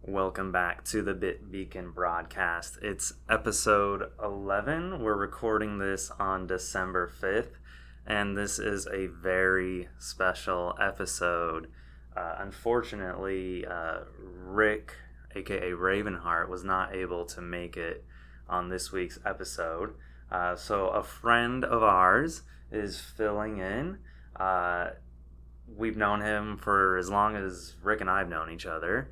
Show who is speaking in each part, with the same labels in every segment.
Speaker 1: Welcome back to the Bit Beacon broadcast. It's episode 11. We're recording this on December 5th, and this is a very special episode. Unfortunately, Rick, aka Ravenheart, was not able to make it on this week's episode. So a friend of ours is filling in. We've known him for as long as Rick and I have known each other.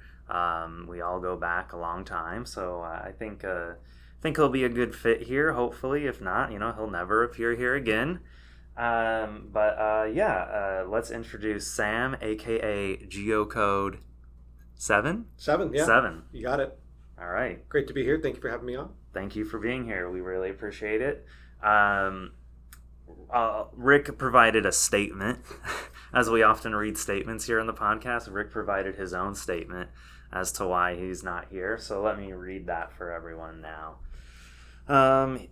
Speaker 1: We all go back a long time, so I think he'll be a good fit here. Hopefully, if not, he'll never appear here again. Let's introduce Sam, aka Geocode 7.
Speaker 2: 7, yeah.
Speaker 1: 7.
Speaker 2: You got it.
Speaker 1: All right.
Speaker 2: Great to be here. Thank you for having me on.
Speaker 1: Thank you for being here. We really appreciate it. Rick provided a statement. As we often read statements here on the podcast, Rick provided his own statement as to why he's not here. So let me read that for everyone now.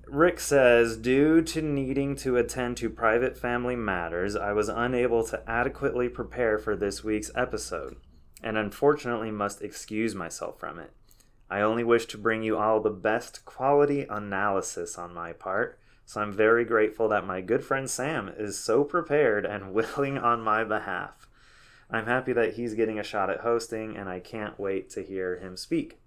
Speaker 1: Rick says, due to needing to attend to private family matters, I was unable to adequately prepare for this week's episode, and unfortunately must excuse myself from it. I only wish to bring you all the best quality analysis on my part, so I'm very grateful that my good friend Sam is so prepared and willing on my behalf. I'm happy that he's getting a shot at hosting, and I can't wait to hear him speak.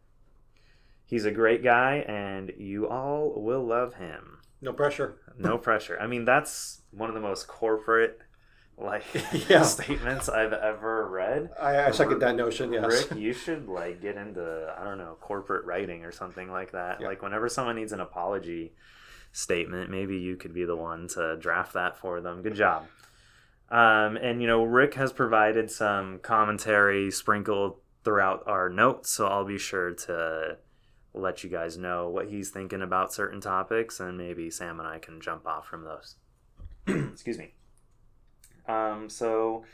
Speaker 1: He's a great guy, and you all will love him.
Speaker 2: No pressure.
Speaker 1: No pressure. I mean, that's one of the most corporate statements I've ever read.
Speaker 2: I second that notion, yes.
Speaker 1: Rick, you should get into, corporate writing or something like that.
Speaker 2: Yeah.
Speaker 1: Whenever someone needs an apology statement, maybe you could be the one to draft that for them. Good job. Rick has provided some commentary sprinkled throughout our notes, so I'll be sure to let you guys know what he's thinking about certain topics, and maybe Sam and I can jump off from those. Excuse me. So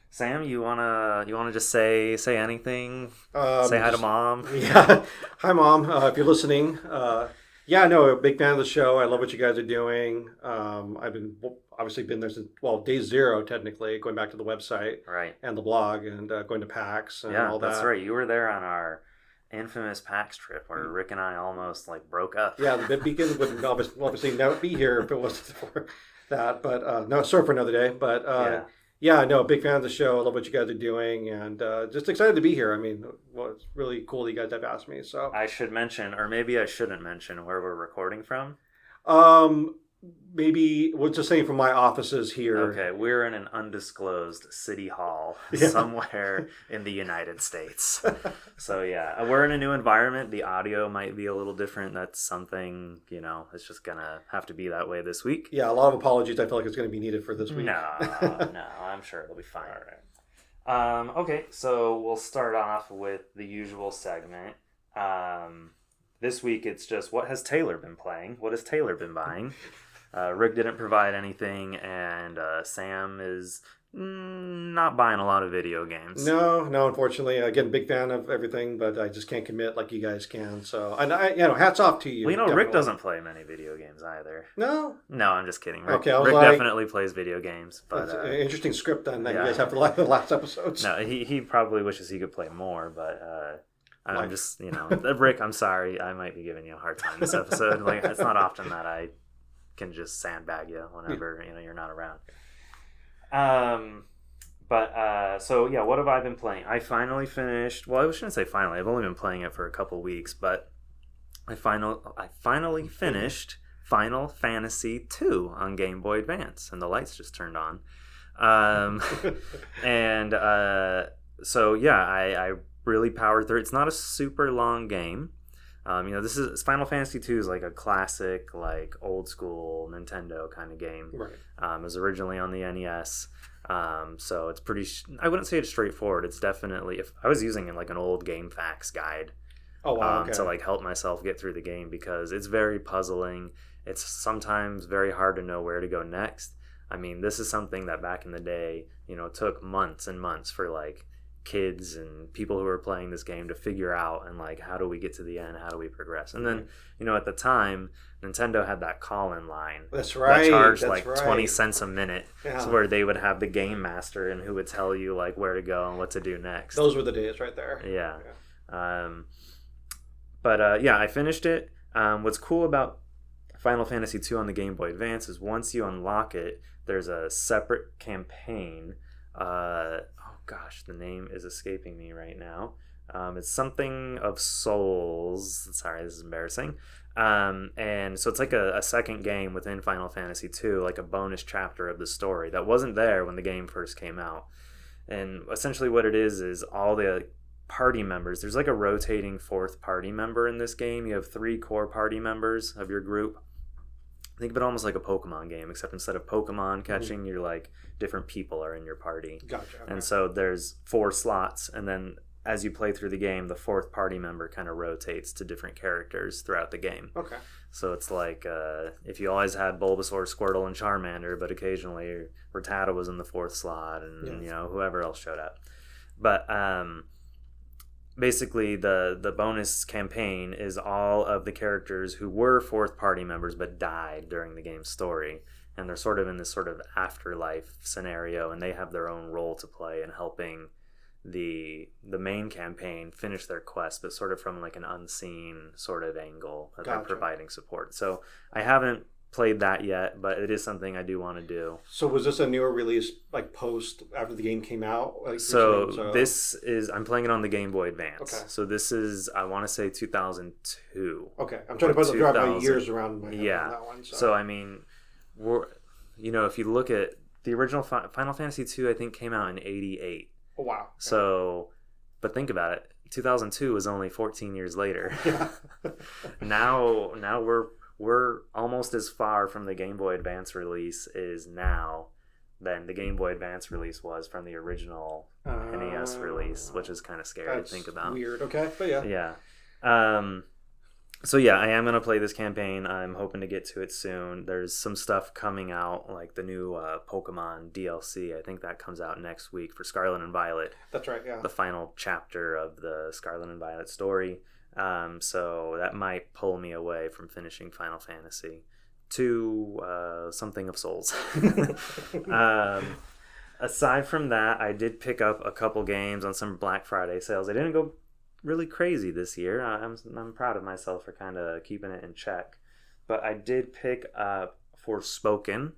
Speaker 1: Sam, you wanna just say anything? Say hi to Mom.
Speaker 2: Yeah, hi Mom. If you're listening, a big fan of the show. I love what you guys are doing. I've been there since day zero, technically, going back to the website,
Speaker 1: right,
Speaker 2: and the blog, and going to PAX and all that.
Speaker 1: Yeah, that's right. You were there on our infamous PAX trip where Rick and I almost broke up.
Speaker 2: Yeah, the Bit Beacon would obviously never be here if it wasn't for that. But no, sorry for another day. But big fan of the show. I love what you guys are doing, and just excited to be here. I mean, it's really cool that you guys have asked me. So
Speaker 1: I should mention, or maybe I shouldn't mention, where we're recording from.
Speaker 2: Maybe we're just saying from my offices here.
Speaker 1: Okay, we're in an undisclosed city hall somewhere in the United States. So we're in a new environment. The audio might be a little different. That's something, it's just gonna have to be that way this week.
Speaker 2: Yeah, a lot of apologies I feel like it's going to be needed for this week.
Speaker 1: No, I'm sure it'll be fine. All right. Okay, so we'll start off with the usual segment. This week it's just, what has Taylor been playing? What has Taylor been buying? Rick didn't provide anything, and Sam is not buying a lot of video games.
Speaker 2: No, unfortunately. Again, big fan of everything, but I just can't commit like you guys can. So, and hats off to you.
Speaker 1: Well, definitely. Rick doesn't play many video games either.
Speaker 2: No,
Speaker 1: I'm just kidding. Rick definitely plays video games. But
Speaker 2: an interesting script then that you guys have for the last episodes.
Speaker 1: No, he probably wishes he could play more, but I'm just, Rick, I'm sorry. I might be giving you a hard time this episode. It's not often that I can just sandbag you whenever you're not around. What have I been playing? I finally finished. Well, I shouldn't say finally. I've only been playing it for a couple weeks, but I finally finished Final Fantasy II on Game Boy Advance, and the lights just turned on. I really powered through. It's not a super long game. This is Final Fantasy II is a classic, old school Nintendo kind of game.
Speaker 2: Right.
Speaker 1: It was originally on the NES. So it's pretty. I wouldn't say it's straightforward. It's definitely. If I was using an old GameFAQs guide.
Speaker 2: Oh wow. Okay.
Speaker 1: To help myself get through the game, because it's very puzzling, it's sometimes very hard to know where to go next. I mean, this is something that back in the day, took months and months for like kids and people who were playing this game to figure out, and like, how do we get to the end? How do we progress? And then, at the time, Nintendo had that call-in line.
Speaker 2: That's right.
Speaker 1: That charged
Speaker 2: That's
Speaker 1: 20 cents a minute.
Speaker 2: Yeah.
Speaker 1: So where they would have the game master and who would tell you like where to go and what to do next.
Speaker 2: Those were the days right there.
Speaker 1: Yeah. Yeah. I finished it. What's cool about Final Fantasy II on the Game Boy Advance is once you unlock it, there's a separate campaign. The name is escaping me right now. It's something of Souls. Sorry, this is embarrassing. And so it's like a second game within Final Fantasy II, like a bonus chapter of the story that wasn't there when the game first came out. And essentially what it is all the party members. There's like a rotating fourth party member in this game. You have 3 core party members of your group. Think of it almost like a Pokemon game, except instead of Pokemon catching, you're like different people are in your party.
Speaker 2: Gotcha. Okay.
Speaker 1: And so there's 4 slots, and then as you play through the game, the fourth party member kind of rotates to different characters throughout the game.
Speaker 2: Okay.
Speaker 1: So it's like if you always had Bulbasaur, Squirtle, and Charmander, but occasionally Rattata was in the 4th slot, and whoever else showed up. But basically the bonus campaign is all of the characters who were 4th party members but died during the game's story, and they're sort of in this sort of afterlife scenario, and they have their own role to play in helping the main campaign finish their quest, but sort of from like an unseen sort of angle that they're providing support. So I haven't played that yet, but it is something I do want to do.
Speaker 2: So was this a newer release, like post after the game came out? Like,
Speaker 1: this is, I'm playing it on the Game Boy Advance.
Speaker 2: Okay.
Speaker 1: So this is, I want to say 2002.
Speaker 2: Okay, I'm trying to put the years around my head on that one.
Speaker 1: So I mean, if you look at the original Final Fantasy II, I think came out in '88.
Speaker 2: Oh wow.
Speaker 1: So, but think about it. 2002 was only 14 years later.
Speaker 2: Yeah.
Speaker 1: Now we're almost as far from the Game Boy Advance release is now than the Game Boy Advance release was from the original NES release, which is kind of scary to think about.
Speaker 2: Weird. Okay, but yeah.
Speaker 1: Yeah. So yeah, I am going to play this campaign. I'm hoping to get to it soon. There's some stuff coming out, like the new Pokemon DLC. I think that comes out next week for Scarlet and Violet.
Speaker 2: That's right, yeah.
Speaker 1: The final chapter of the Scarlet and Violet story. So that might pull me away from finishing Final Fantasy to something of Souls. Aside from that, I did pick up a couple games on some Black Friday sales. I didn't go really crazy this year. I'm proud of myself for kind of keeping it in check. But I did pick up Forspoken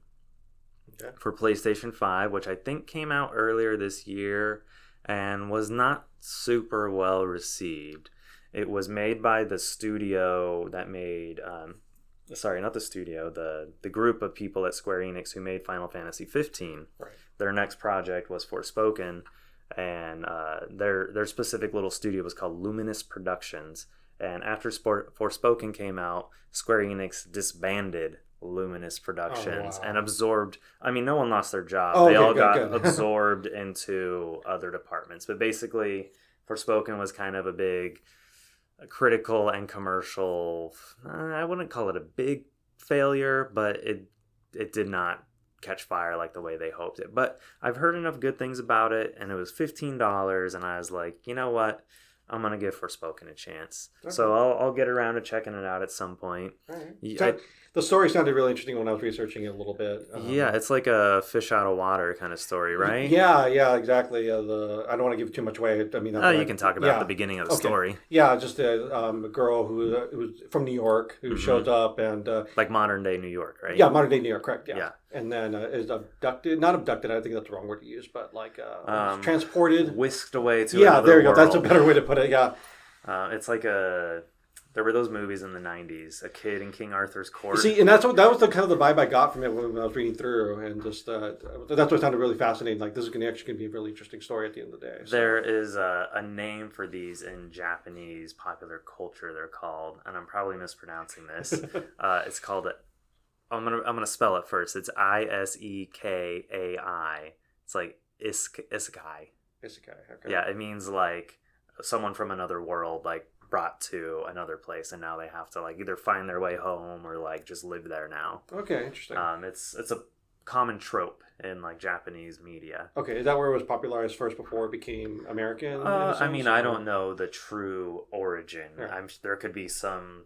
Speaker 1: for PlayStation 5, which I think came out earlier this year and was not super well received. It was made by the studio that made not the studio, the group of people at Square Enix who made Final Fantasy 15.
Speaker 2: Right.
Speaker 1: Their next project was Forspoken, and their specific little studio was called Luminous Productions. And after Forspoken came out, Square Enix disbanded Luminous Productions and absorbed. I mean, no one lost their job. They all got absorbed into other departments. But basically, Forspoken was kind of a big critical and commercial. I wouldn't call it a big failure, but it did not catch fire like the way they hoped it. But I've heard enough good things about it, and it was $15, and I was like, you know what? I'm going to give Forspoken a chance. Okay. So I'll get around to checking it out at some point.
Speaker 2: All right. The story sounded really interesting when I was researching it a little bit.
Speaker 1: Yeah, it's like a fish out of water kind of story, right?
Speaker 2: Yeah, exactly. I don't want to give too much away. I mean,
Speaker 1: you can talk about the beginning of the story.
Speaker 2: Yeah, just a girl who's from New York who shows up and
Speaker 1: like modern day New York, right?
Speaker 2: Yeah, modern day New York, correct? Yeah. And then is not abducted. I think that's the wrong word to use, but like transported,
Speaker 1: whisked away to
Speaker 2: another there you
Speaker 1: world.
Speaker 2: Go. That's a better way to put it. Yeah.
Speaker 1: It's like there were those movies in the 90s, A Kid in King Arthur's Court.
Speaker 2: See, and that was the kind of the vibe I got from it when I was reading through, and just that's what sounded really fascinating. Like, this is actually going to be a really interesting story at the end of the day. So. There
Speaker 1: is a name for these in Japanese popular culture. They're called, and I'm probably mispronouncing this. It's called I'm gonna spell it first. It's Isekai. It's like isekai.
Speaker 2: Isekai. Okay.
Speaker 1: Yeah, it means like someone from another world, like brought to another place, and now they have to like either find their way home or like just live there now.
Speaker 2: Okay, interesting.
Speaker 1: It's a common trope in like Japanese media.
Speaker 2: Okay, is that where it was popularized first before it became American?
Speaker 1: I mean, I don't know the true origin.
Speaker 2: Yeah.
Speaker 1: There could be some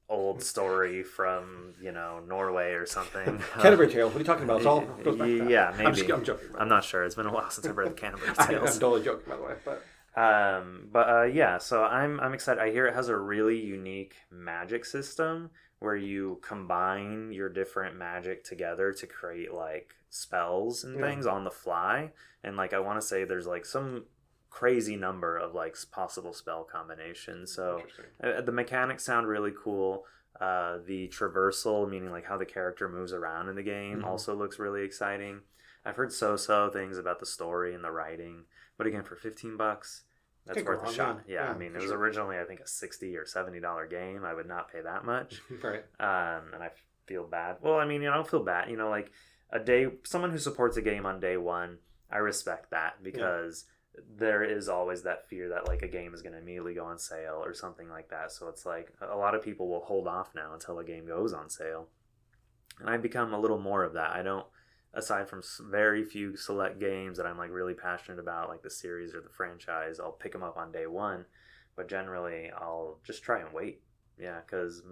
Speaker 1: old story from Norway or something.
Speaker 2: Canterbury Tales. What are you talking about? It's all goes back to that.
Speaker 1: Yeah, maybe.
Speaker 2: I'm joking.
Speaker 1: I'm not sure. It's been a while since I've read the Canterbury
Speaker 2: I'm
Speaker 1: Tales.
Speaker 2: totally joking, by the way.
Speaker 1: Yeah. So I'm excited. I hear it has a really unique magic system where you combine your different magic together to create like spells and things on the fly. And like I want to say there's like some crazy number of like possible spell combinations. So the mechanics sound really cool. The traversal, meaning like how the character moves around in the game, also looks really exciting. I've heard so things about the story and the writing, but again, for $15, that's worth a shot. Yeah, I mean, it was originally I think a $60 or $70 game. I would not pay that much.
Speaker 2: Right.
Speaker 1: And I feel bad. Well, I mean, I don't feel bad. Like someone who supports a game on day one, I respect that because there is always that fear that like a game is going to immediately go on sale or something like that. So it's like a lot of people will hold off now until a game goes on sale. And I've become a little more of that. I don't, aside from very few select games that I'm like really passionate about, like the series or the franchise, I'll pick them up on day one. But generally, I'll just try and wait. Yeah, because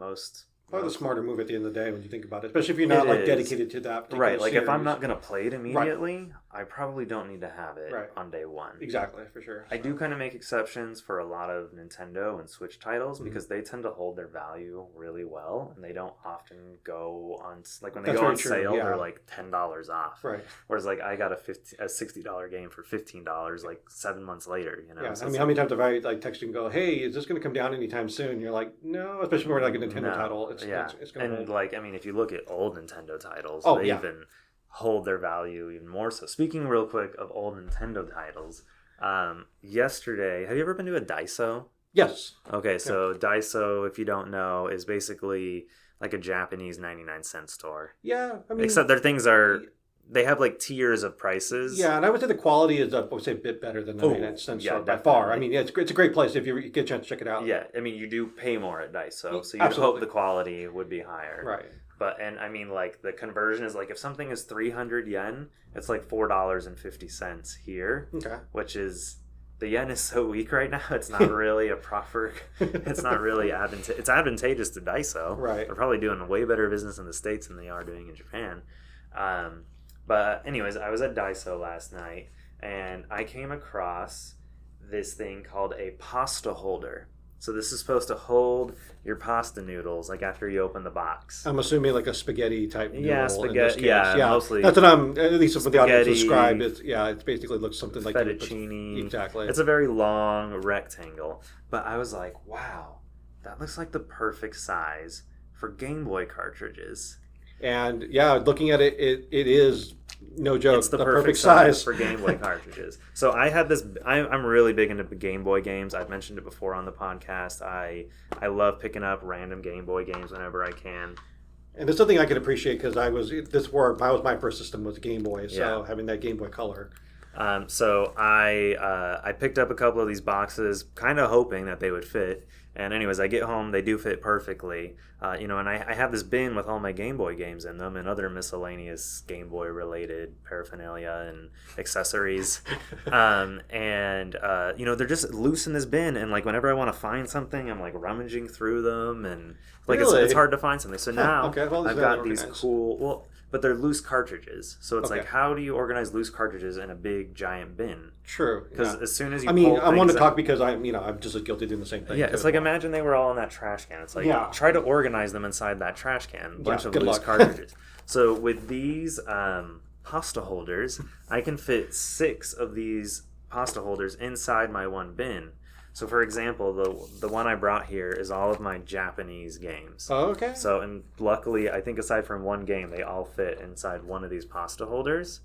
Speaker 2: Probably the smarter move at the end of the day when you think about it, especially if you're not like dedicated to that particular
Speaker 1: right. Like
Speaker 2: series.
Speaker 1: If I'm not going to play it immediately, I probably don't need to have it
Speaker 2: Right.
Speaker 1: on day one.
Speaker 2: Exactly, for sure.
Speaker 1: I do kind of make exceptions for a lot of Nintendo and Switch titles because they tend to hold their value really well, and they don't often go on like when they go on sale, they're like $10 off.
Speaker 2: Right.
Speaker 1: Whereas like I got a $60 game for $15 like 7 months later.
Speaker 2: Yeah.
Speaker 1: So
Speaker 2: I mean, how many times have I like texted and go, "Hey, is this going to come down anytime soon?" You're like, "No," especially when we're like a Nintendo title. It's going to.
Speaker 1: And like I mean, if you look at old Nintendo titles, they even hold their value even more so. Speaking real quick of old Nintendo titles, yesterday, have you ever been to a Daiso?
Speaker 2: Yes.
Speaker 1: Okay, so Daiso, if you don't know, is basically like a Japanese 99-cent store.
Speaker 2: Yeah, I mean,
Speaker 1: except their things they have like tiers of prices.
Speaker 2: Yeah, and I would say the quality is, I would say, a bit better than the 99-cent store by far. I mean, it's a great place if you get a chance to check it out.
Speaker 1: Yeah, I mean, you do pay more at Daiso, so you'd hope the quality would be higher.
Speaker 2: Right.
Speaker 1: And I mean, like, the conversion is like, if something is 300 yen, it's like $4.50 here.
Speaker 2: Okay.
Speaker 1: Which is, the yen is so weak right now, it's not really it's not really advantageous. It's advantageous to Daiso.
Speaker 2: Right.
Speaker 1: They're probably doing way better business in the States than they are doing in Japan. But anyways, I was at Daiso last night, and I came across this thing called a pasta holder. So this is supposed to hold your pasta noodles, like after you open the box.
Speaker 2: I'm assuming like a spaghetti type noodle.
Speaker 1: Yeah, spaghetti. Yeah, mostly.
Speaker 2: That's what I'm, at least what the audience described. It basically looks something like
Speaker 1: fettuccine.
Speaker 2: Exactly.
Speaker 1: It's a very long rectangle. But I was like, wow, that looks like the perfect size for Game Boy cartridges.
Speaker 2: And yeah, looking at it, it is, no joke,
Speaker 1: it's the perfect size for Game Boy cartridges. So I had this. I'm really big into Game Boy games. I've mentioned it before on the podcast. I love picking up random Game Boy games whenever I can.
Speaker 2: And it's something I can appreciate because my first system was a Game Boy, so having that Game Boy Color.
Speaker 1: So I picked up a couple of these boxes, kind of hoping that they would fit. And anyways, I get home, they do fit perfectly. And I have this bin with all my Game Boy games in them and other miscellaneous Game Boy related paraphernalia and accessories. They're just loose in this bin. And like whenever I want to find something, I'm like rummaging through them, and like it's hard to find something. So now I've got these cool. But they're loose cartridges, so it's like, how do you organize loose cartridges in a big giant bin?
Speaker 2: True.
Speaker 1: Because as soon as you,
Speaker 2: I want to talk because I'm just as guilty doing the same thing.
Speaker 1: Yeah, it's like imagine they were all in that trash can. It's like try to organize them inside that trash can. A bunch of loose cartridges. So with these pasta holders, I can fit 6 of these pasta holders inside my one bin. So, for example, the one I brought here is all of my Japanese games.
Speaker 2: Oh, okay.
Speaker 1: So, and luckily, I think aside from one game, they all fit inside one of these pasta holders.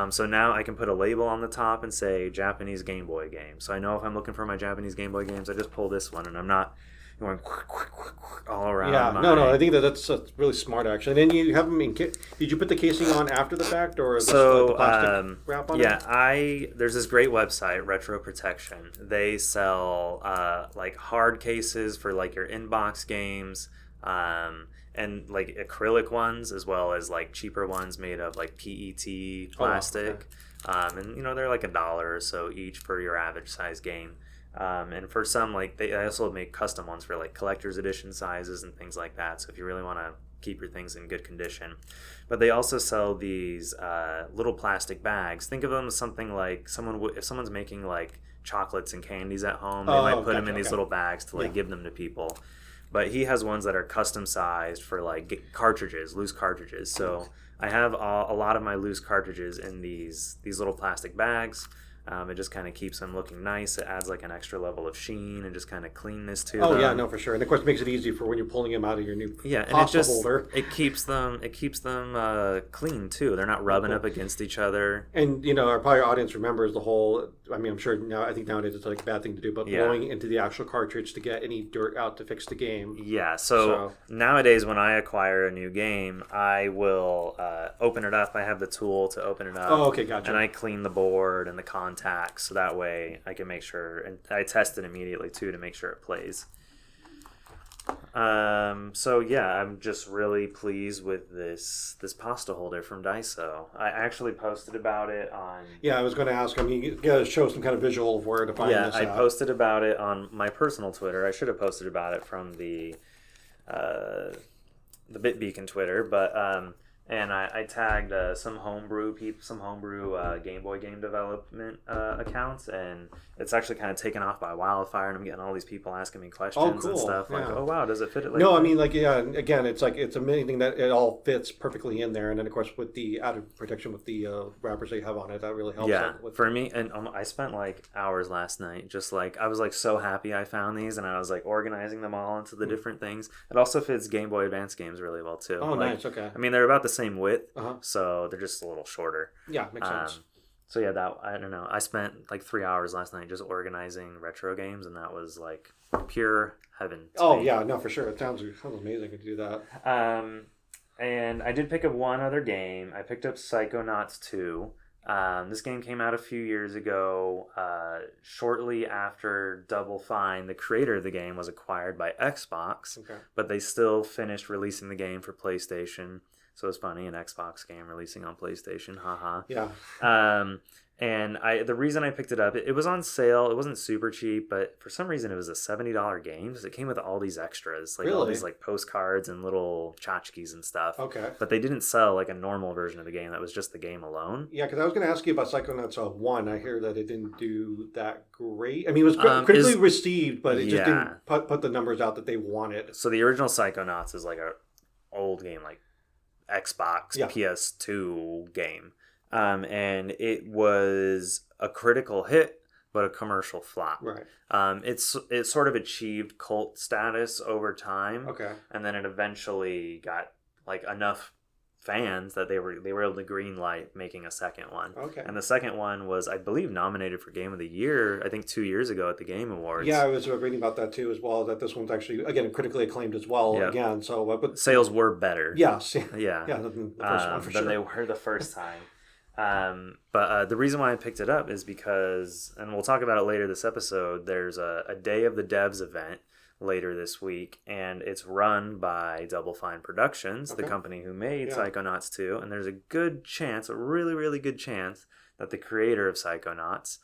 Speaker 1: So now I can put a label on the top and say Japanese Game Boy game. So I know if I'm looking for my Japanese Game Boy games, I just pull this one, and I'm not... going all around.
Speaker 2: Yeah, no, I think that's really smart actually. And then you have them in. Did you put the casing on after the fact, or the plastic wrap on it?
Speaker 1: Yeah, there's this great website, Retro Protection. They sell like hard cases for like your inbox games. And like acrylic ones as well as like cheaper ones made of like PET plastic. And they're like $1 or so each for your average size game. And for some, like they also make custom ones for like collector's edition sizes and things like that. So if you really want to keep your things in good condition, but they also sell these little plastic bags. Think of them as something like if someone's making like chocolates and candies at home, they might put them in these little bags to like give them to people. But he has ones that are custom sized for like cartridges, loose cartridges. So I have a lot of my loose cartridges in these little plastic bags. It just kind of keeps them looking nice. It adds like an extra level of sheen and just kind of cleanness to them.
Speaker 2: Oh yeah, no, for sure. And of course, it makes it easy for when you're pulling them out of your new
Speaker 1: and
Speaker 2: holder.
Speaker 1: It keeps them clean too. They're not rubbing up against each other.
Speaker 2: And our probably audience remembers the whole. I mean, I'm sure now. I think nowadays it's like a bad thing to do, but blowing into the actual cartridge to get any dirt out to fix the game.
Speaker 1: Yeah. So nowadays, when I acquire a new game, I will open it up. I have the tool to open it up.
Speaker 2: Oh, okay, gotcha.
Speaker 1: And I clean the board and the contacts, so that way I can make sure, and I test it immediately too to make sure it plays. So yeah, I'm just really pleased with this pasta holder from Daiso. I actually posted about it on.
Speaker 2: Yeah, I was going to ask. I mean, you got to show some kind of visual of where to find this.
Speaker 1: Yeah, I posted about it on my personal Twitter. I should have posted about it from the BitBeacon Twitter, but and I tagged some homebrew Game Boy game development accounts, and it's actually kind of taken off by wildfire, and I'm getting all these people asking me questions and stuff like, oh wow, does it fit it like
Speaker 2: No,
Speaker 1: that?
Speaker 2: I mean, like, yeah, again, it's like it's amazing that it all fits perfectly in there, and then of course with the added protection with the wrappers that you have on it, that really helps.
Speaker 1: Yeah, for me, and I spent like hours last night, just like I was like so happy I found these, and I was like organizing them all into the different things. It also fits Game Boy Advance games really well too.
Speaker 2: Oh, like, nice. Okay.
Speaker 1: I mean, they're about the same width, so they're just a little shorter.
Speaker 2: Yeah, makes sense.
Speaker 1: So yeah, I don't know. I spent like 3 hours last night just organizing retro games, and that was like pure heaven.
Speaker 2: Yeah, no, for sure. It sounds amazing to do that.
Speaker 1: And I did pick up one other game. I picked up Psychonauts 2. This game came out a few years ago, shortly after Double Fine, the creator of the game, was acquired by Xbox, but they still finished releasing the game for PlayStation. So it's funny, an Xbox game releasing on PlayStation, haha.
Speaker 2: Yeah.
Speaker 1: And the reason I picked it up, it was on sale. It wasn't super cheap, but for some reason it was a $70 game. So it came with all these extras, like all these like postcards and little tchotchkes and stuff.
Speaker 2: Okay.
Speaker 1: But they didn't sell like a normal version of the game. That was just the game alone.
Speaker 2: Yeah, because I was going to ask you about Psychonauts 1. I hear that it didn't do that great. I mean, it was critically received, but it just didn't put the numbers out that they wanted.
Speaker 1: So the original Psychonauts is like a old game, like Xbox PS2 game. And it was a critical hit, but a commercial flop.
Speaker 2: Right.
Speaker 1: It sort of achieved cult status over time.
Speaker 2: Okay.
Speaker 1: And then it eventually got like enough fans that they were able to greenlight making a second one.
Speaker 2: Okay.
Speaker 1: And the second one was, I believe, nominated for Game of the Year, I think 2 years ago at the Game Awards.
Speaker 2: Yeah, I was reading about that too as well, that this one's actually, again, critically acclaimed as well. Yeah. Again, so... but
Speaker 1: sales were better.
Speaker 2: Yes.
Speaker 1: Yeah.
Speaker 2: Yeah, than the first one for sure.
Speaker 1: Than they were the first time. But the reason why I picked it up is because, and we'll talk about it later this episode, there's a Day of the Devs event later this week, and it's run by Double Fine Productions, the company who made Psychonauts 2, and there's a good chance, a really, really good chance, that the creator of Psychonauts,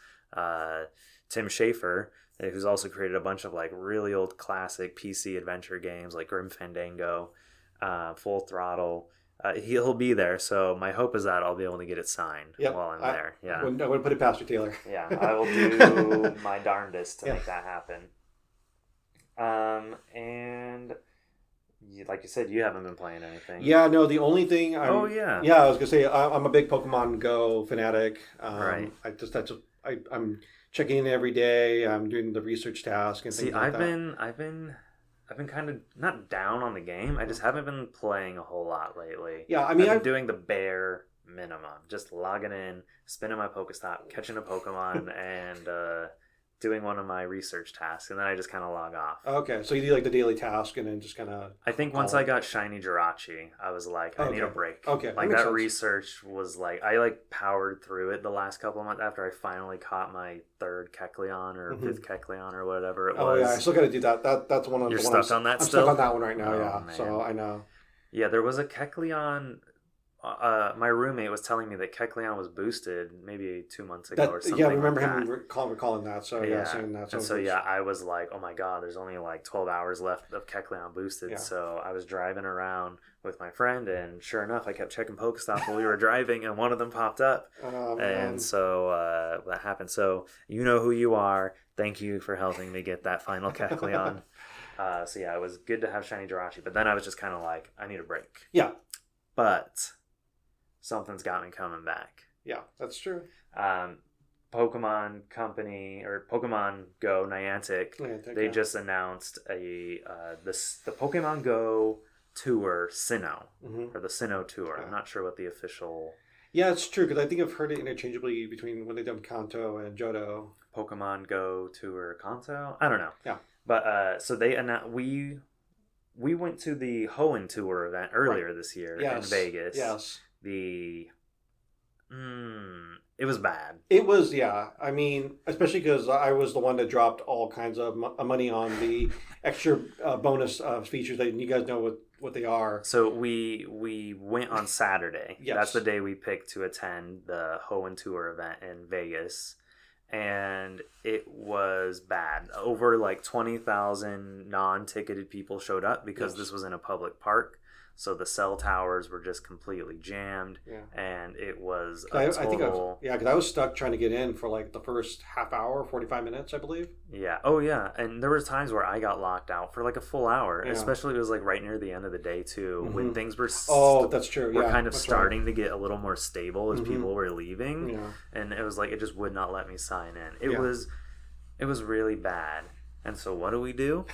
Speaker 1: Tim Schafer, who's also created a bunch of like really old classic PC adventure games like Grim Fandango, Full Throttle, he'll be there, so my hope is that I'll be able to get it signed while I'm there. Yeah,
Speaker 2: I wouldn't put it past you, Taylor.
Speaker 1: Yeah, I will do my darndest to make that happen. And like you said, you haven't been playing anything.
Speaker 2: Yeah, no, the only thing I was gonna say, I'm a big Pokemon Go fanatic.
Speaker 1: Right.
Speaker 2: I'm checking in every day. I'm doing the research task and things like that.
Speaker 1: I've been kind of not down on the game. I just haven't been playing a whole lot lately.
Speaker 2: Yeah, I mean,
Speaker 1: I've been doing the bare minimum, just logging in, spinning my Pokestop, catching a Pokemon, and doing one of my research tasks, and then I just kind of log off.
Speaker 2: Okay, so you do like the daily task and then just kind of...
Speaker 1: I think once I got Shiny Jirachi, I was like, I need a break.
Speaker 2: Okay,
Speaker 1: like that research was like, I like powered through it the last couple of months after I finally caught my third Kecleon or fifth Kecleon or whatever it was.
Speaker 2: Oh yeah, I still got to do that. That's one of the
Speaker 1: ones. You're stuck on that still?
Speaker 2: I'm stuck on that one right now, yeah. Man. So I know.
Speaker 1: Yeah, there was a Kecleon... my roommate was telling me that Kecleon was boosted maybe 2 months ago or something.
Speaker 2: Yeah, I remember him recalling that. So saying that.
Speaker 1: So I was like, oh my god, there's only like 12 hours left of Kecleon boosted. Yeah. So I was driving around with my friend, and sure enough, I kept checking Pokestops while we were driving, and one of them popped up. And so that happened. So you know who you are. Thank you for helping me get that final Kecleon. So yeah, it was good to have Shiny Jirachi, but then I was just kind of like, I need a break.
Speaker 2: Yeah.
Speaker 1: But something's got me coming back.
Speaker 2: Yeah, that's true.
Speaker 1: Pokemon Company or Pokemon Go Niantic, they just announced the Pokemon Go Tour Sinnoh, or the Sinnoh Tour. Yeah. I'm not sure what the official...
Speaker 2: Yeah, it's true, because I think I've heard it interchangeably between when they done Kanto and Johto.
Speaker 1: Pokemon Go Tour Kanto? I don't know.
Speaker 2: Yeah.
Speaker 1: But so they announced... We went to the Hoenn Tour event earlier this year in Vegas.
Speaker 2: Yes.
Speaker 1: It was bad.
Speaker 2: It was, yeah. I mean, especially because I was the one that dropped all kinds of money on the extra bonus features that you guys know what they are.
Speaker 1: So we went on Saturday.
Speaker 2: Yes.
Speaker 1: That's the day we picked to attend the Hoenn Tour event in Vegas. And it was bad. Over like 20,000 non-ticketed people showed up because this was in a public park. So the cell towers were just completely jammed, and it was
Speaker 2: because I was stuck trying to get in for like the first half hour, 45 minutes, I believe.
Speaker 1: Yeah. Oh, yeah. And there was times where I got locked out for like a full hour, especially it was like right near the end of the day too, when things were
Speaker 2: that's true.
Speaker 1: Were kind of starting to get a little more stable as people were leaving, and it was like it just would not let me sign in. It was really bad. And so what do?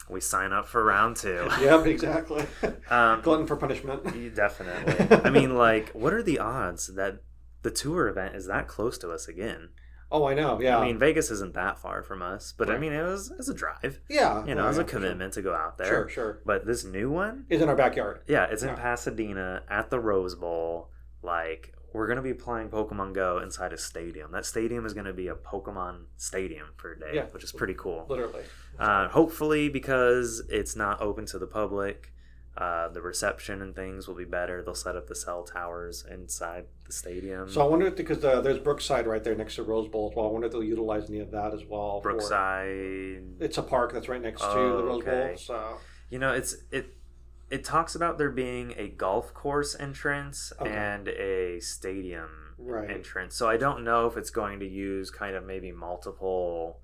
Speaker 1: We sign up for round 2.
Speaker 2: Yep, exactly. Glutton for punishment.
Speaker 1: Definitely. I mean, like, what are the odds that the tour event is that close to us again?
Speaker 2: Oh, I know, yeah.
Speaker 1: I mean, Vegas isn't that far from us, but I mean, it's a drive.
Speaker 2: Yeah.
Speaker 1: You know, it was a commitment to go out there.
Speaker 2: Sure.
Speaker 1: But this new one
Speaker 2: is in our backyard.
Speaker 1: Yeah, it's in Pasadena at the Rose Bowl. Like, we're going to be playing Pokemon Go inside a stadium. That stadium is going to be a Pokemon stadium for a day, which is pretty cool.
Speaker 2: Literally.
Speaker 1: Hopefully, because it's not open to the public, the reception and things will be better. They'll set up the cell towers inside the stadium.
Speaker 2: So I wonder if, because there's Brookside right there next to Rose Bowl as well. I wonder if they'll utilize any of that as well.
Speaker 1: Brookside.
Speaker 2: It's a park that's right next to the Rose Bowl. So
Speaker 1: you know, it talks about there being a golf course entrance and a stadium entrance. So I don't know if it's going to use kind of maybe multiple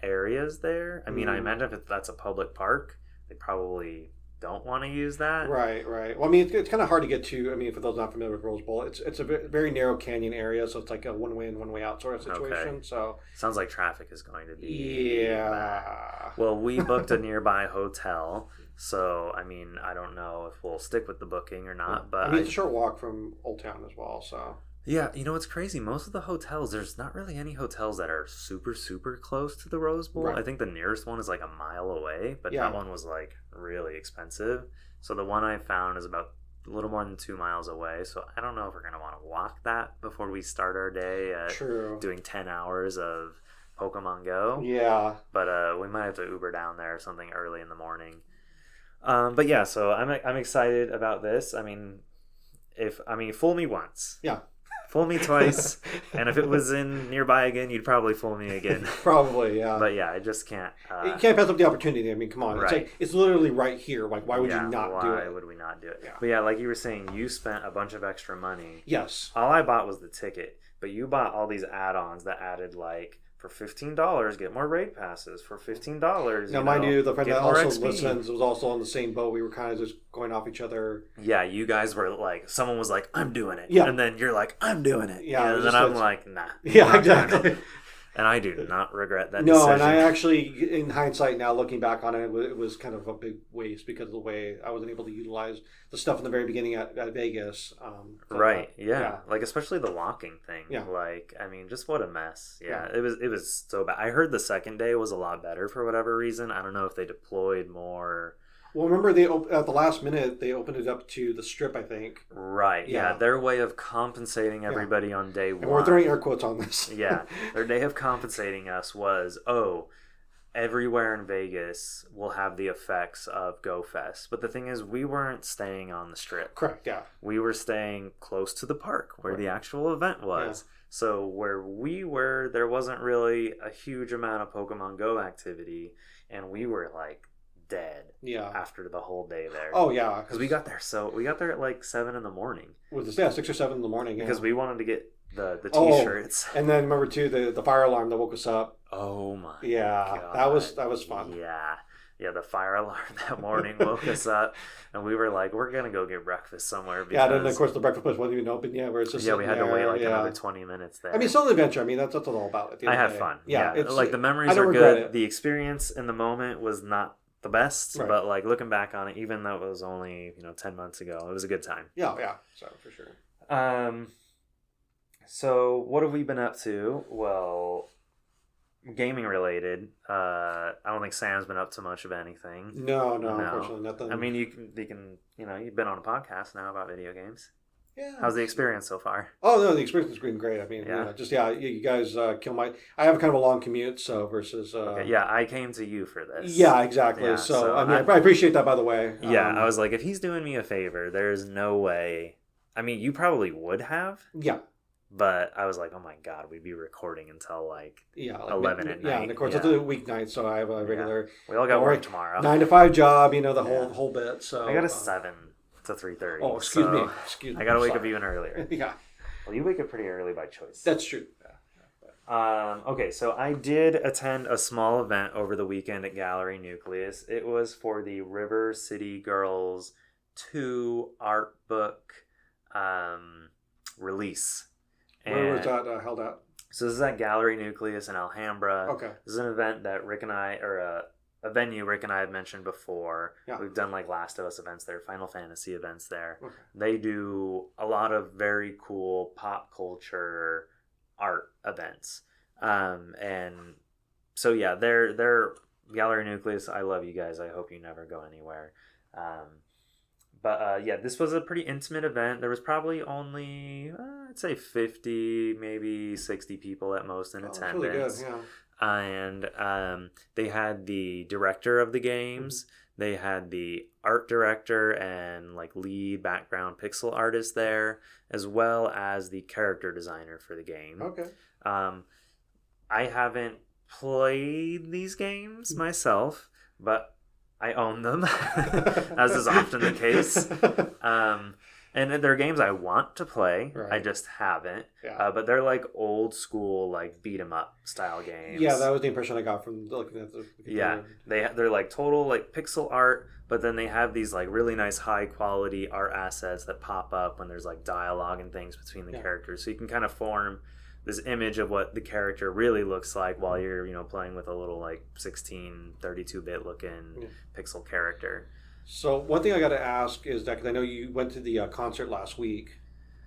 Speaker 1: areas there. I mean, I imagine if that's a public park, they probably don't want to use that.
Speaker 2: Right. Well, I mean, it's kind of hard to get to. I mean, for those not familiar with Rose Bowl, it's a very narrow canyon area, so it's like a one way in, one way out sort of situation.
Speaker 1: Okay.
Speaker 2: So
Speaker 1: sounds like traffic is going to be
Speaker 2: bad.
Speaker 1: Well, we booked a nearby hotel. So, I mean, I don't know if we'll stick with the booking or not, but...
Speaker 2: I mean, it's a short walk from Old Town as well, so...
Speaker 1: Yeah, you know, it's crazy. Most of the hotels, there's not really any hotels that are super, super close to the Rose Bowl. Right. I think the nearest one is like a mile away, but that one was like really expensive. So the one I found is about a little more than 2 miles away. So I don't know if we're going to want to walk that before we start our day doing 10 hours of Pokemon Go.
Speaker 2: Yeah.
Speaker 1: But we might have to Uber down there or something early in the morning. But yeah, so I'm excited about this. I mean, fool me once.
Speaker 2: Yeah.
Speaker 1: Fool me twice. And if it was in nearby again, you'd probably fool me again.
Speaker 2: Probably, yeah.
Speaker 1: But yeah, I just can't.
Speaker 2: You can't pass up the opportunity. I mean, come on. Right. It's literally right here. Like, why would you not do it?
Speaker 1: Why would we not do it?
Speaker 2: Yeah.
Speaker 1: But yeah, like you were saying, you spent a bunch of extra money.
Speaker 2: Yes.
Speaker 1: All I bought was the ticket. But you bought all these add-ons that added like, for $15, get more raid passes. For $15,
Speaker 2: now, mind you, the friend that also listens was also on the same boat. We were kind of just going off each other.
Speaker 1: Yeah, you guys were like, someone was like, I'm doing it.
Speaker 2: Yeah.
Speaker 1: And then you're like, I'm doing it.
Speaker 2: Yeah.
Speaker 1: And then I'm like, nah.
Speaker 2: Yeah, exactly.
Speaker 1: And I do not regret that
Speaker 2: No,
Speaker 1: decision.
Speaker 2: and I actually, in hindsight now, looking back on it, it was kind of a big waste because of the way I wasn't able to utilize the stuff in the very beginning at Vegas.
Speaker 1: Right, yeah. Like, especially the walking thing.
Speaker 2: Yeah.
Speaker 1: Like, I mean, just what a mess. Yeah, it was so bad. I heard the second day was a lot better for whatever reason. I don't know if they deployed more.
Speaker 2: Well, remember at the last minute they opened it up to the Strip, I think.
Speaker 1: Right. Yeah. Their way of compensating everybody on day one.
Speaker 2: And we're throwing air quotes on this.
Speaker 1: Yeah. Their day of compensating us was, everywhere in Vegas will have the effects of Go Fest. But the thing is, we weren't staying on the Strip.
Speaker 2: Correct. Yeah.
Speaker 1: We were staying close to the park where the actual event was. Yeah. So where we were, there wasn't really a huge amount of Pokemon Go activity, and we were like dead after the whole day there.
Speaker 2: Oh yeah,
Speaker 1: because we got there at like 7 a.m.
Speaker 2: With 6 or 7 a.m.
Speaker 1: because we wanted to get the t-shirts.
Speaker 2: And then remember too the fire alarm that woke us up.
Speaker 1: Oh my
Speaker 2: God. That was fun.
Speaker 1: Yeah, the fire alarm that morning woke us up, and we were like, we're gonna go get breakfast somewhere.
Speaker 2: Because, then of course the breakfast place wasn't even open yet. Where it's just
Speaker 1: we had to wait like another 20 minutes there.
Speaker 2: I mean, it's still an adventure. I mean, that's what it's all about. At the end
Speaker 1: I had fun. Yeah, like the memories are good. The experience in the moment was not the best, but like looking back on it, even though it was only 10 months ago, it was a good time.
Speaker 2: Yeah, so for sure.
Speaker 1: So what have we been up to? Well, gaming related. I don't think Sam's been up to much of anything.
Speaker 2: No, unfortunately nothing.
Speaker 1: I mean, you can you've been on a podcast now about video games.
Speaker 2: Yeah.
Speaker 1: How's the experience so far?
Speaker 2: Oh no, the experience has been great. I mean, you guys kill my. I have kind of a long commute, so versus.
Speaker 1: I came to you for this.
Speaker 2: Yeah, exactly. Yeah, so I mean, I appreciate that, by the way.
Speaker 1: Yeah, I was like, if he's doing me a favor, there's no way. I mean, you probably would have.
Speaker 2: Yeah.
Speaker 1: But I was like, oh my God, we'd be recording until like 11 at night.
Speaker 2: Yeah, and of course it's a weeknight, so I have a regular.
Speaker 1: We all got work tomorrow.
Speaker 2: 9 to 5 job, the whole bit. So
Speaker 1: I got a 7 to 3:30.
Speaker 2: Oh, excuse me.
Speaker 1: I got to wake up even earlier.
Speaker 2: Yeah.
Speaker 1: Well, you wake up pretty early by choice.
Speaker 2: That's true.
Speaker 1: Okay, so I did attend a small event over the weekend at Gallery Nucleus. It was for the River City Girls 2 art book release.
Speaker 2: Where was that held at?
Speaker 1: So this is at Gallery Nucleus in Alhambra.
Speaker 2: Okay.
Speaker 1: This is an event that Rick and I, or a venue Rick and I have mentioned before.
Speaker 2: Yeah.
Speaker 1: We've done like Last of Us events there, Final Fantasy events there.
Speaker 2: Okay.
Speaker 1: They do a lot of very cool pop culture art events. And so yeah, they're Gallery Nucleus. I love you guys. I hope you never go anywhere. But this was a pretty intimate event. There was probably only, I'd say 50, maybe 60 people at most in attendance.
Speaker 2: Really good, yeah.
Speaker 1: And they had the director of the games. Mm-hmm. They had the art director and like lead background pixel artist there, as well as the character designer for the game.
Speaker 2: Okay.
Speaker 1: I haven't played these games myself, but I own them, as is often the case. And they're games I want to play. Right. I just haven't.
Speaker 2: Yeah.
Speaker 1: But they're like old school, like beat 'em up style games.
Speaker 2: Yeah, that was the impression I got from looking at the
Speaker 1: Yeah, they're like total like pixel art, but then they have these like really nice high quality art assets that pop up when there's like dialogue and things between the characters. So you can kind of form this image of what the character really looks like while you're playing with a little like 32-bit looking pixel character.
Speaker 2: So one thing I got to ask is that, because I know you went to the concert last week.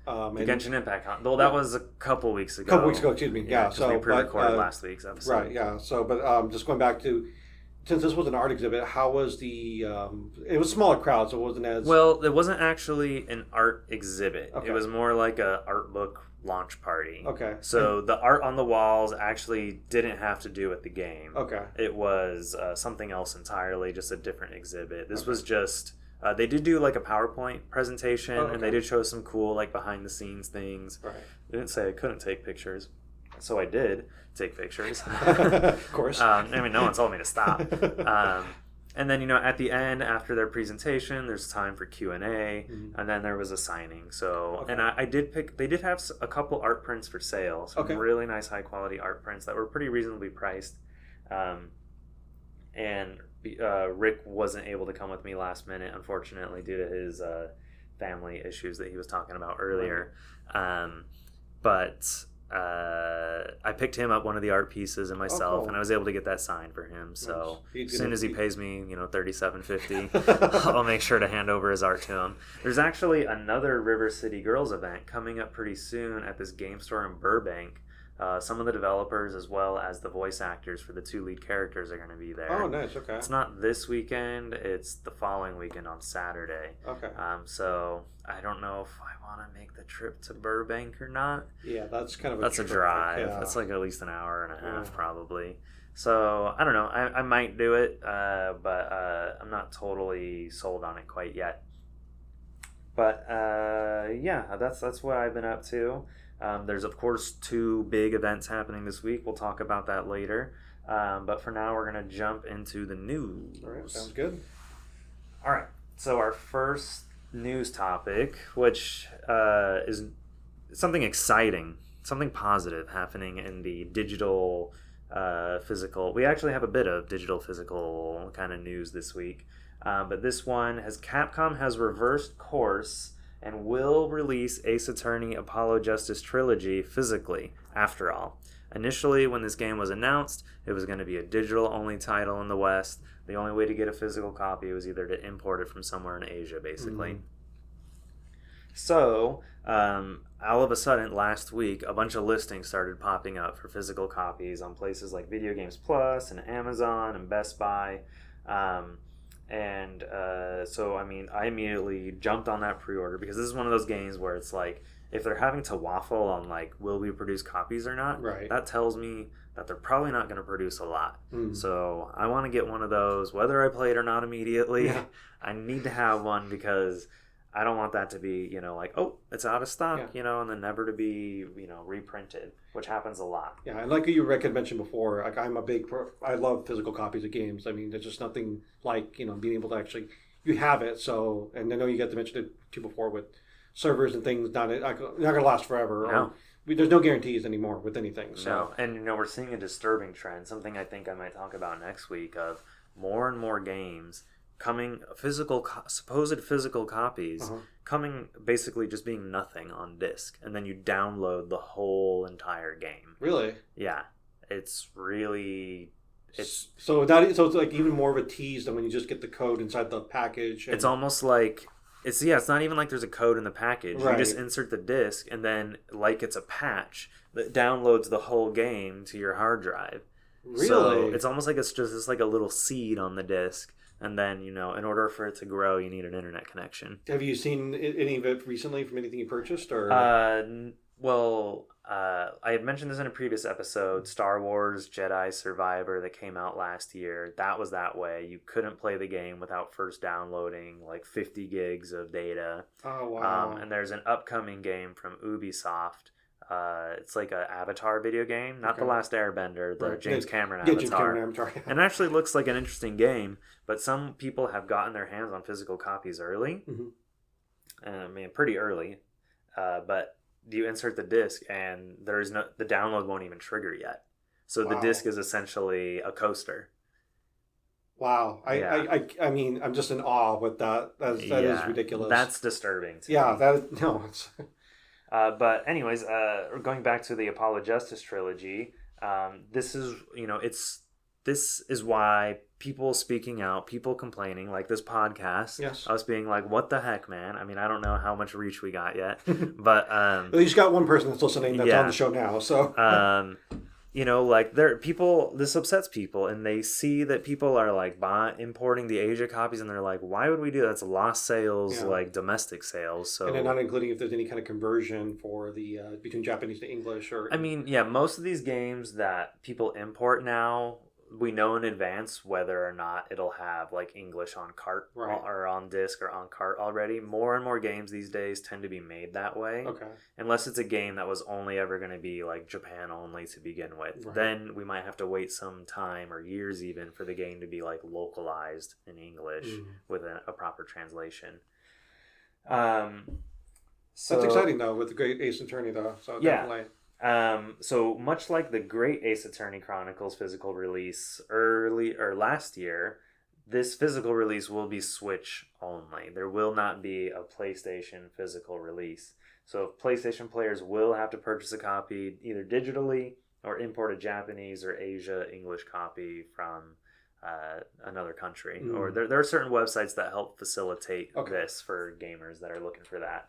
Speaker 1: The Genshin Impact. Well, that was a couple weeks ago.
Speaker 2: Excuse me. Yeah.
Speaker 1: So we pre-recorded last week's episode.
Speaker 2: Right. Yeah. So, but just going back to, since this was an art exhibit, how was the? It was a smaller crowd, so it wasn't as.
Speaker 1: Well, it wasn't actually an art exhibit.
Speaker 2: Okay.
Speaker 1: It was more like a art book launch party.
Speaker 2: Okay.
Speaker 1: So the art on the walls actually didn't have to do with the game.
Speaker 2: Okay.
Speaker 1: It was something else entirely, just a different exhibit. This was just. They did do like a PowerPoint presentation, and they did show some cool like behind the scenes things.
Speaker 2: Right.
Speaker 1: They didn't say I couldn't take pictures, so I did take pictures.
Speaker 2: Of course.
Speaker 1: I mean, no one told me to stop. And then at the end, after their presentation, there's time for Q&A, and then there was a signing. So, and I did pick. They did have a couple art prints for sale. Some really nice, high quality art prints that were pretty reasonably priced. And Rick wasn't able to come with me last minute, unfortunately, due to his family issues that he was talking about earlier. But I picked him up one of the art pieces and myself,
Speaker 2: cool.
Speaker 1: and I was able to get that signed for him. So
Speaker 2: nice.
Speaker 1: as soon as he pays me, $37.50, I'll make sure to hand over his art to him. There's actually another River City Girls event coming up pretty soon at this game store in Burbank. Some of the developers as well as the voice actors for the 2 lead characters are going to be there.
Speaker 2: Oh, nice. Okay.
Speaker 1: It's not this weekend. It's the following weekend on Saturday.
Speaker 2: Okay.
Speaker 1: So I don't know if I want to make the trip to Burbank or not.
Speaker 2: Yeah, that's kind of
Speaker 1: a drive. Yeah. It's like at least an hour and a half probably. So I don't know. I might do it, but I'm not totally sold on it quite yet. But yeah, that's what I've been up to. There's, of course, 2 big events happening this week. We'll talk about that later. But for now, we're going to jump into the news.
Speaker 2: All right, sounds good.
Speaker 1: All right. So our first news topic, which is something exciting, something positive happening in the digital physical. We actually have a bit of digital physical kind of news this week. But this one Capcom has reversed course and will release Ace Attorney Apollo Justice Trilogy physically, after all. Initially, when this game was announced, it was going to be a digital-only title in the West. The only way to get a physical copy was either to import it from somewhere in Asia, basically. Mm-hmm. So, all of a sudden, last week, a bunch of listings started popping up for physical copies on places like Video Games Plus and Amazon and Best Buy. So, I mean, I immediately jumped on that pre-order because this is one of those games where it's like, if they're having to waffle on, like, will we produce copies or not,
Speaker 2: right,
Speaker 1: that tells me that they're probably not going to produce a lot. So I want to get one of those, whether I play it or not immediately. Yeah. I need to have one because I don't want that to be, like, oh, it's out of stock, and then never to be, reprinted, which happens a lot.
Speaker 2: Yeah, and like you, Rick, had mentioned before, like I love physical copies of games. I mean, there's just nothing like, being able to actually, you have it. So, and I know you got to mention it too before with servers and things, not going to last forever.
Speaker 1: No.
Speaker 2: There's no guarantees anymore with anything. So.
Speaker 1: No, and we're seeing a disturbing trend, something I think I might talk about next week, of more and more games coming, supposed physical copies, coming basically just being nothing on disc, and then you download the whole entire game.
Speaker 2: Really?
Speaker 1: Yeah, it's really...
Speaker 2: So it's like even more of a tease than when you just get the code inside the package.
Speaker 1: It's almost like... It's not even like there's a code in the package.
Speaker 2: Right.
Speaker 1: You just insert the disc, and then, like it's a patch, that downloads the whole game to your hard drive.
Speaker 2: Really?
Speaker 1: So it's almost like it's just like a little seed on the disc, and then, in order for it to grow, you need an internet connection.
Speaker 2: Have you seen any of it recently from anything you purchased? Or
Speaker 1: I had mentioned this in a previous episode, Star Wars Jedi Survivor that came out last year. That was that way. You couldn't play the game without first downloading like 50 gigs of data.
Speaker 2: Oh, wow.
Speaker 1: And there's an upcoming game from Ubisoft. It's like an Avatar video game, not The Last Airbender, the James Cameron Avatar.
Speaker 2: James Cameron Avatar.
Speaker 1: And it actually looks like an interesting game, but some people have gotten their hands on physical copies early. Mm-hmm. I mean, pretty early. But you insert the disc and the download won't even trigger yet. So the disc is essentially a coaster.
Speaker 2: Wow. I mean, I'm just in awe with that. That is ridiculous.
Speaker 1: That's disturbing to me.
Speaker 2: It's...
Speaker 1: But anyways, going back to the Apollo Justice Trilogy, this is why people speaking out, people complaining, like this podcast, us being like, what the heck, man? I mean, I don't know how much reach we got yet, but
Speaker 2: at least you got one person that's listening that's on the show now. So,
Speaker 1: this upsets people, and they see that people are like importing the Asia copies, and they're like, why would we do that? It's lost sales, like domestic sales. So,
Speaker 2: and then not including if there's any kind of conversion for the between Japanese to English, or
Speaker 1: I mean, most of these games that people import now, we know in advance whether or not it'll have like English on cart or on disc or on cart already. More and more games these days tend to be made that way.
Speaker 2: Okay.
Speaker 1: Unless it's a game that was only ever going to be like Japan only to begin with. Right. Then we might have to wait some time or years even for the game to be like localized in English with a proper translation.
Speaker 2: So that's exciting though with the Great Ace Attorney though. So definitely.
Speaker 1: So much like the Great Ace Attorney Chronicles physical release last year, this physical release will be Switch only. There will not be a PlayStation physical release. So PlayStation players will have to purchase a copy either digitally or import a Japanese or Asia English copy from another country. Or there are certain websites that help facilitate this for gamers that are looking for that.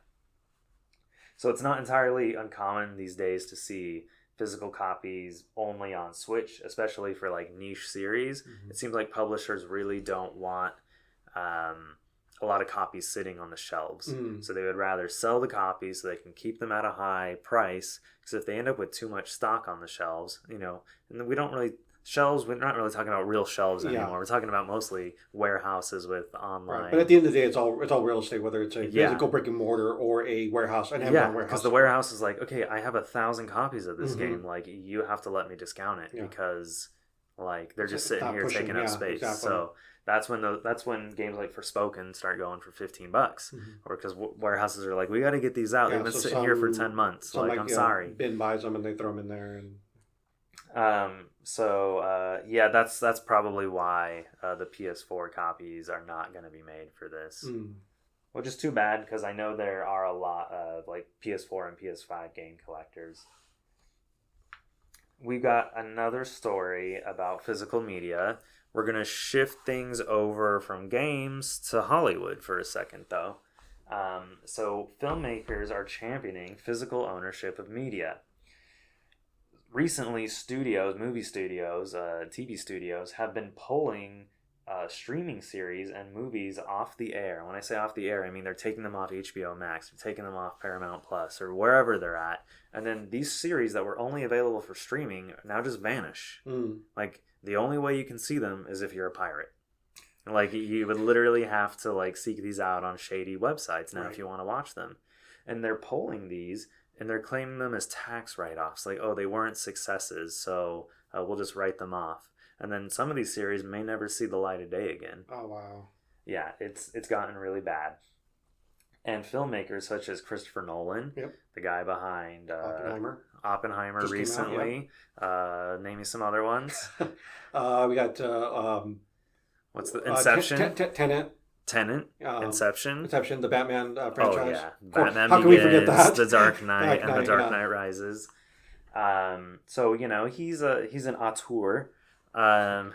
Speaker 1: So it's not entirely uncommon these days to see physical copies only on Switch, especially for like niche series. It seems like publishers really don't want a lot of copies sitting on the shelves. So they would rather sell the copies so they can keep them at a high price. Because if they end up with too much stock on the shelves, you know, and we're not really talking about real shelves anymore. We're talking about mostly warehouses with online.
Speaker 2: Right. But at the end of the day, it's all real estate, whether it's a physical brick and mortar or a warehouse, an Amazon warehouse.
Speaker 1: Because the warehouse is like, okay, I have 1,000 copies of this game. Like, you have to let me discount it because, like, they're just sitting here taking up space. Exactly. So that's when games like Forspoken start going for $15, or because warehouses are like, we got to get these out. They've been sitting here for 10 months. Like, I'm sorry.
Speaker 2: Bin buys them and they throw them in there and.
Speaker 1: That's probably why the PS4 copies are not going to be made for this, which is too bad because I know there are a lot of like PS4 and PS5 game collectors. We got another story about physical media. We're going to shift things over from games to Hollywood for a second, though. So filmmakers are championing physical ownership of media. Recently, movie studios, TV studios have been pulling streaming series and movies off the air. When I say off the air, I mean they're taking them off HBO Max, they're taking them off Paramount Plus, or wherever they're at. And then these series that were only available for streaming now just vanish. Like, the only way you can see them is if you're a pirate. Like, you would literally have to like seek these out on shady websites now if you want to watch them. And they're pulling these. And they're claiming them as tax write-offs. Like, oh, they weren't successes, so we'll just write them off. And then some of these series may never see the light of day again.
Speaker 2: Oh, wow.
Speaker 1: Yeah, it's gotten really bad. And filmmakers such as Christopher Nolan, the guy behind Oppenheimer just recently. Name me some other ones.
Speaker 2: We got...
Speaker 1: what's the... Inception?
Speaker 2: Tenet,
Speaker 1: Inception,
Speaker 2: the Batman franchise.
Speaker 1: Oh yeah, Batman
Speaker 2: How can we forget that?
Speaker 1: The Dark Knight and The Dark Knight Rises. So you know he's an auteur, you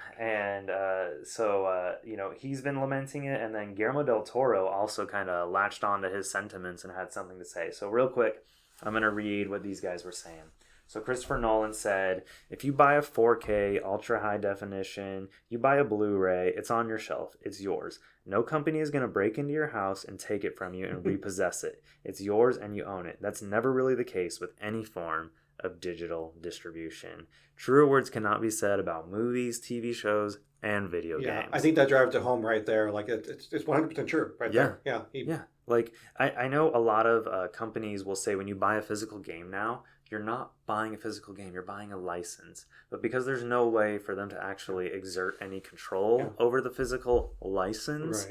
Speaker 1: know he's been lamenting it, and then Guillermo del Toro also kind of latched on to his sentiments and had something to say. So real quick, I'm gonna read what these guys were saying. So Christopher Nolan said, if you buy a 4K ultra high definition, you buy a Blu-ray, it's on your shelf, it's yours. No company is going to break into your house and take it from you and repossess it. It's yours and you own it. That's never really the case with any form of digital distribution. Truer words cannot be said about movies, TV shows, and video games.
Speaker 2: I think that drives it home right there. Like it's 100% true right there. Yeah.
Speaker 1: Like I know a lot of companies will say when you buy a physical game now, you're not buying a physical game, you're buying a license. But because there's no way for them to actually exert any control over the physical license,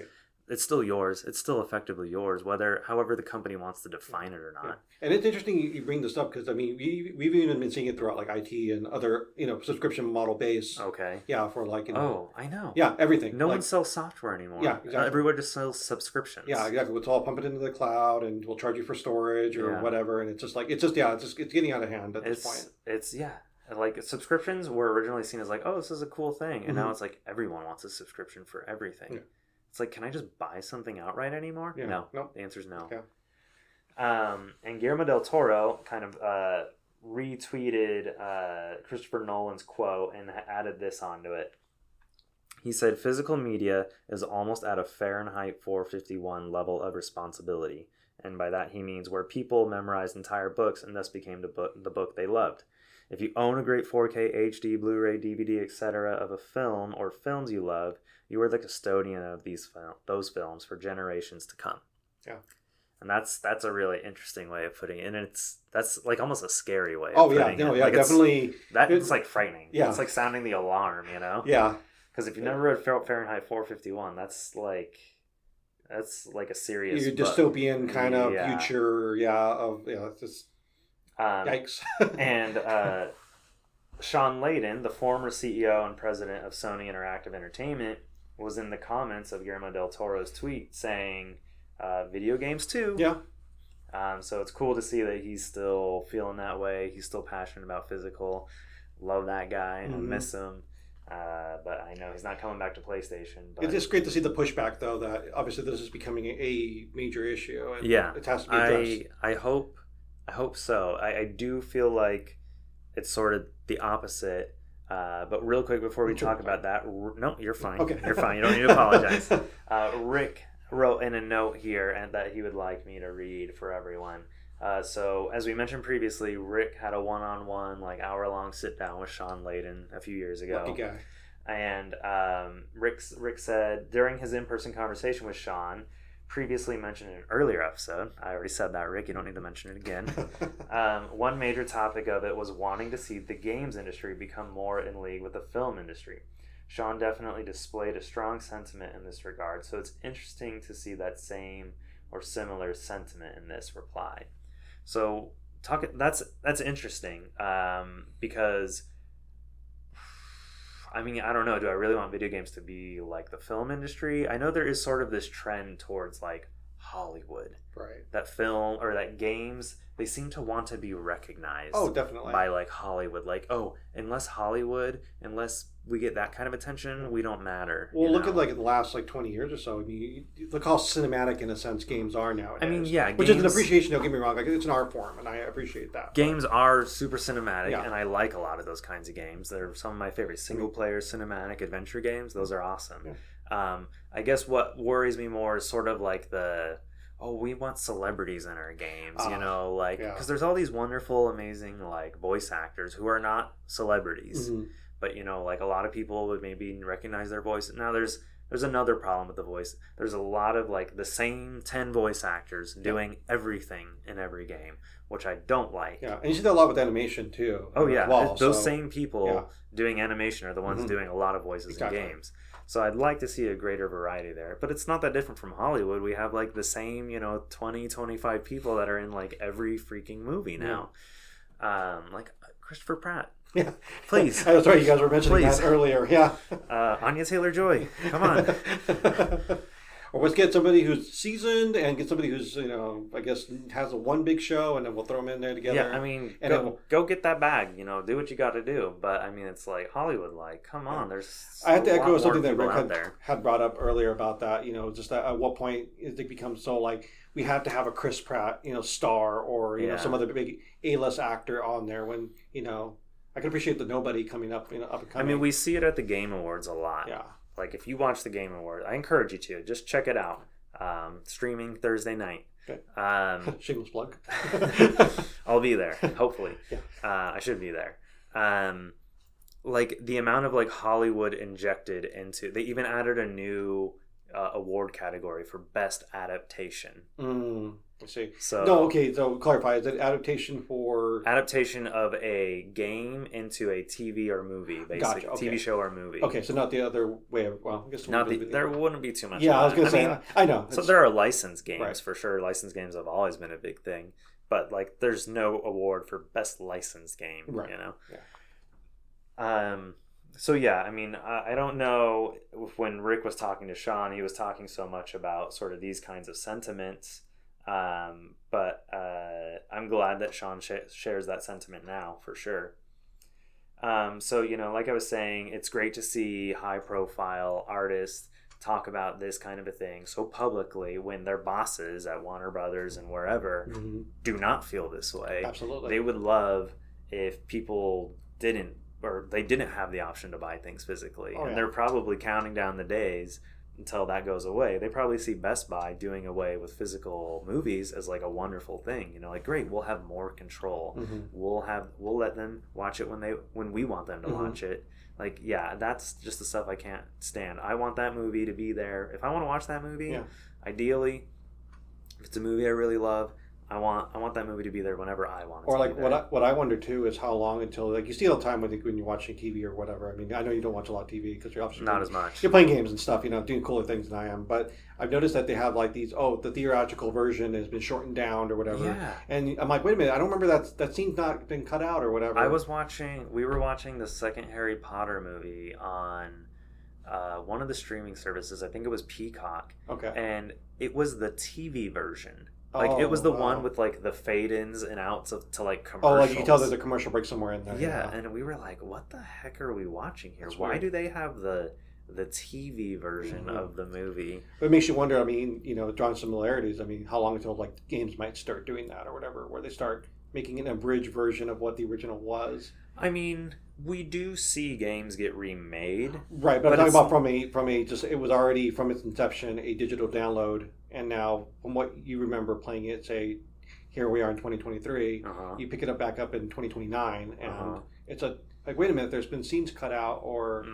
Speaker 1: it's still yours. It's still effectively yours, however the company wants to define it or not.
Speaker 2: And it's interesting you bring this up because I mean we've even been seeing it throughout like IT and other subscription model base.
Speaker 1: Okay.
Speaker 2: Yeah, for like
Speaker 1: I know.
Speaker 2: Yeah, everything.
Speaker 1: No one sells software anymore.
Speaker 2: Yeah, exactly.
Speaker 1: Everyone just sells subscriptions.
Speaker 2: Yeah, exactly. It's all pump it into the cloud and we'll charge you for storage or whatever, and it's getting out of hand at this point.
Speaker 1: It's like subscriptions were originally seen as like, oh, this is a cool thing, and now it's like everyone wants a subscription for everything. Yeah. It's like, can I just buy something outright anymore?
Speaker 2: Yeah.
Speaker 1: No. The answer is no.
Speaker 2: Yeah.
Speaker 1: And Guillermo del Toro kind of retweeted Christopher Nolan's quote and added this onto it. He said, physical media is almost at a Fahrenheit 451 level of responsibility. And by that he means where people memorized entire books and thus became the book they loved. If you own a great 4K, HD, Blu-ray, DVD, etc. of a film or films you love, you are the custodian of those films for generations to come.
Speaker 2: Yeah.
Speaker 1: And that's a really interesting way of putting it. And that's like almost a scary way of putting it. Like
Speaker 2: definitely.
Speaker 1: It's like frightening. Yeah. It's like sounding the alarm, you know?
Speaker 2: Yeah.
Speaker 1: Because if you never read Fahrenheit 451, that's like a serious
Speaker 2: dystopian kind of future, it's just yikes.
Speaker 1: And Sean Layden, the former CEO and president of Sony Interactive Entertainment, was in the comments of Guillermo del Toro's tweet saying, video games too.
Speaker 2: Yeah.
Speaker 1: So it's cool to see that he's still feeling that way. He's still passionate about physical. Love that guy. I miss him. But I know he's not coming back to PlayStation. But
Speaker 2: it's just great to see the pushback, though, that obviously this is becoming a major issue. And
Speaker 1: yeah,
Speaker 2: it has to be addressed.
Speaker 1: I hope so. I do feel like it's sort of the opposite. But real quick before we talk about that, no, you're fine.
Speaker 2: Okay.
Speaker 1: You're fine. You don't need to apologize. Rick wrote in a note here and that he would like me to read for everyone. So as we mentioned previously, Rick had a one-on-one, like hour-long sit-down with Shawn Layden a few years ago.
Speaker 2: Lucky guy.
Speaker 1: And Rick said during his in-person conversation with Shawn, previously mentioned in an earlier episode, I already said that, Rick, you don't need to mention it again. One major topic of it was wanting to see the games industry become more in league with the film industry. Shawn definitely displayed a strong sentiment in this regard, so it's interesting to see that same or similar sentiment in this reply. So that's interesting because I mean, I don't know, do I really want video games to be like the film industry? I know there is sort of this trend towards like Hollywood.
Speaker 2: Right.
Speaker 1: That film or that games, they seem to want to be recognized.
Speaker 2: Oh, definitely.
Speaker 1: By like Hollywood. Like, oh, unless we get that kind of attention, we don't matter.
Speaker 2: Well, look at like the last like 20 years or so. I mean, look how cinematic in a sense games are nowadays.
Speaker 1: I mean, yeah,
Speaker 2: which is an appreciation. Don't get me wrong. Like, it's an art form, and I appreciate that.
Speaker 1: Games are super cinematic, and I like a lot of those kinds of games. They're some of my favorite single-player cinematic adventure games. Those are awesome. Yeah. I guess what worries me more is sort of like we want celebrities in our games, because there's all these wonderful, amazing, like, voice actors who are not celebrities. Mm-hmm. But, like a lot of people would maybe recognize their voice. Now, there's another problem with the voice. There's a lot of, like, the same 10 voice actors doing everything in every game, which I don't like.
Speaker 2: Yeah, and you see that a lot with animation, too.
Speaker 1: Oh, yeah. Well, those same people doing animation are the ones doing a lot of voices in games. So I'd like to see a greater variety there. But it's not that different from Hollywood. We have, like, the same, 20, 25 people that are in, like, every freaking movie now. Like Christopher Pratt.
Speaker 2: Yeah,
Speaker 1: please.
Speaker 2: That's right. You guys were mentioning that earlier. Yeah.
Speaker 1: Anya Taylor-Joy. Come on.
Speaker 2: Or let's get somebody who's seasoned and get somebody who's I guess has one big show, and then we'll throw them in there together.
Speaker 1: Yeah, I mean, go get that bag. Do what you got to do. But I mean, it's like Hollywood. Like, come on. There's.
Speaker 2: I have to echo something that Rick had brought up earlier about that. Just at what point it becomes so like we have to have a Chris Pratt, star or some other big A-list actor on there when I can appreciate the nobody coming up, up and coming.
Speaker 1: I mean, we see it at the Game Awards a lot.
Speaker 2: Yeah.
Speaker 1: Like, if you watch the Game Awards, I encourage you to. Just check it out. Streaming Thursday night.
Speaker 2: Okay. Shameless plug.
Speaker 1: I'll be there, hopefully.
Speaker 2: Yeah.
Speaker 1: I should be there. Like, the amount of, like, Hollywood injected into... They even added a new award category for Best Adaptation.
Speaker 2: I see. So clarify, is it adaptation
Speaker 1: of a game into a TV or movie, basically.
Speaker 2: Gotcha, okay.
Speaker 1: TV show or movie.
Speaker 2: Okay, so not the other way of, I guess
Speaker 1: there wouldn't be too much.
Speaker 2: Yeah, I was going to say, I know.
Speaker 1: So there are licensed games for sure. Licensed games have always been a big thing, but like there's no award for best licensed game.
Speaker 2: Right.
Speaker 1: Yeah. So yeah, I mean, I don't know if when Rick was talking to Shawn, he was talking so much about sort of these kinds of sentiments. But I'm glad that Shawn shares that sentiment now, for sure. So, like I was saying, it's great to see high-profile artists talk about this kind of a thing so publicly when their bosses at Warner Brothers and wherever do not feel this way.
Speaker 2: Absolutely.
Speaker 1: They would love if people didn't have the option to buy things physically. And they're probably counting down the days until that goes away. They probably see Best Buy doing away with physical movies as like a wonderful thing. Like, great, we'll have more control. We'll let them watch it when we want them to watch it. Like, yeah, that's just the stuff I can't stand. I want that movie to be there. If I want to watch that movie, ideally, if it's a movie I really love, I want that movie to be there whenever I want it.
Speaker 2: Or like what I wonder too is how long until, like, you see all the time when you're watching TV or whatever. I mean, I know you don't watch a lot of TV because you're obviously
Speaker 1: not as much.
Speaker 2: You're playing games and stuff, doing cooler things than I am. But I've noticed that they have like these. The theatrical version has been shortened down or whatever.
Speaker 1: Yeah.
Speaker 2: And I'm like, wait a minute, I don't remember that scene's not been cut out or whatever.
Speaker 1: We were watching the second Harry Potter movie on one of the streaming services. I think it was Peacock.
Speaker 2: Okay.
Speaker 1: And it was the TV version. Like it was the
Speaker 2: wow.
Speaker 1: one with like the fade ins and outs to like
Speaker 2: Oh,
Speaker 1: commercials.
Speaker 2: like you can tell there's a commercial break somewhere in there.
Speaker 1: Yeah, and we were like, "What the heck are we watching here?
Speaker 2: That's
Speaker 1: Why
Speaker 2: weird.
Speaker 1: do they have the TV version of the movie?"
Speaker 2: But it makes you wonder. I mean, drawing similarities. I mean, how long until like games might start doing that or whatever, where they start making an abridged version of what the original was.
Speaker 1: I mean, we do see games get remade,
Speaker 2: Right, but I'm talking about from a just it was already from its inception a digital download, and now from what you remember playing it, say, here we are in 2023, you pick it up back up in 2029, and it's like wait a minute, there's been scenes cut out or.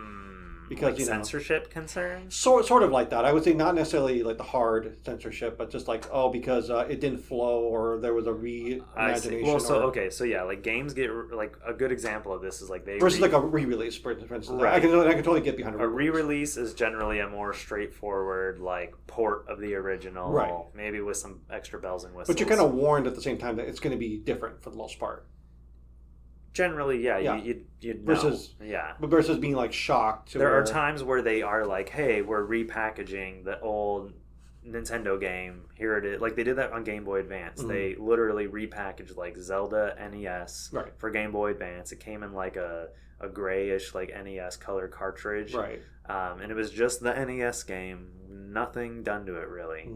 Speaker 2: Because
Speaker 1: like censorship concerns,
Speaker 2: sort of like that. I would say not necessarily like the hard censorship, but just like because it didn't flow or there was a reimagination.
Speaker 1: Well, so yeah, like games get like a good example of this is like they
Speaker 2: versus like a re-release, for instance.
Speaker 1: Right.
Speaker 2: I can totally get behind
Speaker 1: a re-release is generally a more straightforward like port of the original,
Speaker 2: right?
Speaker 1: Maybe with some extra bells and whistles.
Speaker 2: But you're kind of warned at the same time that it's going to be different for the most part.
Speaker 1: Generally, yeah. You know.
Speaker 2: Versus,
Speaker 1: yeah.
Speaker 2: But versus being like shocked.
Speaker 1: There are times where they are like, hey, we're repackaging the old Nintendo game. Here it is. Like they did that on Game Boy Advance. They literally repackaged like Zelda NES for Game Boy Advance. It came in like a grayish like NES color cartridge.
Speaker 2: Right.
Speaker 1: And it was just the NES game. Nothing done to it really.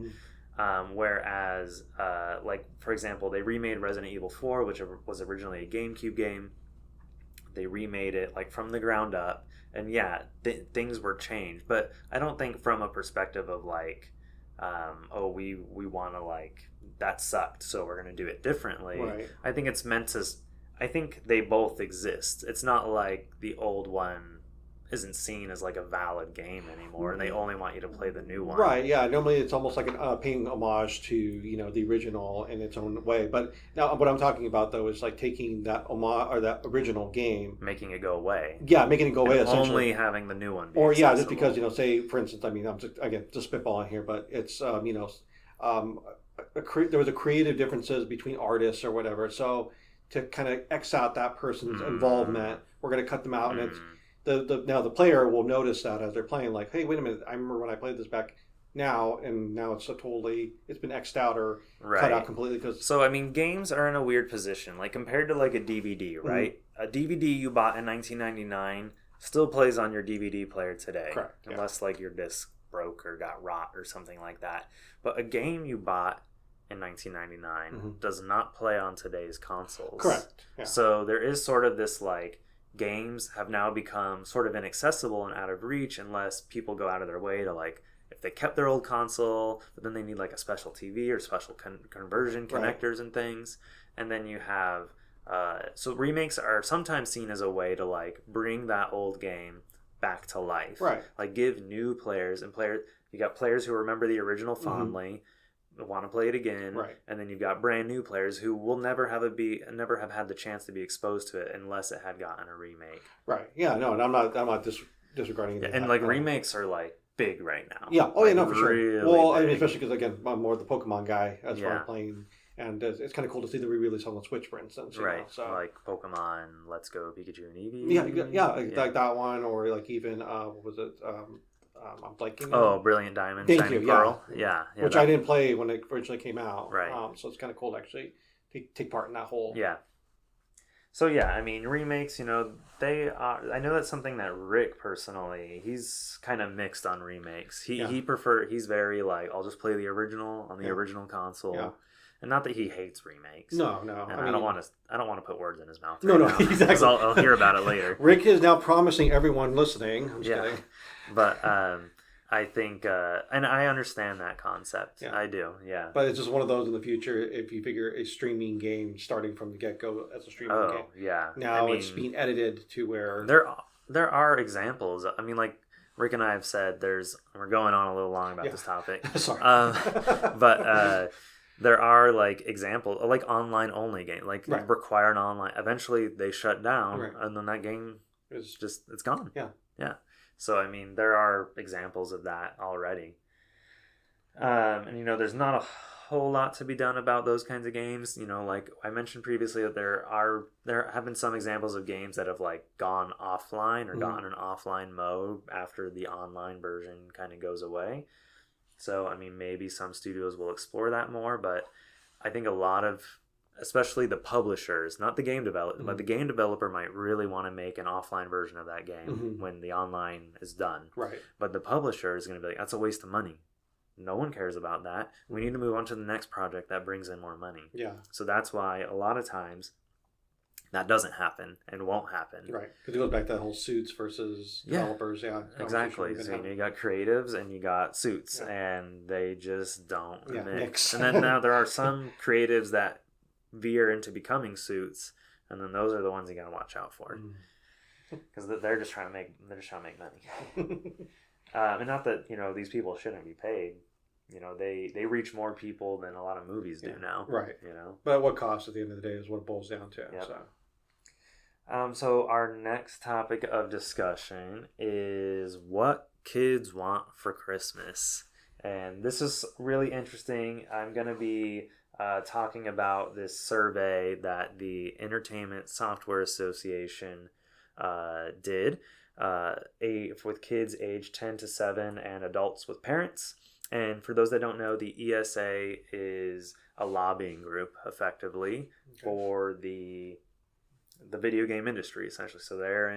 Speaker 1: Whereas, like, for example, they remade Resident Evil 4, which was originally a GameCube game. They remade it, like, from the ground up. And, yeah, things were changed. But I don't think from a perspective of, like, we want to, like, that sucked, so we're going to do it differently.
Speaker 2: Right.
Speaker 1: I think it's meant to... I think they both exist. It's not like the old one isn't seen as like a valid game anymore, and they only want you to play the new one.
Speaker 2: Right? Yeah. Normally, it's almost like paying homage to the original in its own way. But now, what I'm talking about though is like taking that homage or that original game,
Speaker 1: making it go away.
Speaker 2: Yeah, making it go away. Essentially,
Speaker 1: only having the new one. Be
Speaker 2: or
Speaker 1: accessible.
Speaker 2: just because say for instance, I mean, I'm just spitballing here, but it's there was a creative differences between artists or whatever. So to kind of X out that person's involvement, we're going to cut them out, and it's. Now the player will notice that as they're playing, like, hey, wait a minute, I remember when I played this back now, and now it's it's been X'd out or cut out completely.
Speaker 1: So I mean, games are in a weird position, like compared to like a DVD, right? A DVD you bought in 1999 still plays on your DVD player today,
Speaker 2: correct?
Speaker 1: Unless like your disc broke or got rot or something like that. But a game you bought in 1999 does not play on today's consoles,
Speaker 2: correct? Yeah.
Speaker 1: So there is sort of this like. Games have now become sort of inaccessible and out of reach unless people go out of their way to like if they kept their old console but then they need like a special TV or special conversion connectors and things. And then you have so remakes are sometimes seen as a way to like bring that old game back to life,
Speaker 2: right? Like
Speaker 1: give new players you got players who remember the original fondly, want to play it again,
Speaker 2: right? And
Speaker 1: then you've got brand new players who will never have had the chance to be exposed to it unless it had gotten a remake,
Speaker 2: right? Yeah, no, and I'm not disregarding
Speaker 1: and like remakes are like big right now.
Speaker 2: Yeah, oh yeah, no, for sure.
Speaker 1: Really
Speaker 2: well,
Speaker 1: big.
Speaker 2: I mean, especially because again, I'm more the Pokemon guy as far as playing, and it's kind of cool to see the re-release on the Switch, for instance.
Speaker 1: Right. So like Pokemon Let's Go Pikachu and Eevee.
Speaker 2: Like that one, or like even what was it? I'm blanking.
Speaker 1: Oh, Brilliant Diamond,
Speaker 2: Thank
Speaker 1: Shiny
Speaker 2: you,
Speaker 1: Pearl. Yeah.
Speaker 2: Which I didn't play when it originally came out.
Speaker 1: Right.
Speaker 2: So it's kind of cool to actually take part in that whole.
Speaker 1: Yeah. So yeah, I mean remakes. They are. I know that's something that Rick personally, he's kind of mixed on remakes. He's very like I'll just play the original on the original console. Yeah. And not that he hates remakes.
Speaker 2: No.
Speaker 1: And I don't want to put words in his mouth.
Speaker 2: No, exactly.
Speaker 1: Because I'll hear about it later.
Speaker 2: Rick is now promising everyone listening. I'm just kidding.
Speaker 1: But I think, and I understand that concept. Yeah. I do, yeah.
Speaker 2: But it's just one of those in the future. If you figure a streaming game starting from the get go as a streaming game.
Speaker 1: Oh, yeah.
Speaker 2: Now it's being edited to where
Speaker 1: there are examples. I mean, like Rick and I have said, we're going on a little long about this topic.
Speaker 2: Sorry,
Speaker 1: but. There are like examples, like online only game, like require an online. Eventually, they shut down, and then that game is it's gone. Yeah. So I mean, there are examples of that already, and there's not a whole lot to be done about those kinds of games. Like I mentioned previously, that there have been some examples of games that have like gone offline or gotten an offline mode after the online version kind of goes away. So, I mean, maybe some studios will explore that more, but I think a lot of, especially the publishers, not the game developer, but the game developer might really want to make an offline version of that game when the online is done.
Speaker 2: Right.
Speaker 1: But the publisher is going to be like, that's a waste of money. No one cares about that. We need to move on to the next project that brings in more money.
Speaker 2: Yeah.
Speaker 1: So that's why a lot of times that doesn't happen and won't happen.
Speaker 2: Right. Because it goes back to that whole suits versus developers. Yeah.
Speaker 1: Exactly. So you got creatives and you got suits, and they just don't mix. And then now there are some creatives that veer into becoming suits, and then those are the ones you got to watch out for, because they're just trying to make money. And not that these people shouldn't be paid. They reach more people than a lot of movies do now.
Speaker 2: Right. But at what cost at the end of the day is what it boils down to.
Speaker 1: Yep. So our next topic of discussion is what kids want for Christmas. And this is really interesting. I'm going to be talking about this survey that the Entertainment Software Association did with kids aged 10 to 7 and adults with parents. And for those that don't know, the ESA is a lobbying group, effectively, for the video game industry, essentially. So they're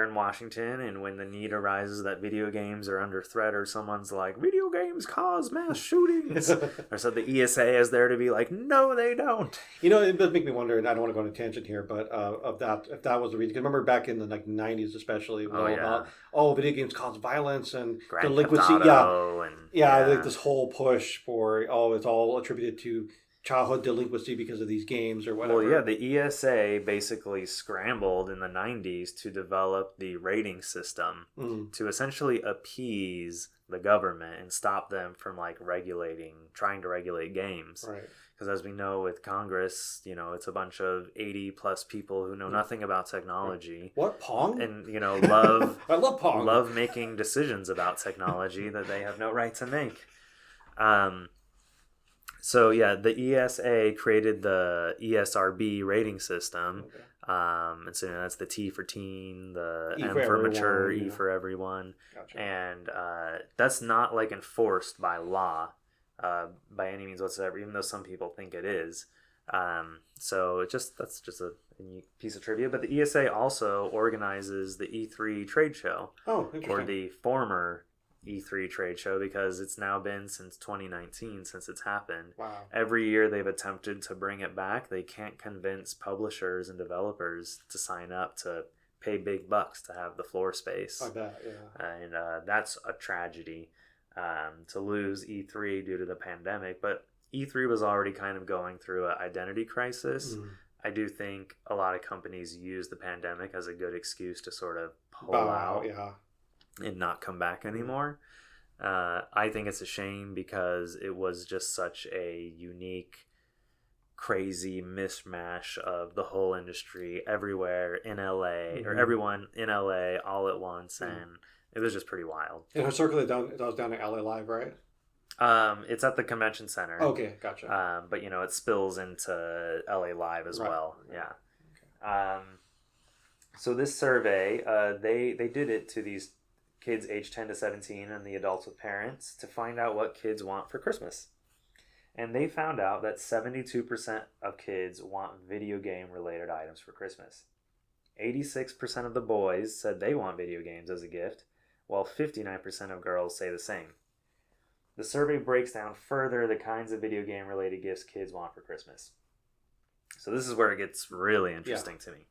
Speaker 1: in Washington, and when the need arises that video games are under threat, or someone's like, video games cause mass shootings, or so the ESA is there to be like, no, they don't.
Speaker 2: It does make me wonder, and I don't want to go on a tangent here, but if that was the reason. Because remember back in the 90s, especially, about video games cause violence and
Speaker 1: Grand
Speaker 2: delinquency.
Speaker 1: Theft Auto
Speaker 2: like this whole push for it's all attributed to childhood delinquency because of these games or whatever.
Speaker 1: Well, the ESA basically scrambled in the 90s to develop the rating system to essentially appease the government and stop them from trying to regulate games.
Speaker 2: Right.
Speaker 1: Because as we know with Congress, it's a bunch of 80 plus people who know nothing about technology.
Speaker 2: What, Pong?
Speaker 1: And, love
Speaker 2: I love Pong.
Speaker 1: Love making decisions about technology that they have no right to make. So the ESA created the ESRB rating system, and so that's the T for teen, the M for mature, E for everyone, and that's not enforced by law by any means whatsoever, even though some people think it is. So that's just a unique piece of trivia. But the ESA also organizes the E3 trade show, or the former E3 trade show, because it's now been since 2019 since it's happened.
Speaker 2: Wow.
Speaker 1: Every year they've attempted to bring it back. They can't convince publishers and developers to sign up to pay big bucks to have the floor space.
Speaker 2: I bet, yeah.
Speaker 1: And that's a tragedy to lose E3 due to the pandemic. But E3 was already kind of going through an identity crisis. I do think a lot of companies use the pandemic as a good excuse to sort of pull out.
Speaker 2: Yeah.
Speaker 1: And not come back anymore. I think it's a shame, because it was just such a unique, crazy mishmash of the whole industry everywhere in LA, or everyone in LA all at once, and it was just pretty wild.
Speaker 2: And historically, that was down at LA Live, right?
Speaker 1: It's at the convention center.
Speaker 2: Okay, gotcha.
Speaker 1: But it spills into LA Live as well. Yeah. Okay. So this survey, they did it to these kids aged 10 to 17 and the adults with parents to find out what kids want for Christmas. And they found out that 72% of kids want video game related items for Christmas. 86% of the boys said they want video games as a gift, while 59% of girls say the same. The survey breaks down further the kinds of video game related gifts kids want for Christmas. So this is where it gets really interesting to me.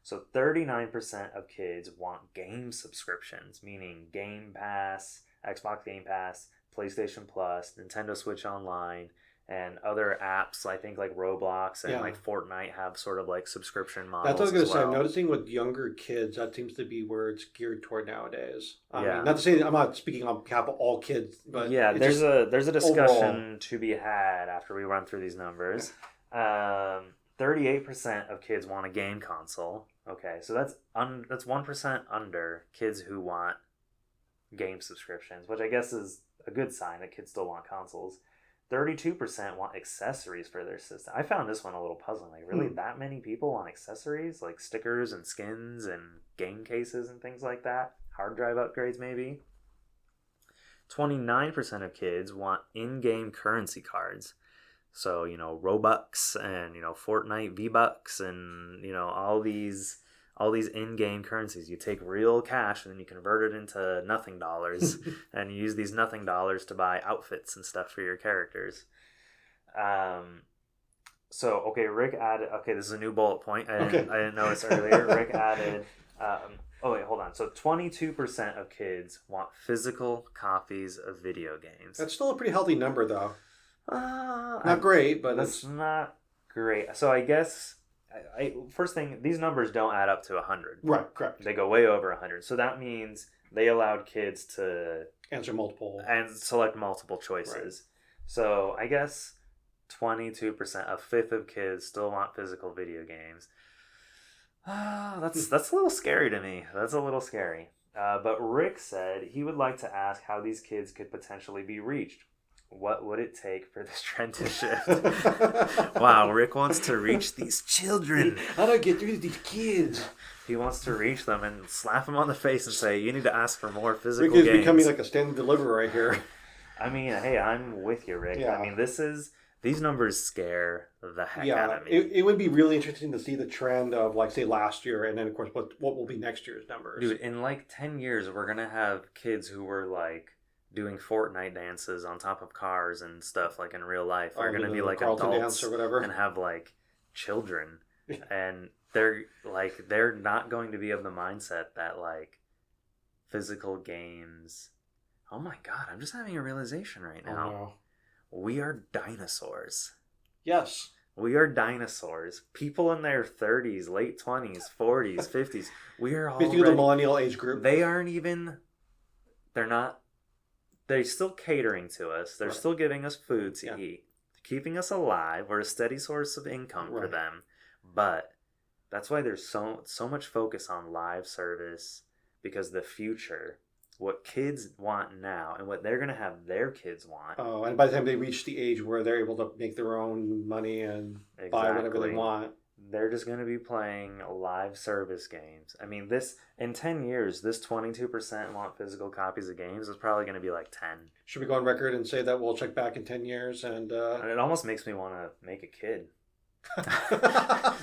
Speaker 1: So 39% of kids want game subscriptions, meaning Game Pass, Xbox Game Pass, PlayStation Plus, Nintendo Switch Online, and other apps, I think like Roblox and Fortnite have sort of subscription models.
Speaker 2: That's what I was going to say. I'm noticing with younger kids, that seems to be where it's geared toward nowadays. I mean, not to say I'm not speaking on behalf of all kids, but
Speaker 1: there's a discussion overall to be had after we run through these numbers. 38% of kids want a game console. Okay, so that's 1% under kids who want game subscriptions, which I guess is a good sign that kids still want consoles. 32% want accessories for their system. I found this one a little puzzling. Really, that many people want accessories, like stickers and skins and game cases and things like that? Hard drive upgrades, maybe? 29% of kids want in-game currency cards. So, Robux and, Fortnite V-Bucks and, all these in-game currencies. You take real cash and then you convert it into nothing dollars and you use these nothing dollars to buy outfits and stuff for your characters. Rick added, this is a new bullet point. I didn't notice earlier. Rick added, hold on. So 22% of kids want physical copies of video games.
Speaker 2: That's still a pretty healthy number, though. Not great, but
Speaker 1: it's not great. So I guess, first thing, these numbers don't add up to 100.
Speaker 2: Right, correct.
Speaker 1: They go way over 100. So that means they allowed kids to
Speaker 2: answer multiple
Speaker 1: and select multiple choices. Right. So I guess 22%, a fifth of kids still want physical video games. That's a little scary to me. That's a little scary. But Rick said he would like to ask how these kids could potentially be reached. What would it take for this trend to shift? Wow, Rick wants to reach these children.
Speaker 2: How do I get through to these kids?
Speaker 1: He wants to reach them and slap them on the face and say, you need to ask for more physical games.
Speaker 2: Rick is becoming like a standing deliverer right here.
Speaker 1: I mean, hey, I'm with you, Rick. Yeah. I mean, these numbers scare the heck out of me.
Speaker 2: It would be really interesting to see the trend of, like, say, last year, and then, of course, what will be next year's numbers.
Speaker 1: Dude, in, 10 years, we're going to have kids who were, doing Fortnite dances on top of cars and stuff, in real life. Are going to be,
Speaker 2: Carlton
Speaker 1: adults
Speaker 2: dance or whatever.
Speaker 1: And have, children. And they're not going to be of the mindset that, physical games... Oh, my God, I'm just having a realization right now.
Speaker 2: Oh, no.
Speaker 1: We are dinosaurs.
Speaker 2: Yes.
Speaker 1: We are dinosaurs. People in their 30s, late 20s, 40s, 50s. We are all
Speaker 2: basically the millennial age group.
Speaker 1: They aren't even... They're still catering to us. They're still giving us food to eat. Keeping us alive. We're a steady source of income for them. But that's why there's so much focus on live service. Because the future... What kids want now and what they're going to have their kids want.
Speaker 2: Oh, and by the time they reach the age where they're able to make their own money and buy whatever they want.
Speaker 1: They're just going to be playing live service games. I mean, in 10 years, this 22% want physical copies of games is probably going to be 10.
Speaker 2: Should we go on record and say that we'll check back in 10 years? And
Speaker 1: it almost makes me want to make a kid.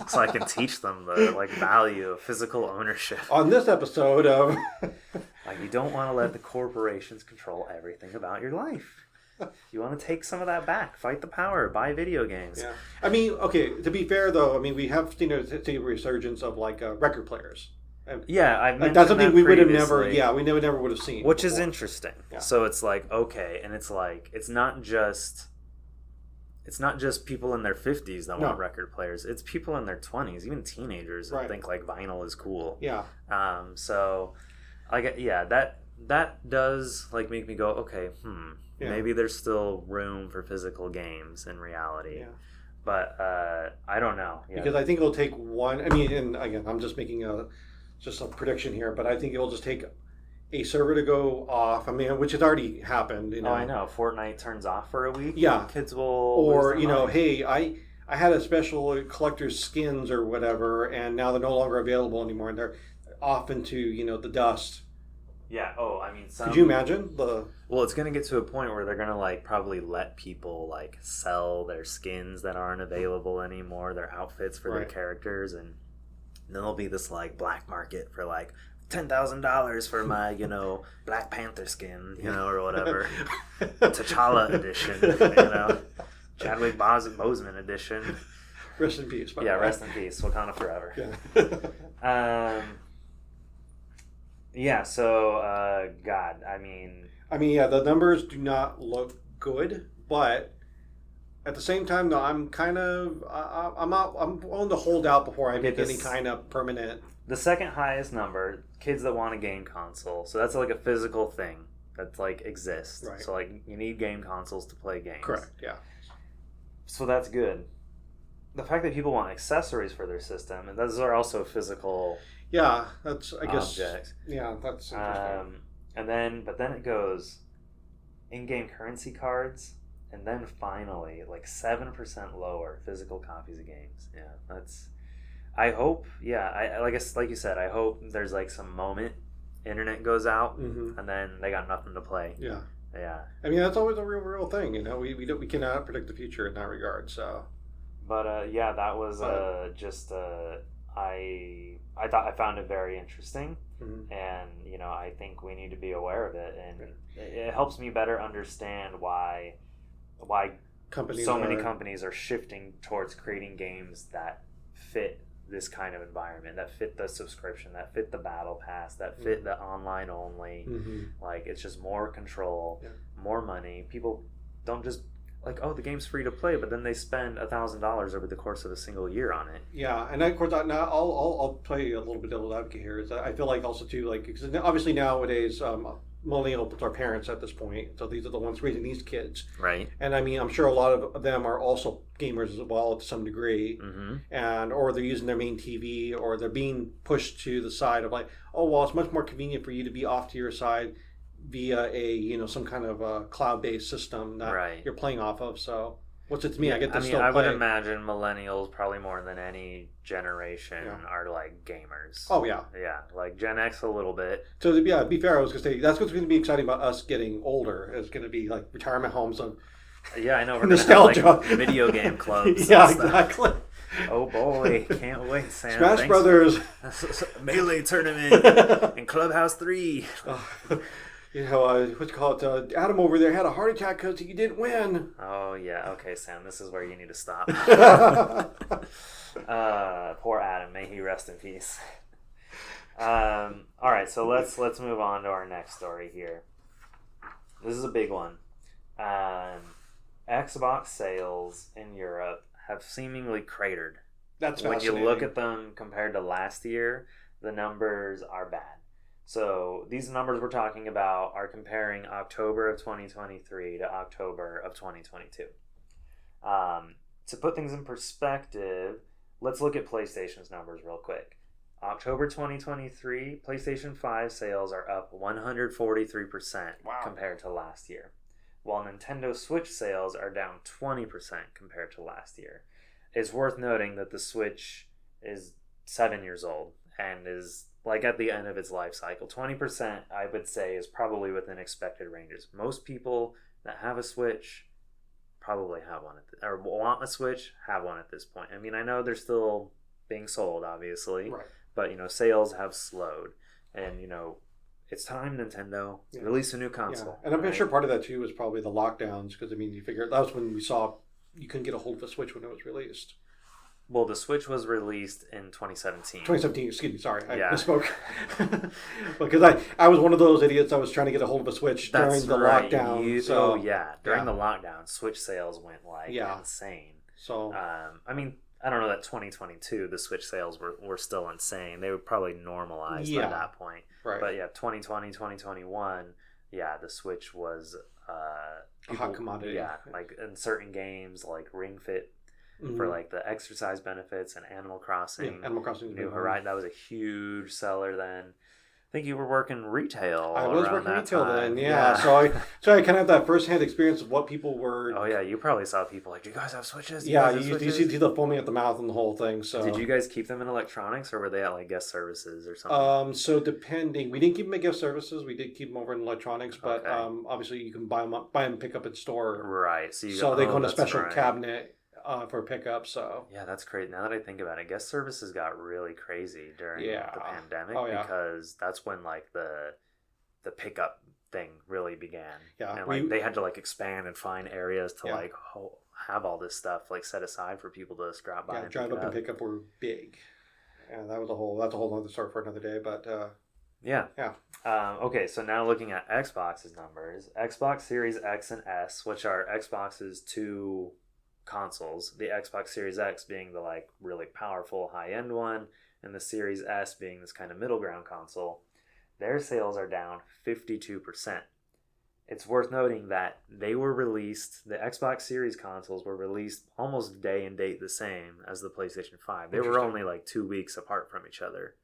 Speaker 1: So I can teach them the value of physical ownership.
Speaker 2: On this episode of
Speaker 1: you don't want to let the corporations control everything about your life. You want to take some of that back, fight the power, buy video games.
Speaker 2: Yeah, I mean, okay. To be fair, though, I mean we have seen a resurgence of record players.
Speaker 1: Yeah, I've mentioned
Speaker 2: that's something
Speaker 1: that
Speaker 2: we would have never. Yeah, we never would have seen.
Speaker 1: Which
Speaker 2: before.
Speaker 1: Is interesting.
Speaker 2: Yeah.
Speaker 1: So it's okay, and it's it's not just. It's not just people in their 50s that want record players. It's people in their 20s, even teenagers that think vinyl is cool.
Speaker 2: Yeah.
Speaker 1: So, that does make me go, okay, maybe there's still room for physical games in reality.
Speaker 2: Yeah.
Speaker 1: But I don't know.
Speaker 2: Yeah. Because I think it'll take one. I mean, and again, I'm just making a prediction here, but I think it'll just take a server to go off. I mean, which has already happened.
Speaker 1: Oh, I know. Fortnite turns off for a week.
Speaker 2: Yeah,
Speaker 1: kids will.
Speaker 2: Or hey, I had a special collector's skins or whatever, and now they're no longer available anymore, and they're off into the dust.
Speaker 1: Yeah. Oh, I mean,
Speaker 2: could you imagine the?
Speaker 1: Well, it's gonna get to a point where they're gonna probably let people sell their skins that aren't available anymore, their outfits for their characters, and then there'll be this black market for $10,000 for my, Black Panther skin, or whatever. T'Challa edition, Chadwick Boseman edition.
Speaker 2: Rest in peace.
Speaker 1: Rest in peace. Wakanda forever.
Speaker 2: Yeah.
Speaker 1: So, God, I mean,
Speaker 2: the numbers do not look good, but at the same time, though, I'm willing to hold out before I make any kind of permanent.
Speaker 1: The second highest number, kids that want a game console. So that's a physical thing that exists.
Speaker 2: Right.
Speaker 1: So you need game consoles to play games.
Speaker 2: Correct. Yeah.
Speaker 1: So that's good. The fact that people want accessories for their system, and those are also physical.
Speaker 2: Yeah, that's guess.
Speaker 1: Objects.
Speaker 2: Yeah, that's interesting.
Speaker 1: And then it goes in-game currency cards, and then finally 7% lower physical copies of games. Yeah, that's. I hope, like you said, I hope there's some moment, internet goes out,
Speaker 2: mm-hmm.
Speaker 1: and then they got nothing to play.
Speaker 2: Yeah.
Speaker 1: Yeah.
Speaker 2: I mean, that's always a real thing. We cannot predict the future in that regard. So.
Speaker 1: But yeah, that was just I found it very interesting,
Speaker 2: Mm-hmm.
Speaker 1: and I think we need to be aware of it, and it helps me better understand why many companies are shifting towards creating games that fit this kind of environment, that fit the subscription, that fit the battle pass, that fit the online only.
Speaker 2: Mm-hmm.
Speaker 1: Like, it's just more control, more money. People don't just like, oh, the game's free to play, but then they spend $1,000 over the course of a single year on it.
Speaker 2: Yeah, and of course, now I'll play a little bit devil's advocate here. Is that I feel like also too, like, because obviously nowadays millennials are parents at this point, so these are the ones raising these kids,
Speaker 1: right?
Speaker 2: And I mean, I'm sure a lot of them are also gamers as well to some degree, and or they're using their main TV, or they're being pushed to the side of like, oh well, it's much more convenient for you to be off to your side via a some kind of a cloud-based system that you're playing off of. So what's it to me? I get to still play.
Speaker 1: I would imagine millennials probably more than any generation are like gamers.
Speaker 2: Oh yeah,
Speaker 1: like Gen X a little bit.
Speaker 2: So to be fair, I was gonna say that's what's going to be exciting about us getting older. Is going to be like retirement homes and
Speaker 1: I know we're nostalgia, gonna have, like, video game clubs.
Speaker 2: Yeah, exactly.
Speaker 1: Oh boy, can't wait, Sam.
Speaker 2: Smash Brothers,
Speaker 1: Melee tournament, and Clubhouse 3.
Speaker 2: What you call it? Adam over there had a heart attack because he didn't win.
Speaker 1: Oh yeah, okay, Sam. This is where you need to stop. Poor Adam. May he rest in peace. All right, so let's move on to our next story here. This is a big one. Xbox sales in Europe have seemingly cratered.
Speaker 2: That's
Speaker 1: when you look at them compared to last year, the numbers are bad. So these numbers we're talking about are comparing October of 2023 to October of 2022. To put things in perspective, let's look at PlayStation's numbers real quick. October 2023, PlayStation 5 sales are up 143% compared to last year, while Nintendo Switch sales are down 20% compared to last year. It's worth noting that the Switch is 7 years old and is like at the end of its life cycle. 20%, I would say, is probably within expected ranges. Most people that have a Switch probably have one or want a Switch have one at this point. I mean, I know they're still being sold, obviously, but sales have slowed, and it's time, Nintendo, release a new console.
Speaker 2: And I'm sure part of that too was probably the lockdowns, because I mean, you figure that was when we saw you couldn't get a hold of a Switch when it was released.
Speaker 1: Well, the Switch was released in 2017.
Speaker 2: 2017, excuse me, sorry, I misspoke. Because I was one of those idiots that was trying to get a hold of a Switch during the lockdown.
Speaker 1: During the lockdown, Switch sales went insane. So, I mean, I don't know that 2022, the Switch sales were still insane. They were probably normalized by that point.
Speaker 2: Right.
Speaker 1: But 2020, 2021, the Switch was
Speaker 2: a hot commodity.
Speaker 1: Yeah, like in certain games like Ring Fit, for like the exercise benefits, and Animal Crossing.
Speaker 2: Animal Crossing
Speaker 1: New Horizon, that was a huge seller then. I think you were working retail.
Speaker 2: I was working retail then, So I kind of have that first-hand experience of what people were.
Speaker 1: Oh yeah, you probably saw people like, "Do you guys have Switches?"
Speaker 2: You see the foaming at the mouth and the whole thing. So
Speaker 1: did you guys keep them in electronics, or were they at like guest services or something?
Speaker 2: So depending, we didn't keep them at guest services. We did keep them over in electronics, but obviously you can buy them pick up in store.
Speaker 1: Right.
Speaker 2: So they go in a special cabinet. For pickup, so
Speaker 1: yeah, that's great. Now that I think about it, guest services got really crazy during the pandemic because that's when like the pickup thing really began. Yeah, and they had to like expand and find areas to have all this stuff like set aside for people to drop by.
Speaker 2: Yeah, drive up and pick up were big, and that's a whole other story for another day. But
Speaker 1: okay, so now looking at Xbox's numbers, Xbox Series X and S, which are Xbox's two consoles, the Xbox Series X being the like really powerful high-end one, and the Series S being this kind of middle ground console, their sales are down 52%. It's worth noting that they were released, the Xbox Series consoles were released almost day and date the same as the PlayStation 5. They were only like 2 weeks apart from each other.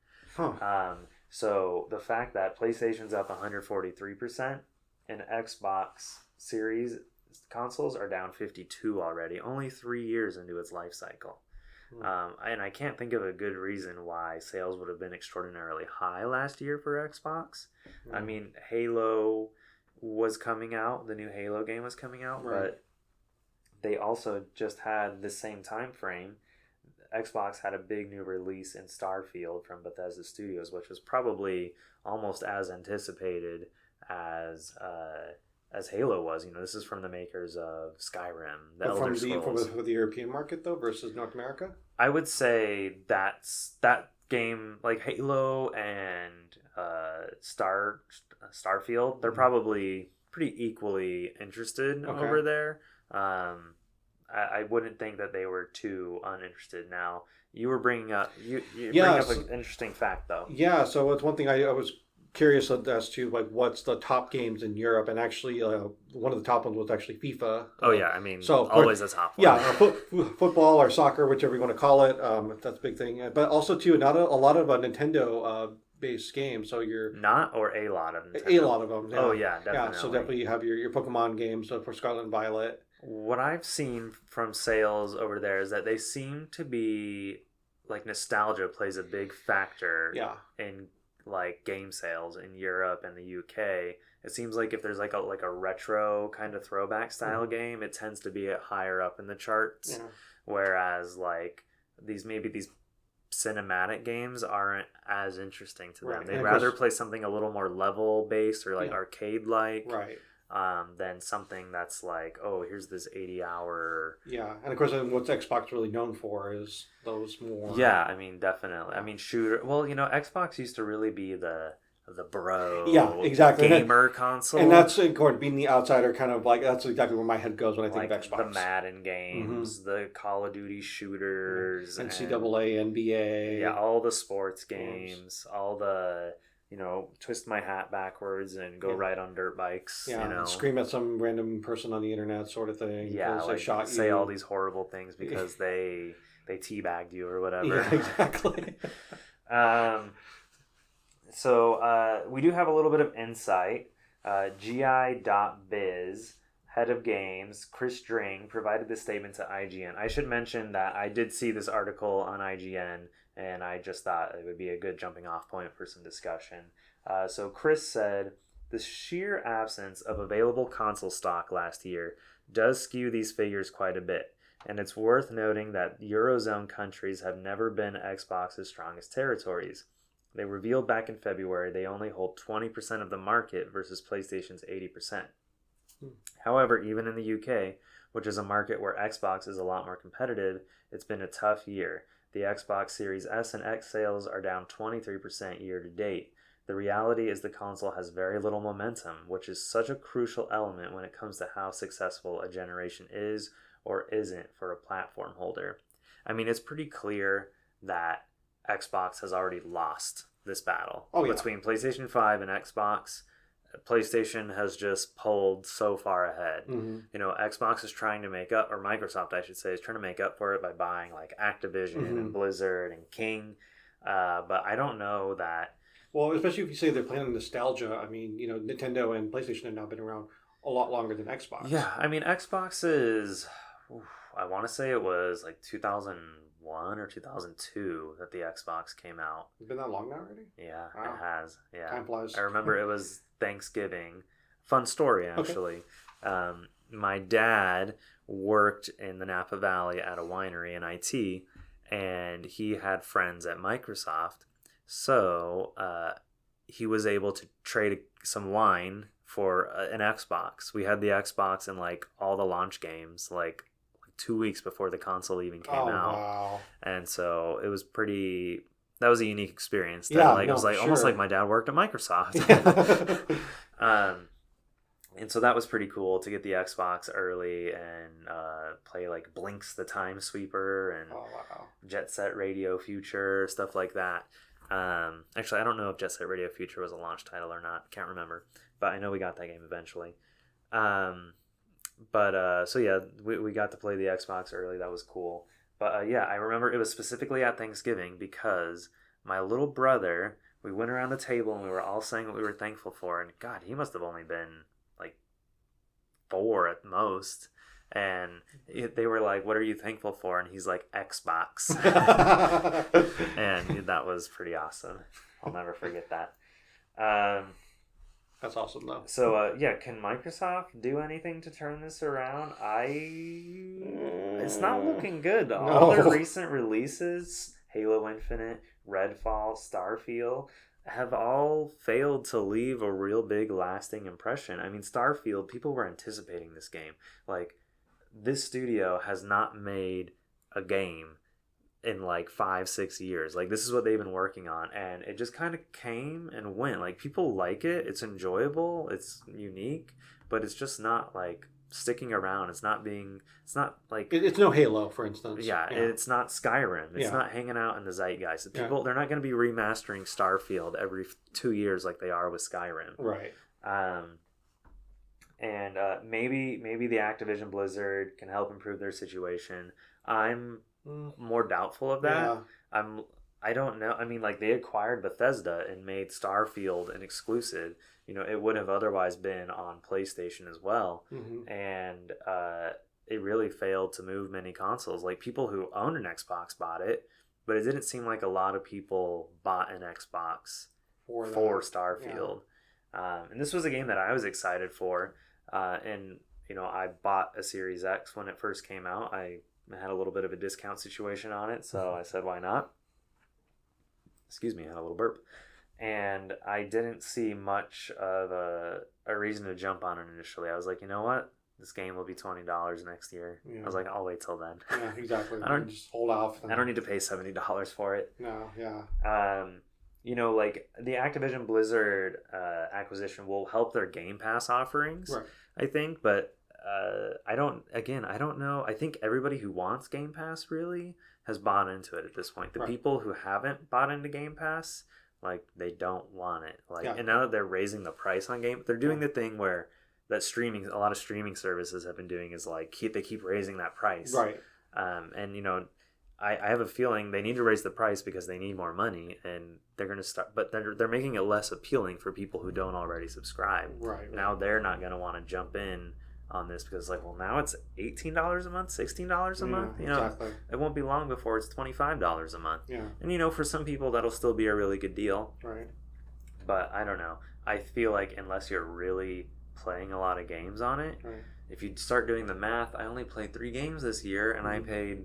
Speaker 1: So the fact that PlayStation's up 143% and Xbox Series consoles are down 52 already, only 3 years into its life cycle. And I can't think of a good reason why sales would have been extraordinarily high last year for Xbox. I mean, Halo was coming out, the new Halo game was coming out,
Speaker 2: Right.
Speaker 1: but they also just had the same time frame. Xbox had a big new release in Starfield from Bethesda Studios, which was probably almost as anticipated as Halo was. This is from the makers of Skyrim, the Elder Scrolls.
Speaker 2: For the European market though versus North America.
Speaker 1: I would say that game, like Halo and Starfield, they're probably pretty equally interested over there. I wouldn't think that they were too uninterested. Now, you were bringing up bring up an interesting fact though.
Speaker 2: Yeah, so it's one thing I was curious as to like what's the top games in Europe, and actually one of the top ones was actually FIFA.
Speaker 1: Oh yeah, I mean,
Speaker 2: so
Speaker 1: always the top one.
Speaker 2: Yeah, football or soccer, whichever you want to call it. That's a big thing, but also too not a lot of Nintendo based games. So you're
Speaker 1: not or a lot of Nintendo.
Speaker 2: A lot of them. Yeah.
Speaker 1: Oh yeah, definitely.
Speaker 2: Yeah, so definitely you have your Pokemon games for Scarlet and Violet.
Speaker 1: What I've seen from sales over there is that they seem to be like nostalgia plays a big factor in like game sales in Europe and the UK. It seems like if there's like a retro kind of throwback style game, it tends to be higher up in the charts. Yeah. Whereas like these cinematic games aren't as interesting to them. They'd rather play something a little more level based or like arcade like.
Speaker 2: Right.
Speaker 1: Than something that's like, oh, here's this 80-hour...
Speaker 2: Yeah, and of course, what's Xbox really known for is those more...
Speaker 1: Yeah, I mean, definitely. I mean, shooter... Well, Xbox used to really be the bro...
Speaker 2: Yeah, exactly.
Speaker 1: Gamer console.
Speaker 2: And that's, of course, being the outsider, kind of like, that's exactly where my head goes when I think of Xbox.
Speaker 1: The Madden games, the Call of Duty shooters...
Speaker 2: NCAA, NBA...
Speaker 1: Yeah, all the sports games, all the... twist my hat backwards and go ride on dirt bikes.
Speaker 2: Yeah, scream at some random person on the internet, sort of thing.
Speaker 1: Yeah,
Speaker 2: like
Speaker 1: shot say all these horrible things because they teabagged you or whatever.
Speaker 2: Yeah, exactly.
Speaker 1: So we do have a little bit of insight. GI.biz, head of games, Chris Dring, provided this statement to IGN. I should mention that I did see this article on IGN, and I just thought it would be a good jumping off point for some discussion. So Chris said, the sheer absence of available console stock last year does skew these figures quite a bit, and it's worth noting that Eurozone countries have never been Xbox's strongest territories. They revealed back in February they only hold 20% of the market versus PlayStation's 80%. However, even in the UK, which is a market where Xbox is a lot more competitive, it's been a tough year. The Xbox Series S and X sales are down 23% year to date. The reality is the console has very little momentum, which is such a crucial element when it comes to how successful a generation is or isn't for a platform holder. I mean, it's pretty clear that Xbox has already lost this battle between PlayStation 5 and Xbox. PlayStation has just pulled so far ahead. Xbox is trying to make up, or Microsoft, I should say, is trying to make up for it by buying like Activision and Blizzard and King. But I don't know that.
Speaker 2: Well, especially if you say they're playing nostalgia. I mean, Nintendo and PlayStation have now been around a lot longer than Xbox.
Speaker 1: Yeah, I mean, Xbox is, I want to say it was like 2001 or 2002 that the Xbox came out.
Speaker 2: It's been that long now already?
Speaker 1: Yeah, wow. It has. Yeah.
Speaker 2: Time flies.
Speaker 1: I remember it was Thanksgiving. Fun story, actually. Okay. My dad worked in the Napa Valley at a winery in IT, and he had friends at Microsoft. So he was able to trade some wine for an Xbox. We had the Xbox in like all the launch games, like 2 weeks before the console even came out. Wow. And so it was that was a unique experience. It was like almost like my dad worked at Microsoft. And so that was pretty cool to get the Xbox early and play like Blinks the Time Sweeper and Jet Set Radio Future, stuff like that. Actually, I don't know if Jet Set Radio Future was a launch title or not. Can't remember. But I know we got that game eventually. So yeah, we got to play the Xbox early. That was cool. But yeah, I remember it was specifically at Thanksgiving because my little brother, we went around the table and we were all saying what we were thankful for. And God, he must have only been like 4 at most. And they were like, what are you thankful for? And he's like, Xbox. And that was pretty awesome. I'll never forget that.
Speaker 2: That's awesome, though.
Speaker 1: So, can Microsoft do anything to turn this around? It's not looking good.
Speaker 2: No.
Speaker 1: All their recent releases, Halo Infinite, Redfall, Starfield, have all failed to leave a real big lasting impression. I mean, Starfield, people were anticipating this game. Like, this studio has not made a game in like 5-6 years. Like, this is what they've been working on, and it just kind of came and went. Like, people like it, it's enjoyable, it's unique, but it's just not like sticking around. It's not like
Speaker 2: it's no Halo, for instance.
Speaker 1: Yeah, it's not Skyrim. It's not hanging out in the zeitgeist. People, they're not going to be remastering Starfield every 2 years like they are with Skyrim.
Speaker 2: Right.
Speaker 1: And maybe the Activision Blizzard can help improve their situation. I'm more doubtful of that. Yeah. I don't know. I mean, like, they acquired Bethesda and made Starfield an exclusive. You know, it would have otherwise been on PlayStation as well. Mm-hmm. And it really failed to move many consoles. Like, people who owned an Xbox bought it, but it didn't seem like a lot of people bought an Xbox for Starfield. Yeah. And this was a game that I was excited for. And, you know, I bought a Series X when it first came out. I had a little bit of a discount situation on it, so I said, why not? Excuse me, I had a little burp. And I didn't see much of a reason to jump on it initially. I was like, you know what? This game will be $20 next year. Yeah. I was like, I'll wait till then.
Speaker 2: Yeah, exactly. I don't just hold off.
Speaker 1: I don't need to pay $70 for it.
Speaker 2: No, yeah.
Speaker 1: You know, like, the Activision Blizzard acquisition will help their Game Pass offerings, right, I think, but I don't know. I think everybody who wants Game Pass really has bought into it at this point. The people who haven't bought into Game Pass, like, they don't want it. Like, and now that they're raising the price on they're doing the thing where a lot of streaming services have been doing is, like, they keep raising that price.
Speaker 2: Right.
Speaker 1: And, you know, I have a feeling they need to raise the price because they need more money, and they're going to start, but they're making it less appealing for people who don't already subscribe.
Speaker 2: Right.
Speaker 1: Now they're not going to want to jump in on this because, like, well, now it's $18 a month, $16 a month. You know, exactly. It won't be long before it's $25 a month.
Speaker 2: Yeah.
Speaker 1: And, you know, for some people that'll still be a really good deal.
Speaker 2: Right.
Speaker 1: But I don't know. I feel like unless you're really playing a lot of games on it,
Speaker 2: right,
Speaker 1: if you start doing the math, I only played 3 games this year, and I paid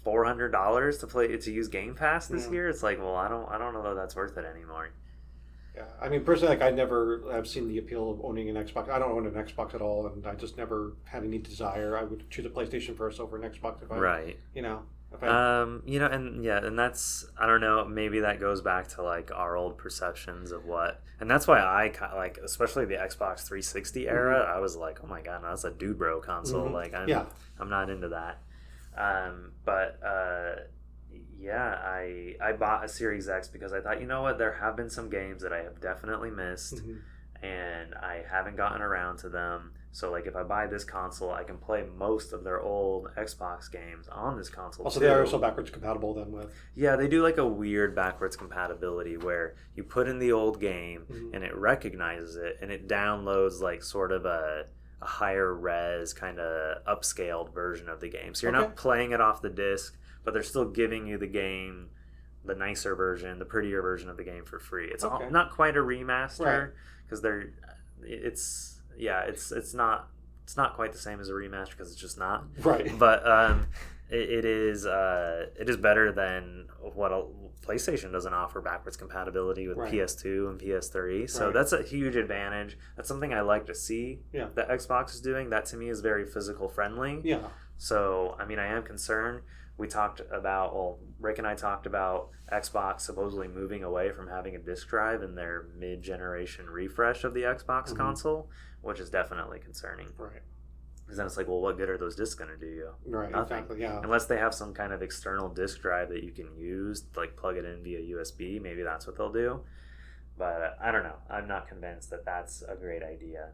Speaker 1: $400 to use Game Pass this year. It's like, well, I don't know that that's worth it anymore.
Speaker 2: Yeah, I mean, personally, like, I never have seen the appeal of owning an Xbox. I don't own an Xbox at all, and I just never had any desire. I would choose a PlayStation first over an Xbox if I,
Speaker 1: right,
Speaker 2: you know.
Speaker 1: You know, and that's, I don't know, maybe that goes back to, like, our old perceptions of what, and that's why I like, especially the Xbox 360 era. I was like, oh my god, no, that's a dude bro console. Like, I'm not into that. I bought a Series X because I thought, you know what, there have been some games that I have definitely missed, and I haven't gotten around to them. So, like, if I buy this console, I can play most of their old Xbox games on this console.
Speaker 2: Also, they are also backwards compatible then with...
Speaker 1: Yeah, they do, like, a weird backwards compatibility where you put in the old game and it recognizes it and it downloads, like, sort of a higher res kind of upscaled version of the game. So you're not playing it off the disc, but they're still giving you the game, the nicer version, the prettier version of the game for free. It's not quite a remaster because it's not quite the same as a remaster because it's just not.
Speaker 2: Right.
Speaker 1: But it is better than what PlayStation doesn't offer backwards compatibility with PS2 and PS3. So that's a huge advantage. That's something I like to see that Xbox is doing. That to me is very physical friendly.
Speaker 2: Yeah.
Speaker 1: So, I mean, I am concerned. Rick and I talked about Xbox supposedly moving away from having a disc drive in their mid-generation refresh of the Xbox console, which is definitely concerning.
Speaker 2: Right.
Speaker 1: Because then it's like, well, what good are those discs going to do you?
Speaker 2: Right,
Speaker 1: Nothing.
Speaker 2: Exactly, yeah.
Speaker 1: Unless they have some kind of external disc drive that you can use, like plug it in via USB, maybe that's what they'll do. But I don't know. I'm not convinced that that's a great idea.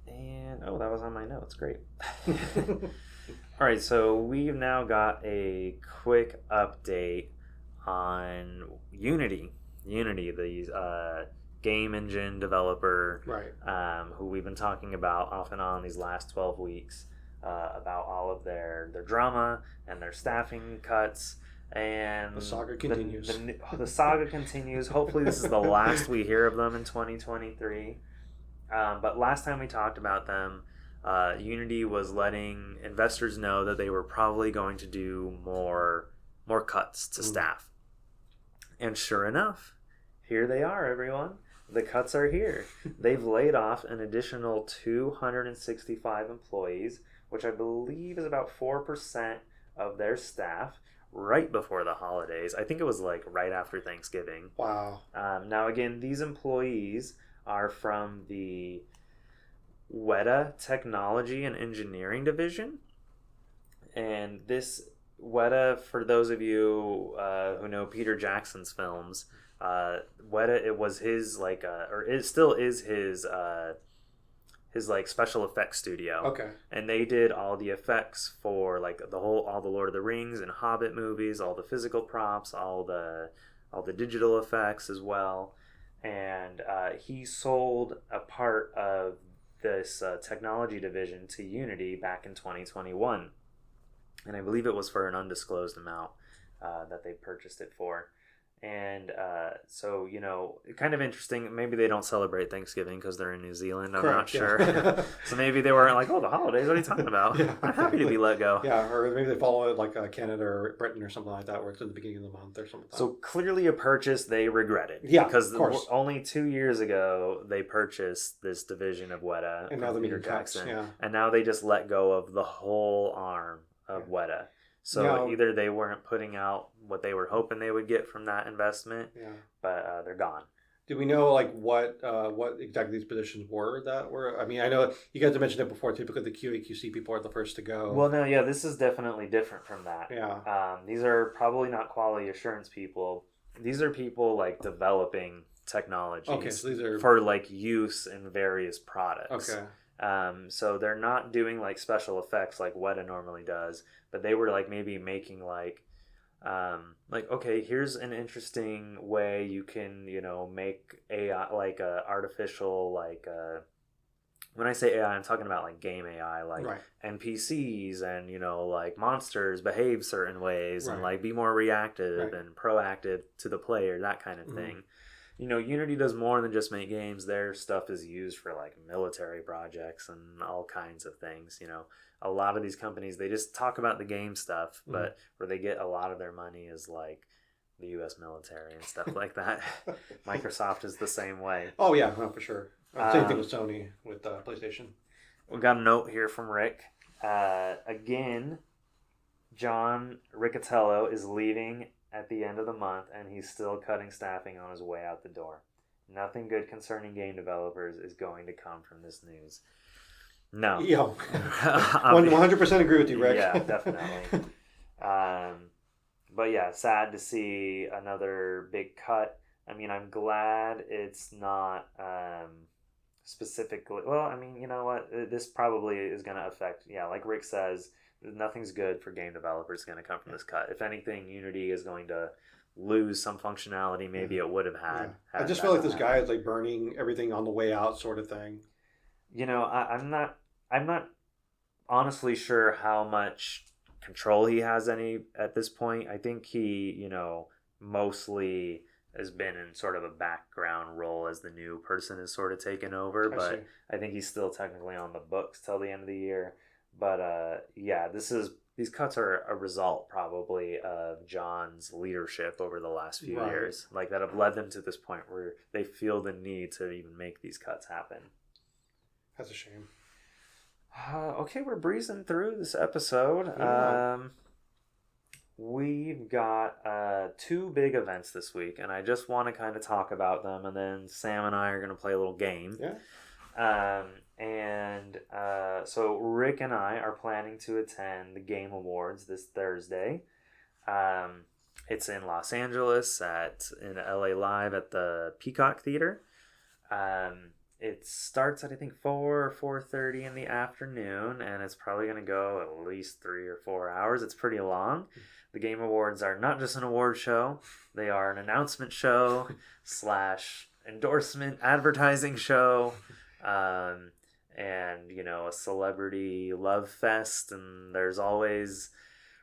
Speaker 1: And, that was on my notes. Great. All right, so we've now got a quick update on Unity. Unity, the game engine developer, who we've been talking about off and on these last 12 weeks, about all of their drama and their staffing cuts. And
Speaker 2: the saga continues.
Speaker 1: The saga continues. Hopefully this is the last we hear of them in 2023. But last time we talked about them, Unity was letting investors know that they were probably going to do more cuts to staff. And sure enough, here they are, everyone. The cuts are here. They've laid off an additional 265 employees, which I believe is about 4% of their staff, right before the holidays. I think it was like right after Thanksgiving.
Speaker 2: Wow.
Speaker 1: Now, again, these employees are from the Weta Technology and Engineering Division. And this Weta, for those of you who know Peter Jackson's films, Weta, it was his like, or it still is his like special effects studio.
Speaker 2: Okay.
Speaker 1: And they did all the effects for like all the Lord of the Rings and Hobbit movies, all the physical props, all the digital effects as well. And he sold a part of this technology division to Unity back in 2021. And I believe it was for an undisclosed amount that they purchased it for. And so, kind of interesting. Maybe they don't celebrate Thanksgiving because they're in New Zealand. I'm not sure.
Speaker 2: Yeah.
Speaker 1: So maybe they weren't like, oh, the holidays, what are you talking about? Yeah. I'm happy to be let go.
Speaker 2: Yeah, or maybe they follow it like Canada or Britain or something like that, where it's in the beginning of the month or something.
Speaker 1: So clearly a purchase they regretted.
Speaker 2: Yeah,
Speaker 1: because
Speaker 2: of course.
Speaker 1: Only 2 years ago they purchased this division of Weta.
Speaker 2: And now they're
Speaker 1: Peter
Speaker 2: making
Speaker 1: Jackson.
Speaker 2: cuts, yeah.
Speaker 1: And now they just let go of the whole arm of Weta. So either they weren't putting out what they were hoping they would get from that investment, but they're gone.
Speaker 2: Do we know like what exactly these positions were that were? I mean, I know you guys have mentioned it before. Typically, the QA/QC people are the first to go.
Speaker 1: Well, no, yeah, this is definitely different from that.
Speaker 2: Yeah.
Speaker 1: These are probably not quality assurance people. These are people like developing technologies.
Speaker 2: Okay, so these are
Speaker 1: for like use in various products.
Speaker 2: Okay.
Speaker 1: So they're not doing like special effects like Weta normally does, but they were like maybe making like okay, here's an interesting way you can make AI like a artificial like when I say AI, I'm talking about like game AI, like NPCs and like monsters behave certain ways and like be more reactive and proactive to the player, that kind of thing. Unity does more than just make games. Their stuff is used for like military projects and all kinds of things. A lot of these companies, they just talk about the game stuff, but where they get a lot of their money is like the U.S. military and stuff like that. Microsoft is the same way.
Speaker 2: Oh yeah, no, for sure. Same thing with Sony with PlayStation.
Speaker 1: We got a note here from Rick. Again, John Riccatello is leaving at the end of the month, and he's still cutting staffing on his way out the door. Nothing good concerning game developers is going to come from this news. No.
Speaker 2: Yeah. 100% agree with you, Rick.
Speaker 1: Yeah, definitely. But yeah, sad to see another big cut. I mean, I'm glad it's not specifically... Well, I mean, you know what? This probably is going to affect... Yeah, like Rick says... Nothing's good for game developers going to come from this cut. If anything, Unity is going to lose some functionality maybe it would have had.
Speaker 2: I just feel like this guy is like burning everything on the way out, sort of thing.
Speaker 1: I'm not honestly sure how much control he has at this point. I think he, mostly has been in sort of a background role as the new person is sort of taken over. But I think he's still technically on the books till the end of the year. But these cuts are a result probably of John's leadership over the last few years, like that have led them to this point where they feel the need to even make these cuts happen.
Speaker 2: That's a shame.
Speaker 1: Okay, we're breezing through this episode.
Speaker 2: Yeah.
Speaker 1: We've got 2 big events this week, and I just want to kind of talk about them, and then Sam and I are going to play a little game.
Speaker 2: Yeah.
Speaker 1: So Rick and I are planning to attend the Game Awards this Thursday. It's in Los Angeles in LA Live at the Peacock Theater. It starts at I think 4 or 4:30 in the afternoon, and it's probably going to go at least 3 or 4 hours. It's pretty long. The Game Awards are not just an award show; they are an announcement show / endorsement advertising show. And a celebrity love fest, and there's always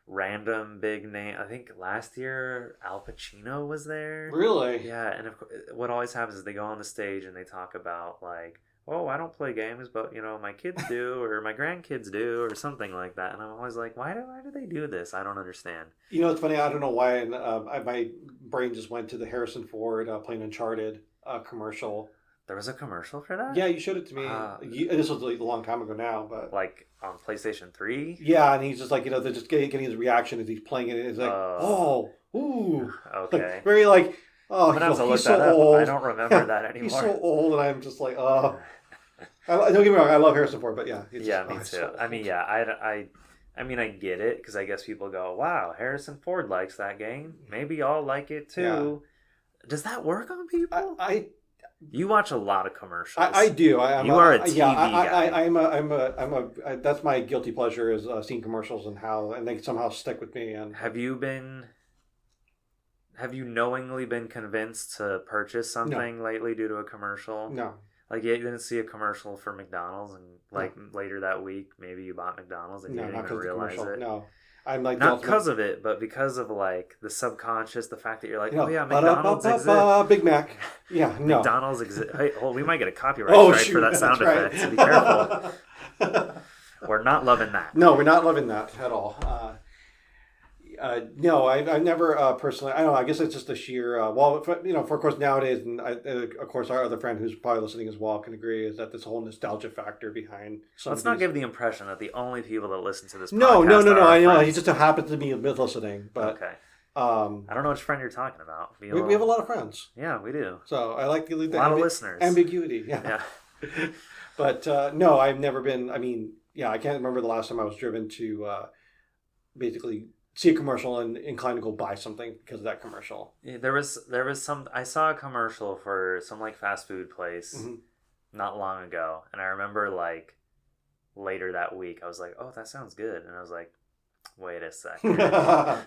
Speaker 1: random big name. I think last year Al Pacino was there.
Speaker 2: Really?
Speaker 1: Yeah, and of course, what always happens is they go on the stage and they talk about like, oh, I don't play games, but my kids do, or my grandkids do, or something like that. And I'm always like, why do they do this? I don't understand.
Speaker 2: It's funny. I don't know why, and my brain just went to the Harrison Ford playing Uncharted commercial.
Speaker 1: There was a commercial for that?
Speaker 2: Yeah, you showed it to me. This was a long time ago now, but
Speaker 1: like on PlayStation 3?
Speaker 2: Yeah, and he's just like, they're just getting his reaction as he's playing it. And it's like, ooh.
Speaker 1: Okay.
Speaker 2: Like, very like, oh, he's so old.
Speaker 1: I don't remember that anymore.
Speaker 2: He's so old, and I'm just like, oh. Don't get me wrong, I love Harrison Ford, but yeah.
Speaker 1: Me too. So I mean, yeah, I mean, I get it, because I guess people go, wow, Harrison Ford likes that game. Maybe I'll like it too. Yeah. Does that work on people? You watch a lot of commercials.
Speaker 2: I do.
Speaker 1: You are a TV
Speaker 2: guy. That's my guilty pleasure is seeing commercials and they somehow stick with me. And
Speaker 1: have you knowingly been convinced to purchase something lately due to a commercial?
Speaker 2: No.
Speaker 1: Like you didn't see a commercial for McDonald's, and later that week maybe you bought McDonald's and you didn't even realize it.
Speaker 2: No. I'm like
Speaker 1: not because of it, but because of like the subconscious, the fact that you're like, oh yeah, McDonald's exists.
Speaker 2: Big Mac. Yeah, no.
Speaker 1: McDonald's exists. Hey, we might get a copyright strike for that sound effect. So be careful. We're not loving that.
Speaker 2: No, we're not loving that at all. No, I've never personally. I don't know. I guess it's just a sheer. For of course nowadays, and of course our other friend who's probably listening as well can agree is that this whole nostalgia factor behind.
Speaker 1: Let's not give the impression that the only people that listen to this.
Speaker 2: No. I know
Speaker 1: friends.
Speaker 2: he just happens to be listening, but
Speaker 1: okay. I don't know which friend you're talking about.
Speaker 2: We have a lot of friends.
Speaker 1: Yeah, we do.
Speaker 2: So I like the
Speaker 1: a lot of listeners.
Speaker 2: Ambiguity. Yeah. But no, I've never been. I mean, I can't remember the last time I was driven to basically see a commercial and inclined to go buy something because of that commercial.
Speaker 1: Yeah, there was some. I saw a commercial for some like fast food place not long ago, and I remember like later that week I was like, oh, that sounds good, and I was like, wait a second. I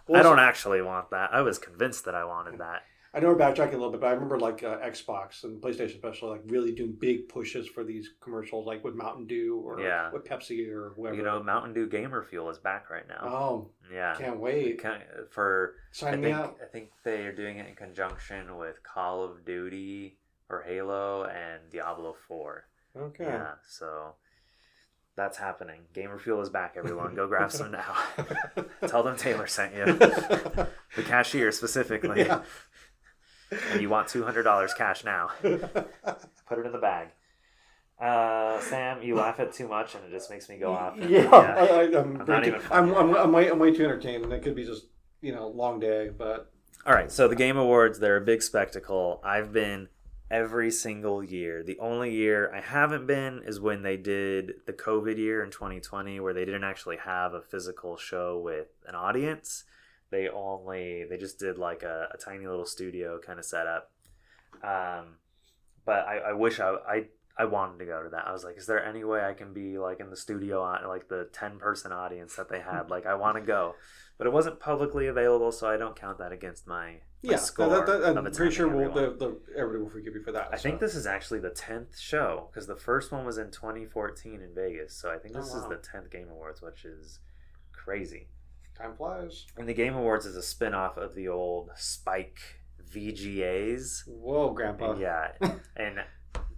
Speaker 1: don't actually want that. I was convinced that I wanted that.
Speaker 2: I know we're backtracking a little bit, but I remember like Xbox and PlayStation especially like really doing big pushes for these commercials, like with Mountain Dew or with Pepsi or whatever.
Speaker 1: Mountain Dew Gamer Fuel is back right now.
Speaker 2: Oh,
Speaker 1: yeah!
Speaker 2: Can't wait.
Speaker 1: Sign me up. I think they are doing it in conjunction with Call of Duty or Halo and Diablo 4.
Speaker 2: Okay.
Speaker 1: Yeah, so that's happening. Gamer Fuel is back, everyone. Go grab some now. Tell them Taylor sent you. The cashier specifically.
Speaker 2: Yeah.
Speaker 1: And you want $200 cash now. Put it in the bag. Sam, you laugh at too much and it just makes me go off.
Speaker 2: I'm way too entertained. And it could be just, long day, but...
Speaker 1: All right, so the Game Awards, they're a big spectacle. I've been every single year. The only year I haven't been is when they did the COVID year in 2020, where they didn't actually have a physical show with an audience. They just did like a tiny little studio kind of setup. But I wish I wanted to go to that. I was like, is there any way I can be like in the studio, like the 10-person audience that they had? Like, I want to go. But it wasn't publicly available, so I don't count that against my score.
Speaker 2: I'm pretty sure everybody will forgive you for that.
Speaker 1: I think this is actually the 10th show, because the first one was in 2014 in Vegas. So I think this is the 10th Game Awards, which is crazy.
Speaker 2: Time flies.
Speaker 1: And the Game Awards is a spin-off of the old Spike VGAs.
Speaker 2: Whoa, Grandpa.
Speaker 1: Yeah. And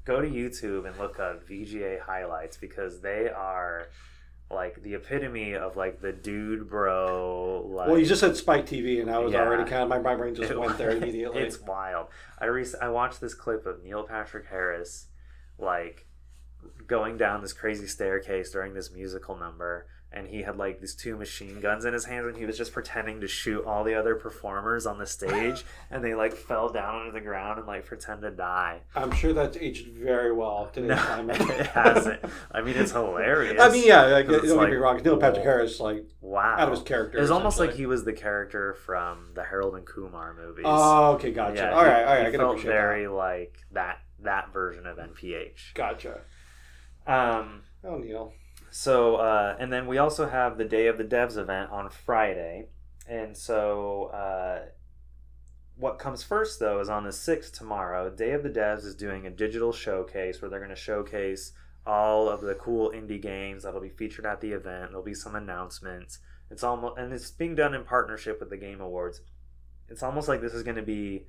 Speaker 1: go to YouTube and look up VGA highlights, because they are like the epitome of like the dude bro. Like,
Speaker 2: well, you just said Spike TV, and I was already kind of my brain just went there immediately.
Speaker 1: It's wild. I watched this clip of Neil Patrick Harris like going down this crazy staircase during this musical number. And he had like these 2 machine guns in his hands, and he was just pretending to shoot all the other performers on the stage, and they like fell down onto the ground and like pretend to die.
Speaker 2: I'm sure that's aged very well today's climate.
Speaker 1: It hasn't. I mean, it's hilarious.
Speaker 2: I mean, yeah, don't get me wrong. Neil Patrick Harris, like,
Speaker 1: wow,
Speaker 2: out of his character.
Speaker 1: It was almost like he was the character from the Harold and Kumar movies.
Speaker 2: Oh, okay, gotcha.
Speaker 1: Yeah,
Speaker 2: all right.
Speaker 1: I felt very like that version of NPH.
Speaker 2: Gotcha. Oh, Neil.
Speaker 1: So, and then we also have the Day of the Devs event on Friday. And so, what comes first, though, is on the 6th tomorrow. Day of the Devs is doing a digital showcase where they're going to showcase all of the cool indie games that'll be featured at the event. There'll be some announcements. It's almost, and it's being done in partnership with the Game Awards. It's almost like this is going to be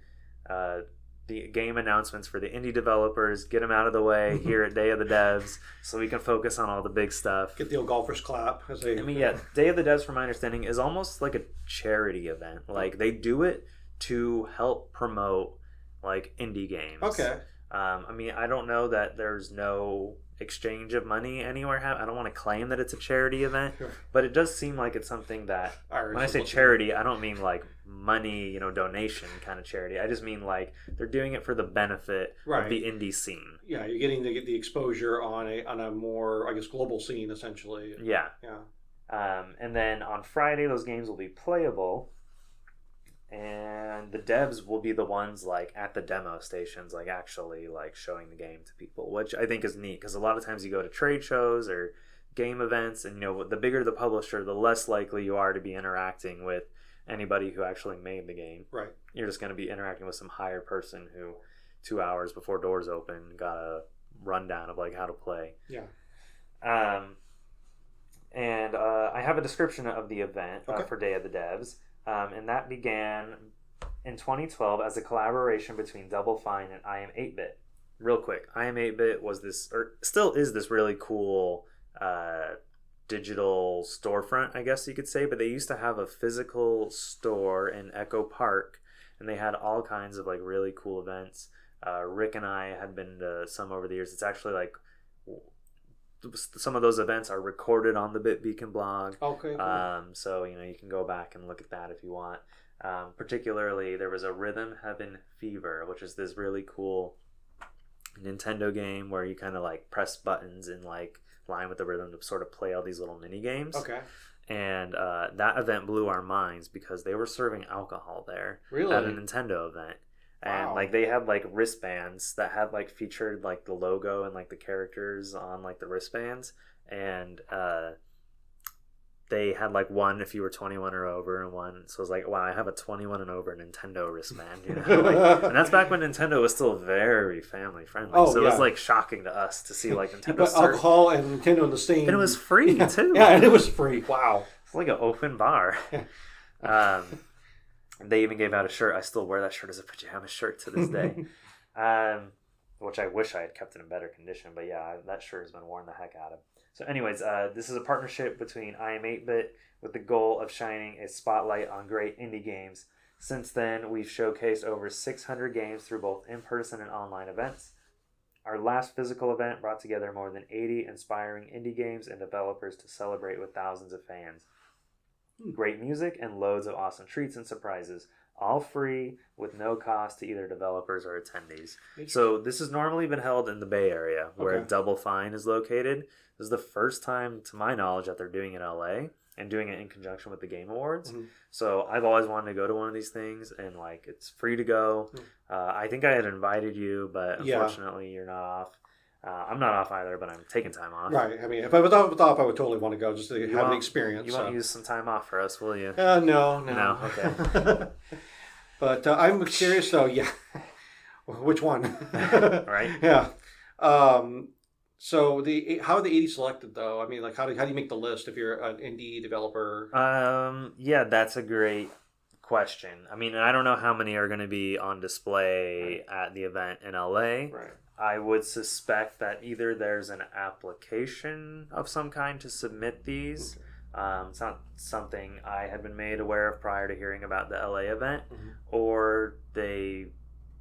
Speaker 1: the game announcements for the indie developers. Get them out of the way here at Day of the Devs, so we can focus on all the big stuff.
Speaker 2: Get the old golfers clap.
Speaker 1: Day of the Devs, from my understanding, is almost like a charity event. Like they do it to help promote like indie games.
Speaker 2: Okay.
Speaker 1: I don't know that there's no exchange of money anywhere. I don't want to claim that it's a charity event,
Speaker 2: Sure.
Speaker 1: But it does seem like it's something that, when I say charity, I don't mean like money, donation kind of charity. I just mean like they're doing it for the benefit of the indie scene.
Speaker 2: Yeah, you're getting to get the exposure on a more, I guess, global scene essentially.
Speaker 1: Yeah.
Speaker 2: Yeah.
Speaker 1: And then on Friday, those games will be playable. And the devs will be the ones like at the demo stations, like actually like showing the game to people, which I think is neat because a lot of times you go to trade shows or game events, and the bigger the publisher, the less likely you are to be interacting with anybody who actually made the game.
Speaker 2: Right.
Speaker 1: You're just going to be interacting with some hired person who 2 hours before doors open got a rundown of like how to play.
Speaker 2: Yeah.
Speaker 1: And I have a description of the event
Speaker 2: Okay.
Speaker 1: for Day of the Devs. And that began in 2012 as a collaboration between Double Fine and I Am 8-Bit. Real quick, I Am 8-Bit was this, or still is this really cool digital storefront, I guess you could say, but they used to have a physical store in Echo Park, and they had all kinds of like really cool events. Rick and I had been to some over the years. It's actually like some of those events are recorded on the BitBeacon blog.
Speaker 2: Okay. Cool.
Speaker 1: So you can go back and look at that if you want. Particularly, there was a Rhythm Heaven Fever, which is this really cool Nintendo game where you kind of like press buttons in like line with the rhythm to sort of play all these little mini games.
Speaker 2: Okay.
Speaker 1: And that event blew our minds because they were serving alcohol there
Speaker 2: Really?
Speaker 1: at a Nintendo event. And
Speaker 2: Wow.
Speaker 1: like they had like wristbands that had like featured like the logo and like the characters on like the wristbands, and they had like one if you were 21 or over, and one, so it was like, wow, I have a 21 and over Nintendo wristband, and that's back when Nintendo was still very family friendly. So it was like shocking to us to see like Nintendo
Speaker 2: put alcohol and Nintendo in the same,
Speaker 1: and it was free too.
Speaker 2: Yeah, and it was free. Wow.
Speaker 1: It's like an open bar. They even gave out a shirt. I still wear that shirt as a pajama shirt to this day, which I wish I had kept in better condition. But yeah, that shirt has been worn the heck out of. So anyways, this is a partnership between I Am 8-Bit with the goal of shining a spotlight on great indie games. Since then, we've showcased over 600 games through both in-person and online events. Our last physical event brought together more than 80 inspiring indie games and developers to celebrate with thousands of fans. Great music and loads of awesome treats and surprises, all free with no cost to either developers or attendees. So this has normally been held in the Bay Area, where Double Fine is located. This is the first time, to my knowledge, that they're doing it in LA and doing it in conjunction with the Game Awards. Mm-hmm. So I've always wanted to go to one of these things, and like it's free to go. I think I had invited you, but unfortunately you're not off. I'm not off either, but I'm taking time off.
Speaker 2: Right. I mean, if I was off, I would totally want to go just to have the experience.
Speaker 1: You won't use some time off for us, will you?
Speaker 2: No.
Speaker 1: Okay.
Speaker 2: But I'm curious, though. Yeah. Which one?
Speaker 1: Right.
Speaker 2: Yeah. So how are the 80 selected, though? I mean, like, how do you make the list if you're an indie developer?
Speaker 1: Yeah, that's a great question. I mean, I don't know how many are going to be on display at the event in LA.
Speaker 2: Right.
Speaker 1: I would suspect that either there's an application of some kind to submit these. Okay. It's not something I had been made aware of prior to hearing about the LA event, or they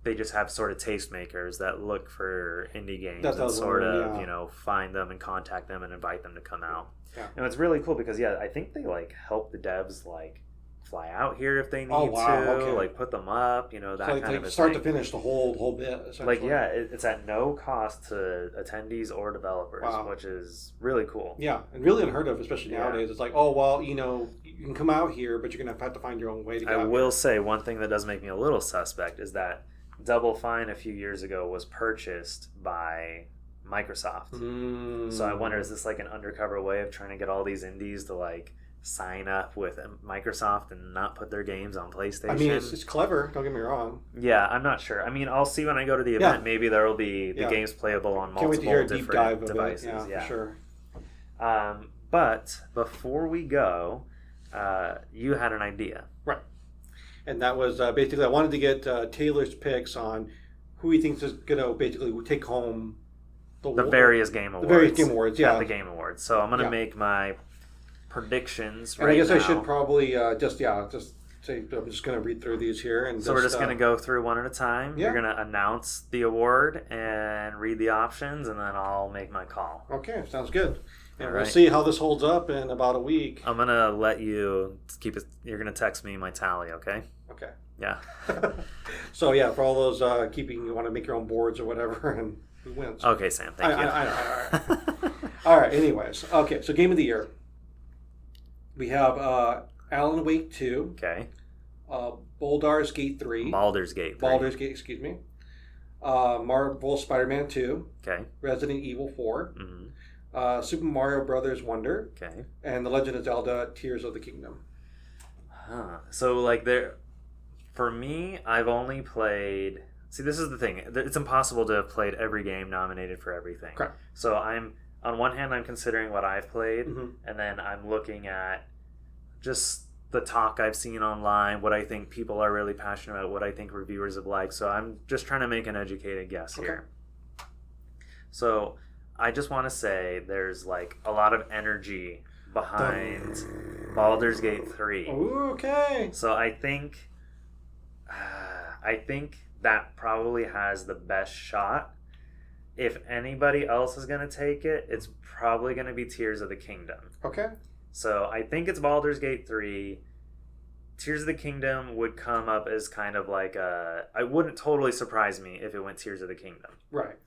Speaker 1: just have sort of tastemakers that look for indie games and sort of find them and contact them and invite them to come out. Yeah. And it's really cool because I think they like help the devs like fly out here if they need to, like put them up, that so kind of a
Speaker 2: start
Speaker 1: thing.
Speaker 2: To finish the whole bit.
Speaker 1: Like it's at no cost to attendees or developers, which is really cool.
Speaker 2: Yeah, and really unheard of, especially nowadays. It's like, you can come out here, but you're gonna have to find your own way to get
Speaker 1: I will say one thing that does make me a little suspect is that Double Fine a few years ago was purchased by Microsoft. So I wonder, is this like an undercover way of trying to get all these indies to like sign up with Microsoft and not put their games on PlayStation?
Speaker 2: I mean, it's clever, don't get me wrong.
Speaker 1: Yeah, I'm not sure. I mean, I'll see when I go to the event. Maybe there will be the games playable on multiple different devices.
Speaker 2: Yeah, for sure.
Speaker 1: But before we go, you had an idea.
Speaker 2: Right. And that was basically I wanted to get Taylor's picks on who he thinks is going to basically take home
Speaker 1: the various game awards.
Speaker 2: The various game awards, yeah.
Speaker 1: At the game awards. So I'm going to make my predictions
Speaker 2: and
Speaker 1: right
Speaker 2: I guess
Speaker 1: now.
Speaker 2: I should probably just say I'm just going to read through these here. And
Speaker 1: so we're just going to go through one at a time.
Speaker 2: Yeah.
Speaker 1: You're going to announce the award and read the options, and then I'll make my call.
Speaker 2: Okay, sounds good. And
Speaker 1: All
Speaker 2: we'll
Speaker 1: right.
Speaker 2: see how this holds up in about a week.
Speaker 1: I'm going to let you keep it. You're going to text me my tally, okay?
Speaker 2: Okay.
Speaker 1: Yeah.
Speaker 2: So, yeah, for all those you want to make your own boards or whatever, and who wins?
Speaker 1: Okay, Sam, thank you.
Speaker 2: I know. All right, anyways. Okay, so Game of the Year. We have Alan Wake 2.
Speaker 1: Okay.
Speaker 2: Baldur's Gate 3.
Speaker 1: Baldur's Gate 3.
Speaker 2: Baldur's Gate, excuse me. Marvel Spider-Man 2.
Speaker 1: Okay.
Speaker 2: Resident Evil 4.
Speaker 1: Mm-hmm.
Speaker 2: Super Mario Brothers Wonder.
Speaker 1: Okay.
Speaker 2: And The Legend of Zelda Tears of the Kingdom.
Speaker 1: So, for me, I've only played... See, this is the thing. It's impossible to have played every game nominated for everything.
Speaker 2: Correct.
Speaker 1: So on one hand, I'm considering what I've played,
Speaker 2: Mm-hmm.
Speaker 1: and then I'm looking at just the talk I've seen online, what I think people are really passionate about, what I think reviewers have liked. So I'm just trying to make an educated guess here. So I just want to say there's a lot of energy behind Baldur's Gate 3.
Speaker 2: Okay.
Speaker 1: So I think that probably has the best shot. If anybody else is going to take it, it's probably going to be Tears of the Kingdom.
Speaker 2: Okay.
Speaker 1: So I think it's Baldur's Gate 3. Tears of the Kingdom would come up as kind of I wouldn't totally surprise me if it went Tears of the Kingdom.
Speaker 2: Right.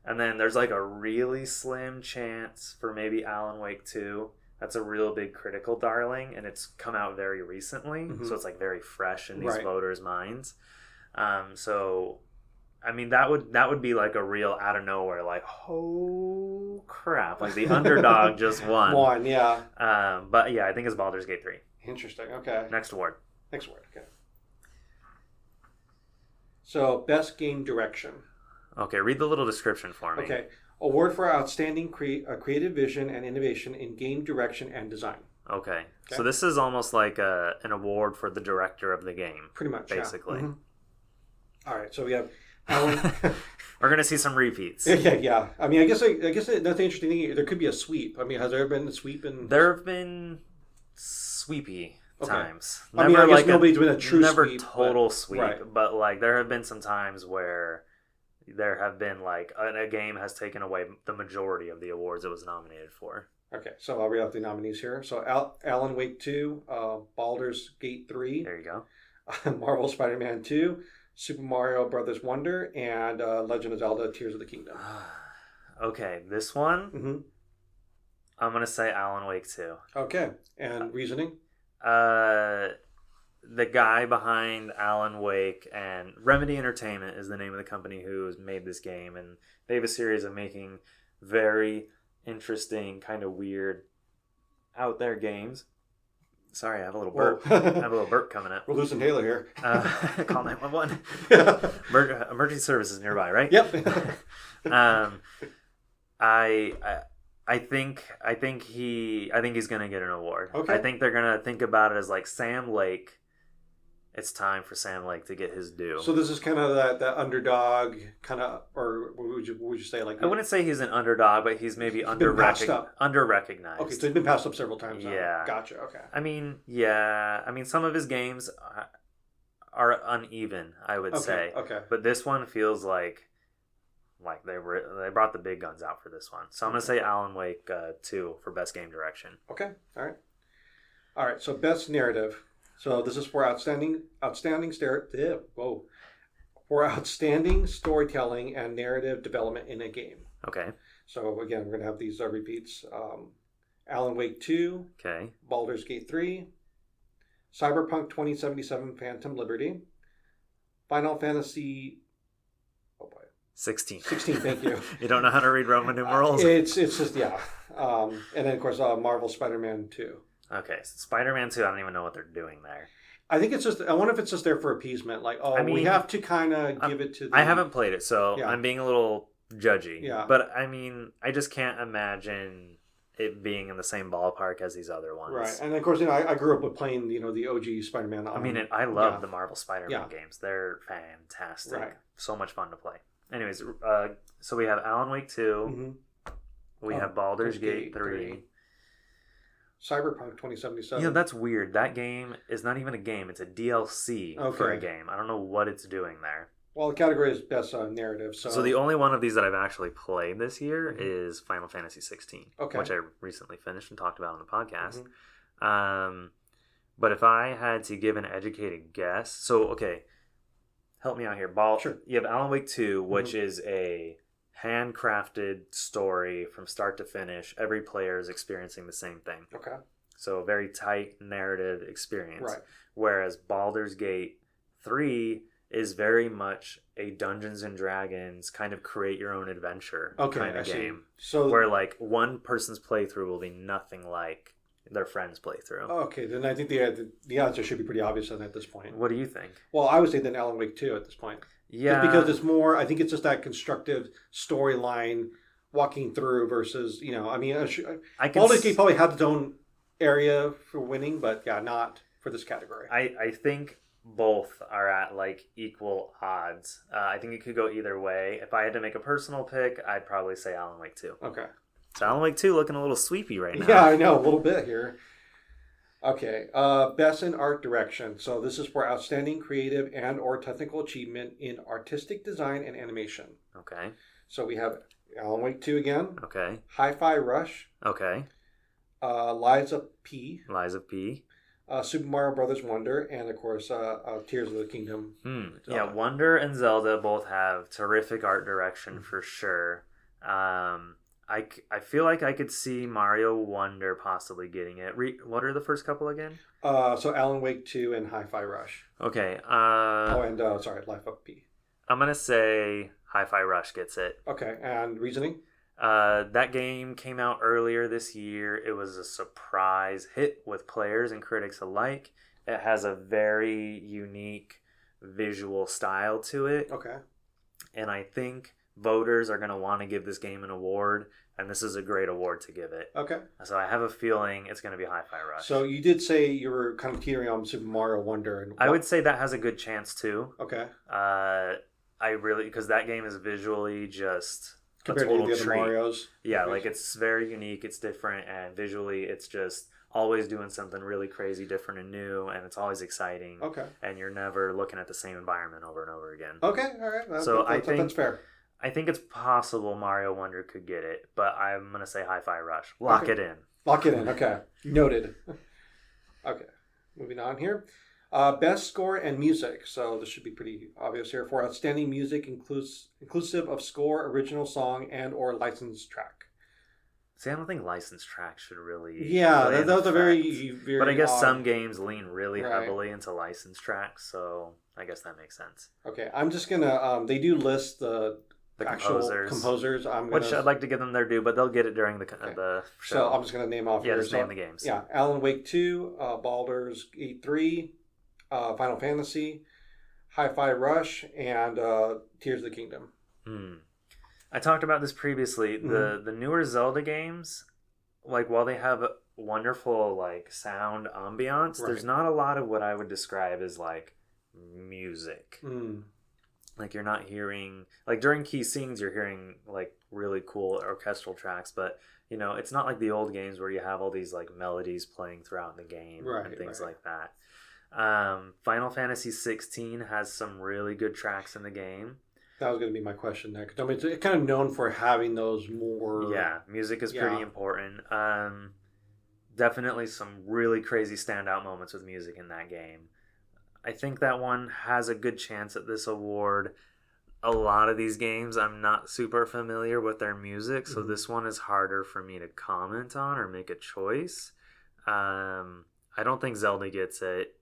Speaker 1: And then there's a really slim chance for maybe Alan Wake 2. That's a real big critical darling, and it's come out very recently. Mm-hmm. So it's very fresh in these voters' minds. So, I mean, that would be a real out of nowhere, oh crap, the underdog just won.
Speaker 2: Yeah.
Speaker 1: But yeah, I think it's Baldur's Gate 3.
Speaker 2: Interesting. Okay.
Speaker 1: Next award.
Speaker 2: Okay. So, best game direction.
Speaker 1: Okay, read the little description for me.
Speaker 2: Okay. Award for outstanding creative vision and innovation in game direction and design.
Speaker 1: Okay. So this is almost like an award for the director of the game.
Speaker 2: Pretty much,
Speaker 1: basically.
Speaker 2: Yeah. Mm-hmm. All right, so we have Alan.
Speaker 1: We're gonna see some repeats.
Speaker 2: Yeah. I mean, I guess that's the interesting thing. There could be a sweep. I mean, has there ever been a sweep in?
Speaker 1: There have been sweepy times.
Speaker 2: Never, I guess nobody's been a true
Speaker 1: never
Speaker 2: sweep.
Speaker 1: Total sweep, but there have been some times where there have been a game has taken away the majority of the awards it was nominated for.
Speaker 2: Okay, so I'll read out the nominees here. So Alan Wake 2, Baldur's Gate 3.
Speaker 1: There you go.
Speaker 2: Marvel Spider-Man 2, Super Mario Brothers Wonder, and Legend of Zelda Tears of the Kingdom.
Speaker 1: Okay, this one,
Speaker 2: mm-hmm.
Speaker 1: I'm going to say Alan Wake 2.
Speaker 2: Okay, and reasoning?
Speaker 1: The guy behind Alan Wake and Remedy Entertainment is the name of the company who has made this game, and they have a series of making very interesting, kind of weird, out there games. Sorry, I have a little burp. I have a little burp coming up.
Speaker 2: We're losing Taylor here.
Speaker 1: Call 911. Emergency services nearby, right?
Speaker 2: Yep.
Speaker 1: I think he's gonna get an award.
Speaker 2: Okay.
Speaker 1: I think they're gonna think about it as Sam Lake. It's time for Sam Lake to get his due.
Speaker 2: So this is kind of that underdog kind of, or would you say
Speaker 1: I wouldn't say he's an underdog, but he's maybe under-recognized.
Speaker 2: Okay, so he's been passed up several times.
Speaker 1: Yeah.
Speaker 2: Now. Gotcha. Okay.
Speaker 1: I mean, some of his games are uneven, I would say.
Speaker 2: Okay.
Speaker 1: But this one feels like they brought the big guns out for this one. So I'm gonna say Alan Wake 2 for best game direction.
Speaker 2: Okay. All right. So best narrative. So this is for outstanding storytelling and narrative development in a game.
Speaker 1: Okay.
Speaker 2: So again, we're gonna have these repeats. Alan Wake 2.
Speaker 1: Okay.
Speaker 2: Baldur's Gate 3. Cyberpunk 2077: Phantom Liberty. Final Fantasy.
Speaker 1: 16.
Speaker 2: 16. Thank you.
Speaker 1: You don't know how to read Roman numerals?
Speaker 2: It's just and then of course Marvel Spider-Man 2.
Speaker 1: Okay, so Spider-Man 2, I don't even know what they're doing there.
Speaker 2: I think it's just, I wonder if it's just there for appeasement. We have to kind of give it to
Speaker 1: I haven't played it, so I'm being a little judgy.
Speaker 2: Yeah.
Speaker 1: But I mean, I just can't imagine it being in the same ballpark as these other ones.
Speaker 2: Right, and of course, I grew up with playing the OG Spider-Man.
Speaker 1: I love the Marvel Spider-Man games. They're fantastic.
Speaker 2: Right.
Speaker 1: So much fun to play. Anyways, so we have Alan Wake 2. We have Baldur's Gate 3.
Speaker 2: Cyberpunk 2077.
Speaker 1: Yeah, that's weird. That game is not even a game. It's a DLC for a game. I don't know what it's doing there.
Speaker 2: Well, the category is best narrative. So the
Speaker 1: only one of these that I've actually played this year is Final Fantasy 16, which I recently finished and talked about on the podcast. But if I had to give an educated guess, help me out here.
Speaker 2: Sure.
Speaker 1: You have Alan Wake 2, which is a handcrafted story from start to finish. Every player is experiencing the same thing.
Speaker 2: Okay.
Speaker 1: So a very tight narrative experience.
Speaker 2: Right.
Speaker 1: Whereas Baldur's Gate 3 is very much a Dungeons and Dragons kind of create your own adventure kind of game.
Speaker 2: So
Speaker 1: where like one person's playthrough will be nothing like their friend's playthrough.
Speaker 2: Okay, then I think the answer should be pretty obvious at this point.
Speaker 1: What do you think?
Speaker 2: Well, I would say then Alan Wake 2 at this point.
Speaker 1: Yeah.
Speaker 2: Just because it's more, I think it's just that constructive storyline walking through versus, Baldur's Gate probably had its own area for winning, but not for this category.
Speaker 1: I think both are at like equal odds. I think it could go either way. If I had to make a personal pick, I'd probably say Alan Wake 2.
Speaker 2: Okay.
Speaker 1: So Alan Wake 2 looking a little sweepy right now.
Speaker 2: Yeah, I know, a little bit here. Okay, best in art direction. So this is for outstanding creative and or technical achievement in artistic design and animation.
Speaker 1: Okay.
Speaker 2: So we have Alan Wake 2 again.
Speaker 1: Okay.
Speaker 2: Hi-Fi Rush.
Speaker 1: Okay.
Speaker 2: Lies of P. Super Mario Brothers Wonder, and of course Tears of the Kingdom.
Speaker 1: Yeah, Wonder and Zelda both have terrific art direction for sure. I feel like I could see Mario Wonder possibly getting it. What are the first couple again?
Speaker 2: So Alan Wake 2 and Hi-Fi Rush.
Speaker 1: Okay.
Speaker 2: Life of P.
Speaker 1: I'm going to say Hi-Fi Rush gets it.
Speaker 2: Okay, and reasoning?
Speaker 1: That game came out earlier this year. It was a surprise hit with players and critics alike. It has a very unique visual style to it.
Speaker 2: Okay.
Speaker 1: And I think voters are going to want to give this game an award, and this is a great award to give it.
Speaker 2: Okay.
Speaker 1: So I have a feeling it's going to be Hi-Fi Rush.
Speaker 2: So you did say you were kind of teetering on Super Mario Wonder. And
Speaker 1: I would say that has a good chance too.
Speaker 2: Okay.
Speaker 1: Because that game is visually just
Speaker 2: compared
Speaker 1: a total
Speaker 2: to the other
Speaker 1: treat.
Speaker 2: Marios.
Speaker 1: Yeah, like it's very unique, it's different, and visually it's just always doing something really crazy, different and new, and it's always exciting.
Speaker 2: Okay.
Speaker 1: And you're never looking at the same environment over and over again.
Speaker 2: Okay, all right.
Speaker 1: I think
Speaker 2: that's fair.
Speaker 1: I think it's possible Mario Wonder could get it, but I'm going to say Hi-Fi Rush. Lock it in.
Speaker 2: Lock it in, okay. Noted. Okay, moving on here. Best score and music. So this should be pretty obvious here. For outstanding music inclusive of score, original song, and or licensed track.
Speaker 1: See, I don't think licensed tracks should really...
Speaker 2: Yeah, that was a very
Speaker 1: But I guess some games lean really heavily into licensed tracks, so I guess that makes sense.
Speaker 2: Okay, I'm just going to... they do list the actual composers.
Speaker 1: Which I'd like to give them their due, but they'll get it during the show.
Speaker 2: So I'm just going to name off here.
Speaker 1: Just name the games.
Speaker 2: Yeah, Alan Wake 2, Baldur's Gate 3, Final Fantasy, Hi-Fi Rush, and Tears of the Kingdom.
Speaker 1: I talked about this previously. The newer Zelda games, like while they have wonderful like sound ambiance, there's not a lot of what I would describe as like music. Like you're not hearing, like during key scenes you're hearing like really cool orchestral tracks, but it's not like the old games where you have all these like melodies playing throughout the game and things like that. Final Fantasy 16 has some really good tracks in the game.
Speaker 2: That was going to be my question next. I mean, it's kind of known for having those more...
Speaker 1: Yeah, music is pretty important. Definitely some really crazy standout moments with music in that game. I think that one has a good chance at this award. A lot of these games, I'm not super familiar with their music, so this one is harder for me to comment on or make a choice. I don't think Zelda gets it.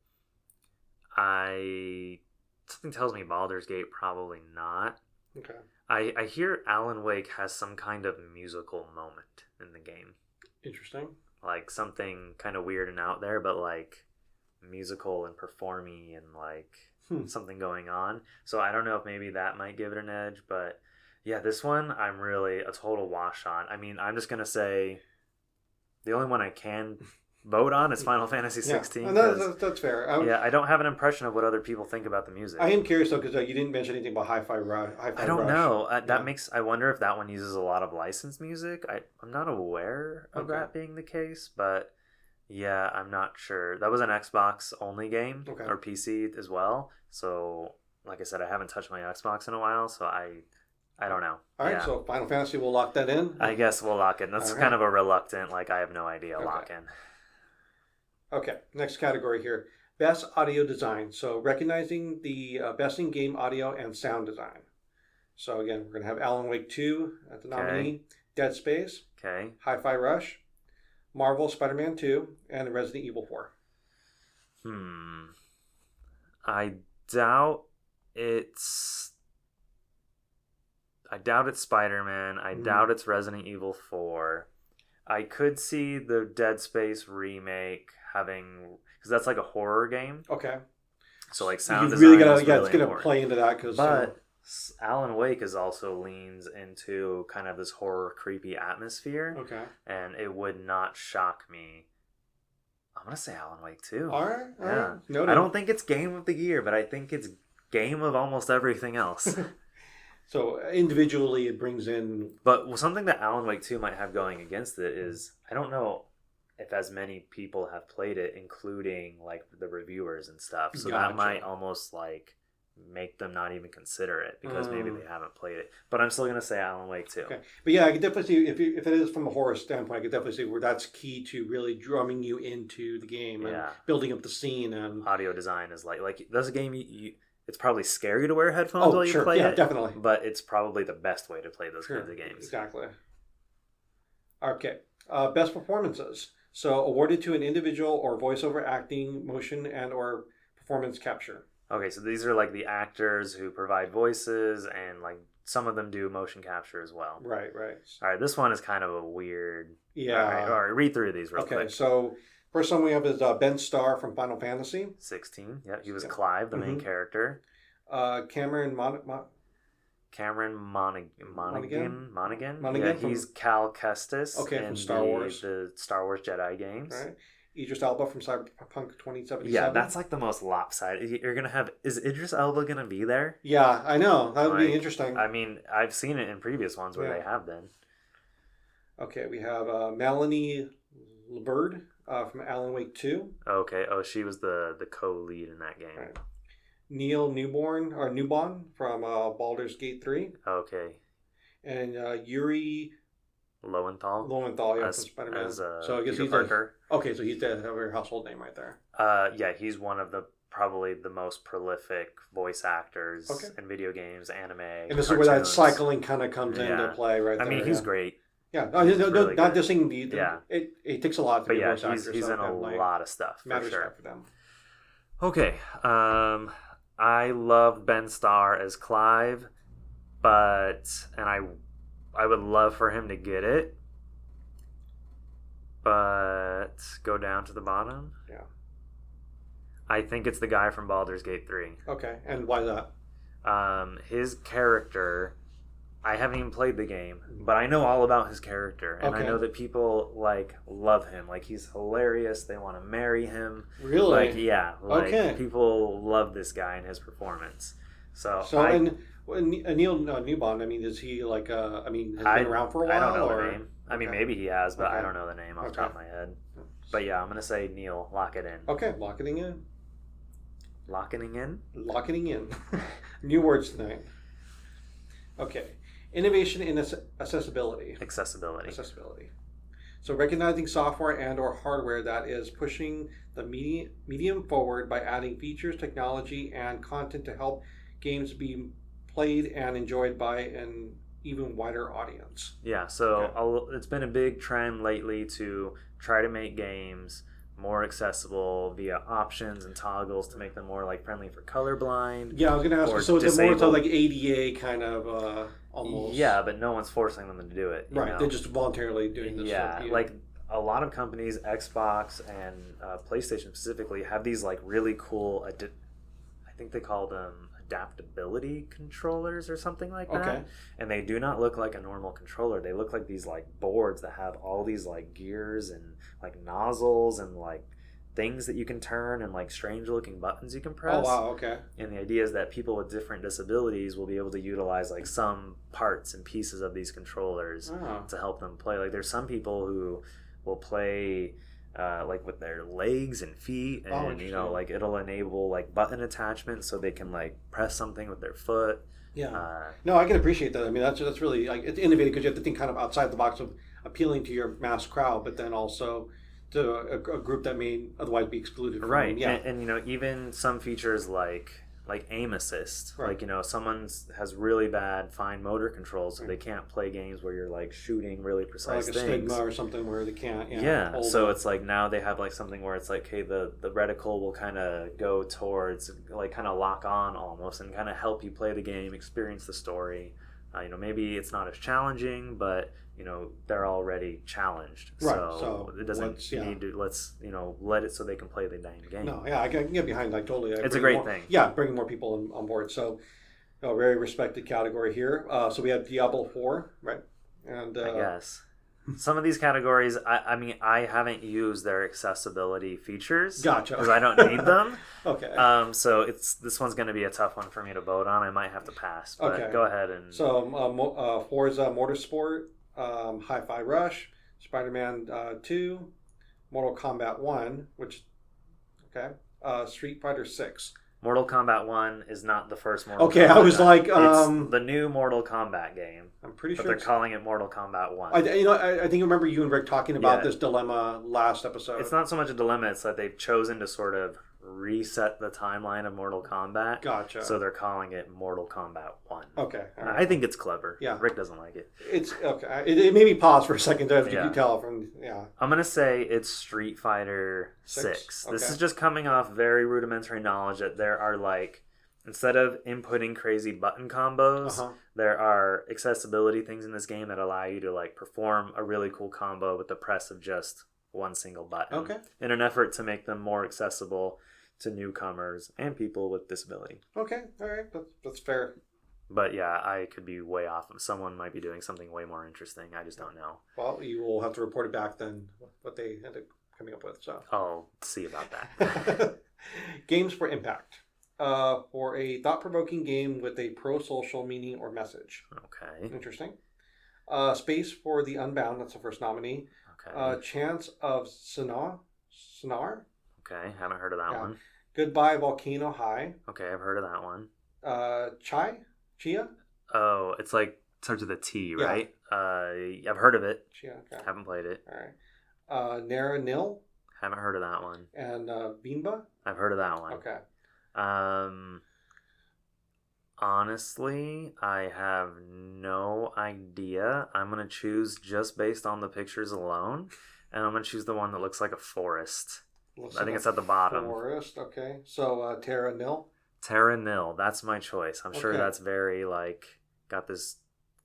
Speaker 1: Something tells me Baldur's Gate probably not.
Speaker 2: Okay.
Speaker 1: I hear Alan Wake has some kind of musical moment in the game.
Speaker 2: Interesting.
Speaker 1: Like something kind of weird and out there, but like musical and performy and like something going on. So I don't know if maybe that might give it an edge, but yeah, this one I'm really a total wash on. I mean, I'm just going to say the only one I can vote on is Final Fantasy 16.
Speaker 2: Yeah, and that's fair.
Speaker 1: I don't have an impression of what other people think about the music.
Speaker 2: I am curious though, because you didn't mention anything about Hi-Fi Rush.
Speaker 1: I don't know. That makes. I wonder if that one uses a lot of licensed music. I'm not aware of that being the case, but yeah, I'm not sure. That was an Xbox only game or PC as well. So, like I said, I haven't touched my Xbox in a while, so I don't know.
Speaker 2: All right, so Final Fantasy, we'll lock that in.
Speaker 1: I guess we'll lock it. That's kind of a reluctant, like I have no idea lock in.
Speaker 2: Okay, next category here. Best audio design. So recognizing the best in-game audio and sound design. So again, we're going to have Alan Wake 2 at the nominee, Dead Space, Hi-Fi Rush, Marvel Spider-Man 2, and Resident Evil 4.
Speaker 1: I doubt it's Spider-Man. I doubt it's Resident Evil 4. I could see the Dead Space remake having, because that's like a horror game.
Speaker 2: Okay.
Speaker 1: So like sound
Speaker 2: design
Speaker 1: really
Speaker 2: it's going to play into that.
Speaker 1: But Alan Wake is also leans into kind of this horror, creepy atmosphere.
Speaker 2: Okay.
Speaker 1: And it would not shock me. I'm going to say Alan Wake 2.
Speaker 2: All right.
Speaker 1: Yeah. I don't think it's game of the year, but I think it's game of almost everything else.
Speaker 2: So individually it brings in...
Speaker 1: But something that Alan Wake 2 might have going against it is, I don't know if as many people have played it, including like the reviewers and stuff. So that might almost like make them not even consider it because maybe they haven't played it. But I'm still going to say Alan Wake 2.
Speaker 2: Okay. But yeah, I can definitely see, if it is from a horror standpoint, I can definitely see where that's key to really drumming you into the game and building up the scene. And
Speaker 1: audio design is like that's a game it's probably scary to wear headphones while you play it.
Speaker 2: Definitely.
Speaker 1: But it's probably the best way to play those kinds of games.
Speaker 2: Exactly. Okay. Best performances. So awarded to an individual or voiceover acting, motion, and or performance capture.
Speaker 1: Okay, so these are like the actors who provide voices, and like some of them do motion capture as well.
Speaker 2: Right.
Speaker 1: All right, this one is kind of a weird...
Speaker 2: Yeah.
Speaker 1: All right, read through these real quick.
Speaker 2: Okay, so first one we have is Ben Starr from Final Fantasy
Speaker 1: 16. Yeah, he was Clive, the main character.
Speaker 2: Cameron
Speaker 1: Monaghan. Yeah, he's Cal Kestis.
Speaker 2: Okay, from Star Wars.
Speaker 1: The Star Wars Jedi games.
Speaker 2: All right. Idris Elba from Cyberpunk 2077.
Speaker 1: Yeah, that's like the most lopsided. You're gonna have. Is Idris Elba gonna be there?
Speaker 2: Yeah, I know. That would be interesting.
Speaker 1: I mean, I've seen it in previous ones where they have been.
Speaker 2: Okay, we have Melanie Liburd from Alan Wake 2.
Speaker 1: Okay. Oh, she was the co-lead in that game.
Speaker 2: Right. Neil Newbon from Baldur's Gate 3.
Speaker 1: Okay.
Speaker 2: And Yuri
Speaker 1: Lowenthal,
Speaker 2: yeah, from Spider-Man.
Speaker 1: So I guess he's Parker.
Speaker 2: Okay, so he's a very household name right there.
Speaker 1: Yeah, he's one of probably the most prolific voice actors in video games, anime, and
Speaker 2: this is where that cycling kind of comes into play, right?
Speaker 1: I mean, he's great.
Speaker 2: Yeah, not just saying it takes a lot to be a voice actor.
Speaker 1: He's in a lot of stuff for sure.
Speaker 2: For them.
Speaker 1: Okay, I love Ben Starr as Clive, and I would love for him to get it, but go down to the bottom.
Speaker 2: Yeah.
Speaker 1: I think it's the guy from Baldur's Gate 3.
Speaker 2: Okay, and why that?
Speaker 1: His character, I haven't even played the game, but I know all about his character, and I know that people love him. Like, he's hilarious. They want to marry him.
Speaker 2: Really?
Speaker 1: People love this guy and his performance.
Speaker 2: Neil Newbon, I mean, is he has been around for a while?
Speaker 1: I don't know the name. I mean, maybe he has, but I don't know the name off the top of my head. But yeah, I'm going to say Neil. Lock it in.
Speaker 2: Okay, locking in.
Speaker 1: Locking in?
Speaker 2: Locking in. New words tonight. Okay. Innovation in accessibility.
Speaker 1: Accessibility.
Speaker 2: So recognizing software and or hardware that is pushing the medium forward by adding features, technology, and content to help games be played and enjoyed by an even wider audience.
Speaker 1: Yeah, so it's been a big trend lately to try to make games more accessible via options and toggles to make them more friendly for colorblind.
Speaker 2: Yeah, I was going to ask. So it's more so like ADA kind of almost.
Speaker 1: Yeah, but no one's forcing them to do it.
Speaker 2: Right, they're just voluntarily doing this.
Speaker 1: Yeah, like a lot of companies, Xbox and PlayStation specifically, have these really cool. I think they call them adaptability controllers or something like that.
Speaker 2: Okay.
Speaker 1: And they do not look like a normal controller. They look like these like boards that have all these like gears and like nozzles and like things that you can turn and like strange looking buttons you can press.
Speaker 2: Oh wow, okay.
Speaker 1: And the idea is that people with different disabilities will be able to utilize like some parts and pieces of these controllers to help them play. Like there's some people who will play like with their legs and feet, and you know, like it'll enable like button attachments so they can like press something with their foot.
Speaker 2: Yeah. No, I can appreciate that. I mean, that's really like it's innovative because you have to think kind of outside the box of appealing to your mass crowd, but then also to a group that may otherwise be excluded from,
Speaker 1: right. And you know, even some features like aim assist,
Speaker 2: right.
Speaker 1: Like, you know, someone has really bad fine motor control, so they can't play games where you're like shooting really precise
Speaker 2: like a
Speaker 1: things.
Speaker 2: Stigma or something where they can't
Speaker 1: so it's like now they have like something where it's like, hey, the reticle will kind of go towards like kind of lock on almost and kind of help you play the game, experience the story. You know, maybe it's not as challenging, but you know, they're already challenged.
Speaker 2: Right.
Speaker 1: So it doesn't need to, you know, let it so they can play the dang game.
Speaker 2: No, yeah, I can get behind like totally.
Speaker 1: It's a great thing.
Speaker 2: Yeah, bringing more people on board. So a very respected category here. So we have Diablo 4, right? And
Speaker 1: I guess. Some of these categories, I mean, I haven't used their accessibility features.
Speaker 2: Gotcha.
Speaker 1: Because I don't need them.
Speaker 2: Okay.
Speaker 1: So this one's going to be a tough one for me to vote on. I might have to pass. But go ahead and.
Speaker 2: So Forza Motorsport, Hi-Fi Rush, Spider-Man 2, Mortal Kombat 1, Street Fighter 6.
Speaker 1: Mortal Kombat 1 is not the first Mortal Kombat.
Speaker 2: Okay, I was like...
Speaker 1: it's the new Mortal Kombat game.
Speaker 2: I'm pretty sure
Speaker 1: they're calling it Mortal Kombat 1.
Speaker 2: I think I remember you and Rick talking about this dilemma last episode.
Speaker 1: It's not so much a dilemma, it's that they've chosen to sort of reset the timeline of Mortal Kombat.
Speaker 2: Gotcha.
Speaker 1: So they're calling it Mortal Kombat 1.
Speaker 2: Okay.
Speaker 1: Right. I think it's clever.
Speaker 2: Yeah.
Speaker 1: Rick doesn't like it.
Speaker 2: It's okay. It made me pause for a second to tell from
Speaker 1: I'm going to say it's Street Fighter 6. This is just coming off very rudimentary knowledge that there are like, instead of inputting crazy button combos, there are accessibility things in this game that allow you to like perform a really cool combo with the press of just one single button.
Speaker 2: Okay.
Speaker 1: In an effort to make them more accessible to newcomers and people with disability.
Speaker 2: Okay. All right. That's fair.
Speaker 1: But yeah, I could be way off. Someone might be doing something way more interesting. I just don't know.
Speaker 2: Well, you will have to report it back then, what they end up coming up with. So
Speaker 1: I'll see about that.
Speaker 2: Games for impact. For a thought-provoking game with a pro-social meaning or message.
Speaker 1: Okay.
Speaker 2: Interesting. Space for the Unbound. That's the first nominee.
Speaker 1: Okay.
Speaker 2: Chance of Sinar.
Speaker 1: Okay, haven't heard of that one.
Speaker 2: Goodbye Volcano High.
Speaker 1: Okay, I've heard of that one.
Speaker 2: Chia?
Speaker 1: Oh, it's like starts with a T, right? I've heard of it.
Speaker 2: Chia, okay.
Speaker 1: Haven't played it.
Speaker 2: All right. Nara Nil.
Speaker 1: Haven't heard of that one.
Speaker 2: And Bimba.
Speaker 1: I've heard of that one.
Speaker 2: Okay.
Speaker 1: Honestly, I have no idea. I'm gonna choose just based on the pictures alone, and I'm gonna choose the one that looks like a forest. I think it's at the bottom.
Speaker 2: Forest, okay. So Terra Nil.
Speaker 1: Terra Nil, that's my choice. I'm sure that's very like got this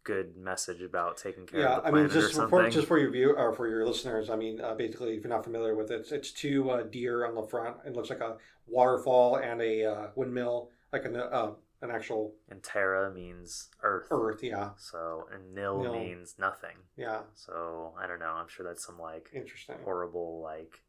Speaker 1: good message about taking care of the planet or something.
Speaker 2: Just for your view or for your listeners, I mean, basically, if you're not familiar with it, it's two deer on the front. It looks like a waterfall and a windmill, like an actual.
Speaker 1: And Terra means Earth.
Speaker 2: Earth, yeah.
Speaker 1: So and Nil means nothing.
Speaker 2: Yeah.
Speaker 1: So I don't know. I'm sure that's some like
Speaker 2: interesting,
Speaker 1: horrible like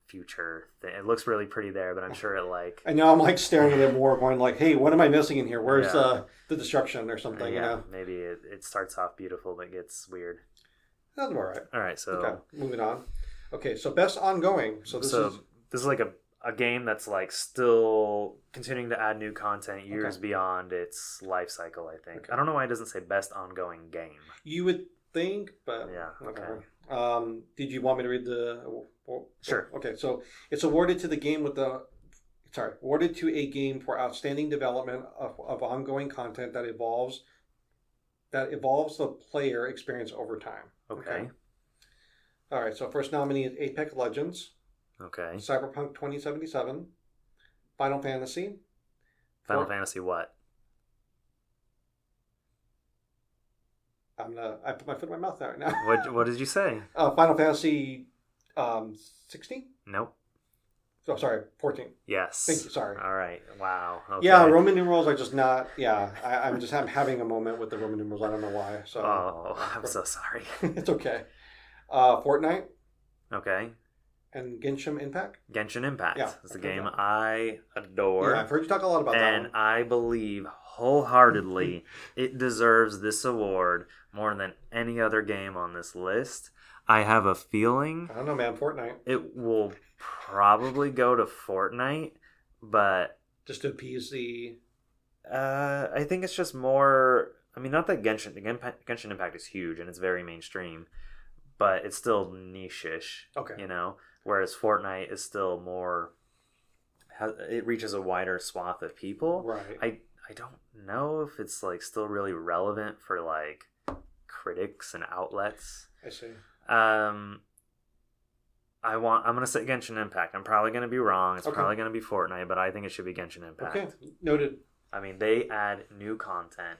Speaker 1: future thing. It looks really pretty there, but I'm sure it like.
Speaker 2: And now I'm like staring at it more, going like, "Hey, what am I missing in here? Where's the destruction or something?"
Speaker 1: Yeah,
Speaker 2: you know?
Speaker 1: Maybe it starts off beautiful but gets weird.
Speaker 2: That's all right.
Speaker 1: All right, so
Speaker 2: okay, moving on. Okay, so best ongoing. So this
Speaker 1: is like a game that's like still continuing to add new content years beyond its life cycle. I think. I don't know why it doesn't say best ongoing game.
Speaker 2: You would think, but
Speaker 1: yeah. Okay.
Speaker 2: Did you want me to read the?
Speaker 1: Sure.
Speaker 2: Okay, so it's awarded to a game for outstanding development of ongoing content that evolves the player experience over time.
Speaker 1: Okay.
Speaker 2: All right, so first nominee is Apex Legends.
Speaker 1: Okay.
Speaker 2: Cyberpunk 2077. Final Fantasy.
Speaker 1: Final Fantasy what?
Speaker 2: I put my foot in my mouth right now.
Speaker 1: What did you say?
Speaker 2: Final Fantasy 16?
Speaker 1: Nope.
Speaker 2: Oh, sorry, 14.
Speaker 1: Yes.
Speaker 2: Thank you. Sorry.
Speaker 1: All right. Wow. Okay.
Speaker 2: Yeah, Roman numerals are just not. Yeah, I'm having a moment with the Roman numerals. I don't know why. So.
Speaker 1: Oh, I'm so sorry.
Speaker 2: It's okay. Fortnite.
Speaker 1: Okay.
Speaker 2: And Genshin Impact.
Speaker 1: Genshin Impact.
Speaker 2: Yeah,
Speaker 1: It's a game I adore.
Speaker 2: Yeah, I've heard you talk a lot about that.
Speaker 1: And I believe wholeheartedly it deserves this award more than any other game on this list. I have a feeling
Speaker 2: I don't know, man. Fortnite.
Speaker 1: it will probably go to Fortnite, but
Speaker 2: Just to appease the.
Speaker 1: I think it's just more. I mean, not that Genshin Impact is huge and it's very mainstream, but it's still niche-ish.
Speaker 2: Okay.
Speaker 1: You know, whereas Fortnite is still more. It reaches a wider swath of people.
Speaker 2: Right.
Speaker 1: I don't know if it's like still really relevant for like critics and outlets.
Speaker 2: I see.
Speaker 1: I'm gonna say Genshin Impact. I'm probably gonna be wrong. It's probably gonna be Fortnite, but I think it should be Genshin Impact.
Speaker 2: Okay, noted.
Speaker 1: I mean, they add new content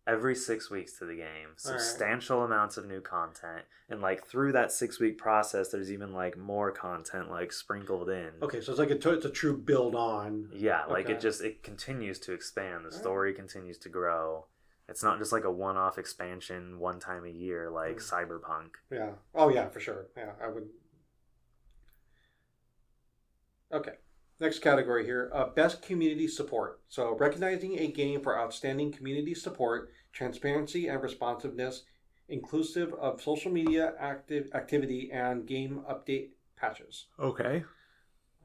Speaker 1: every 6 weeks to the game. Substantial amounts of new content, and like through that 6 week process, there's even like more content like sprinkled in.
Speaker 2: Okay, so it's like it's a true build on.
Speaker 1: Yeah, like it continues to expand. The story continues to grow. It's not just like a one-off expansion one time a year like Cyberpunk.
Speaker 2: Yeah. Oh yeah, for sure. Yeah, I would. Okay. Next category here, best community support. So recognizing a game for outstanding community support, transparency, and responsiveness, inclusive of social media activity and game update patches.
Speaker 1: Okay.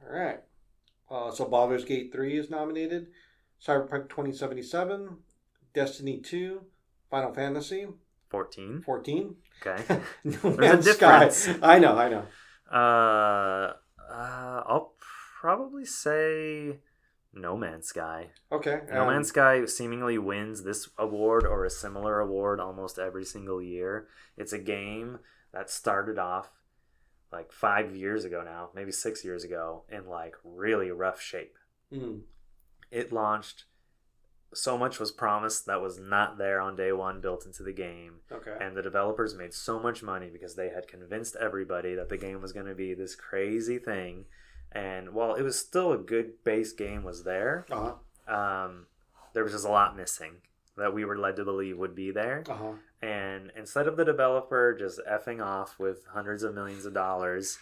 Speaker 2: All right. So Baldur's Gate 3 is nominated, Cyberpunk 2077, Destiny 2, Final Fantasy
Speaker 1: 14.
Speaker 2: Okay. No
Speaker 1: There's a difference.
Speaker 2: Sky. I know.
Speaker 1: I'll probably say No Man's Sky.
Speaker 2: Okay.
Speaker 1: No Man's Sky seemingly wins this award or a similar award almost every single year. It's a game that started off like 5 years ago now, maybe 6 years ago, in like really rough shape. It launched, so much was promised that was not there on day one built into the game.
Speaker 2: Okay.
Speaker 1: And the developers made so much money because they had convinced everybody that the game was going to be this crazy thing. And while it was still a good base game was there, there was just a lot missing that we were led to believe would be there. And instead of the developer just effing off with hundreds of millions of dollars,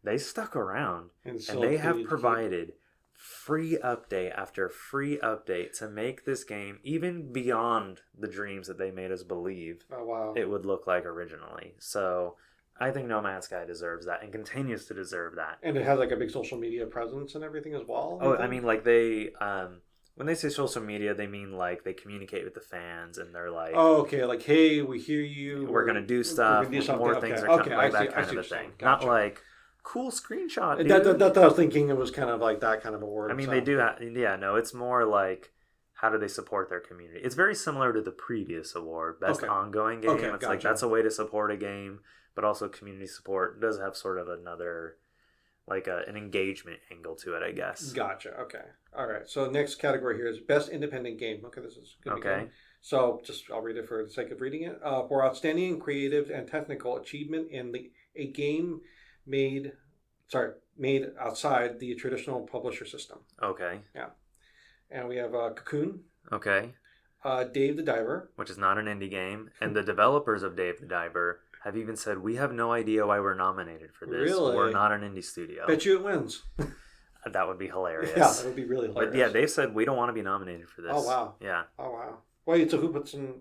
Speaker 1: they stuck around. And they have provided free update after free update to make this game even beyond the dreams that they made us believe it would look like originally. So I think No Man's Sky deserves that and continues to deserve that.
Speaker 2: And it has like a big social media presence and everything as well.
Speaker 1: I mean, like they, when they say social media, they mean like they communicate with the fans and they're like,
Speaker 2: okay, like, hey, we hear you.
Speaker 1: We're gonna do stuff. More things are coming, like that kind of a thing. Not like cool screenshot. Dude.
Speaker 2: That I was thinking it was kind of like that kind of a word.
Speaker 1: I mean, they do have, no, it's more like how do they support their community? It's very similar to the previous award, Best Ongoing Game. It's like that's a way to support a game, but also community support does have sort of another, like an engagement angle to it, I guess.
Speaker 2: Gotcha. Okay. All right. So next category here is Best Independent Game. Okay, this is good.
Speaker 1: Okay.
Speaker 2: So I'll read it for the sake of reading it. For outstanding creative and technical achievement in a game made outside the traditional publisher system.
Speaker 1: Okay.
Speaker 2: Yeah. And we have Cocoon.
Speaker 1: Okay.
Speaker 2: Dave the Diver.
Speaker 1: Which is not an indie game. And the developers of Dave the Diver have even said, we have no idea why we're nominated for this.
Speaker 2: Really?
Speaker 1: We're not an indie studio.
Speaker 2: Bet you it wins.
Speaker 1: That would be hilarious.
Speaker 2: Yeah, that would be really hilarious.
Speaker 1: But yeah, they've said, we don't want to be nominated for this.
Speaker 2: Oh, wow.
Speaker 1: Yeah.
Speaker 2: Oh, wow. Wait, so who puts in...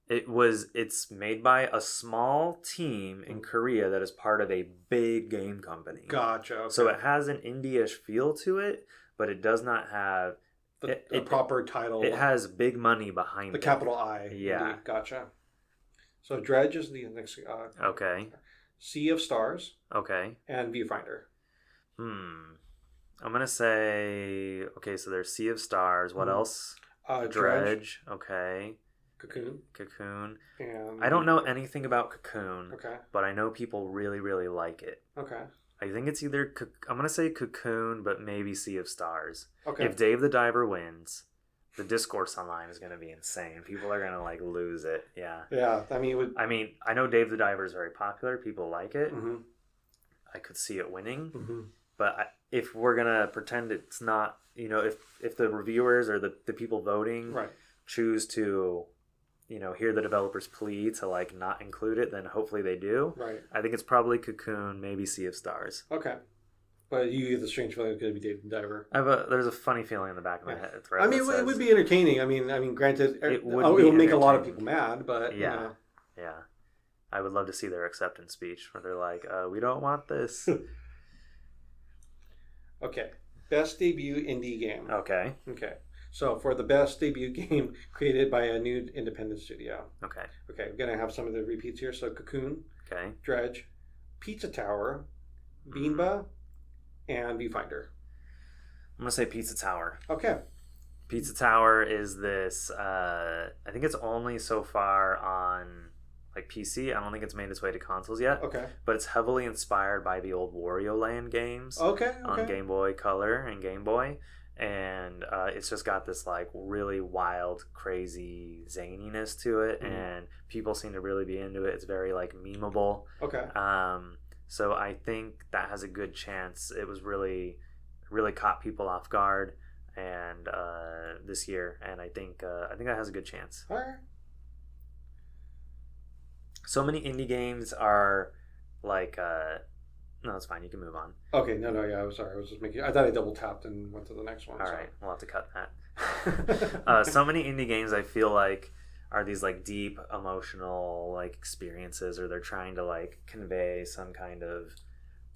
Speaker 1: It's made by a small team in Korea that is part of a big game company.
Speaker 2: Gotcha. Okay.
Speaker 1: So it has an indie-ish feel to it, but it does not have
Speaker 2: the proper title.
Speaker 1: It has big money behind it.
Speaker 2: The capital I.
Speaker 1: Yeah.
Speaker 2: Indeed. Gotcha. So Dredge is the next.
Speaker 1: Okay.
Speaker 2: Sea of Stars.
Speaker 1: Okay.
Speaker 2: And Viewfinder.
Speaker 1: I'm gonna say so. There's Sea of Stars. What else?
Speaker 2: Dredge.
Speaker 1: Okay.
Speaker 2: Cocoon. And
Speaker 1: I don't know anything about Cocoon.
Speaker 2: Okay.
Speaker 1: But I know people really, really like it.
Speaker 2: Okay.
Speaker 1: I think it's either I'm gonna say Cocoon, but maybe Sea of Stars.
Speaker 2: Okay.
Speaker 1: If Dave the Diver wins, the discourse online is gonna be insane. People are gonna like lose it. Yeah.
Speaker 2: Yeah. I mean,
Speaker 1: I know Dave the Diver is very popular. People like it.
Speaker 2: Mm-hmm.
Speaker 1: I could see it winning,
Speaker 2: mm-hmm.
Speaker 1: but if we're gonna pretend it's not, if the reviewers or the people voting
Speaker 2: Right.
Speaker 1: choose to, hear the developers' plea to like not include it, then hopefully they do.
Speaker 2: Right.
Speaker 1: I think it's probably Cocoon, maybe Sea of Stars.
Speaker 2: Okay. But you get the strange feeling it's going to be Dave the Diver.
Speaker 1: There's a funny feeling in the back of my head.
Speaker 2: I mean, it would be entertaining. I mean, granted, it would make a lot of people mad, but
Speaker 1: yeah. I would love to see their acceptance speech where they're like, "We don't want this."
Speaker 2: Okay, best debut indie game.
Speaker 1: Okay.
Speaker 2: So for the best debut game created by a new independent studio.
Speaker 1: Okay.
Speaker 2: We're gonna have some of the repeats here. So Cocoon.
Speaker 1: Okay.
Speaker 2: Dredge, Pizza Tower, Beanba, and Viewfinder.
Speaker 1: I'm gonna say Pizza Tower.
Speaker 2: Okay.
Speaker 1: Pizza Tower is this. I think it's only so far on like PC. I don't think it's made its way to consoles yet.
Speaker 2: Okay.
Speaker 1: But it's heavily inspired by the old Wario Land games.
Speaker 2: Okay.
Speaker 1: On Game Boy Color and Game Boy, and it's just got this like really wild, crazy zaniness to it, and people seem to really be into it. It's very like memeable.
Speaker 2: Okay.
Speaker 1: So I think that has a good chance. It was really caught people off guard, and this year, and I think that has a good chance.
Speaker 2: All right.
Speaker 1: So many indie games are like no, it's fine. You can move on.
Speaker 2: Okay. No. Yeah. I was sorry. I was just making. I thought I double tapped and went to the next one.
Speaker 1: All right. We'll have to cut that. So many indie games I feel like are these like deep emotional like experiences, or they're trying to like convey some kind of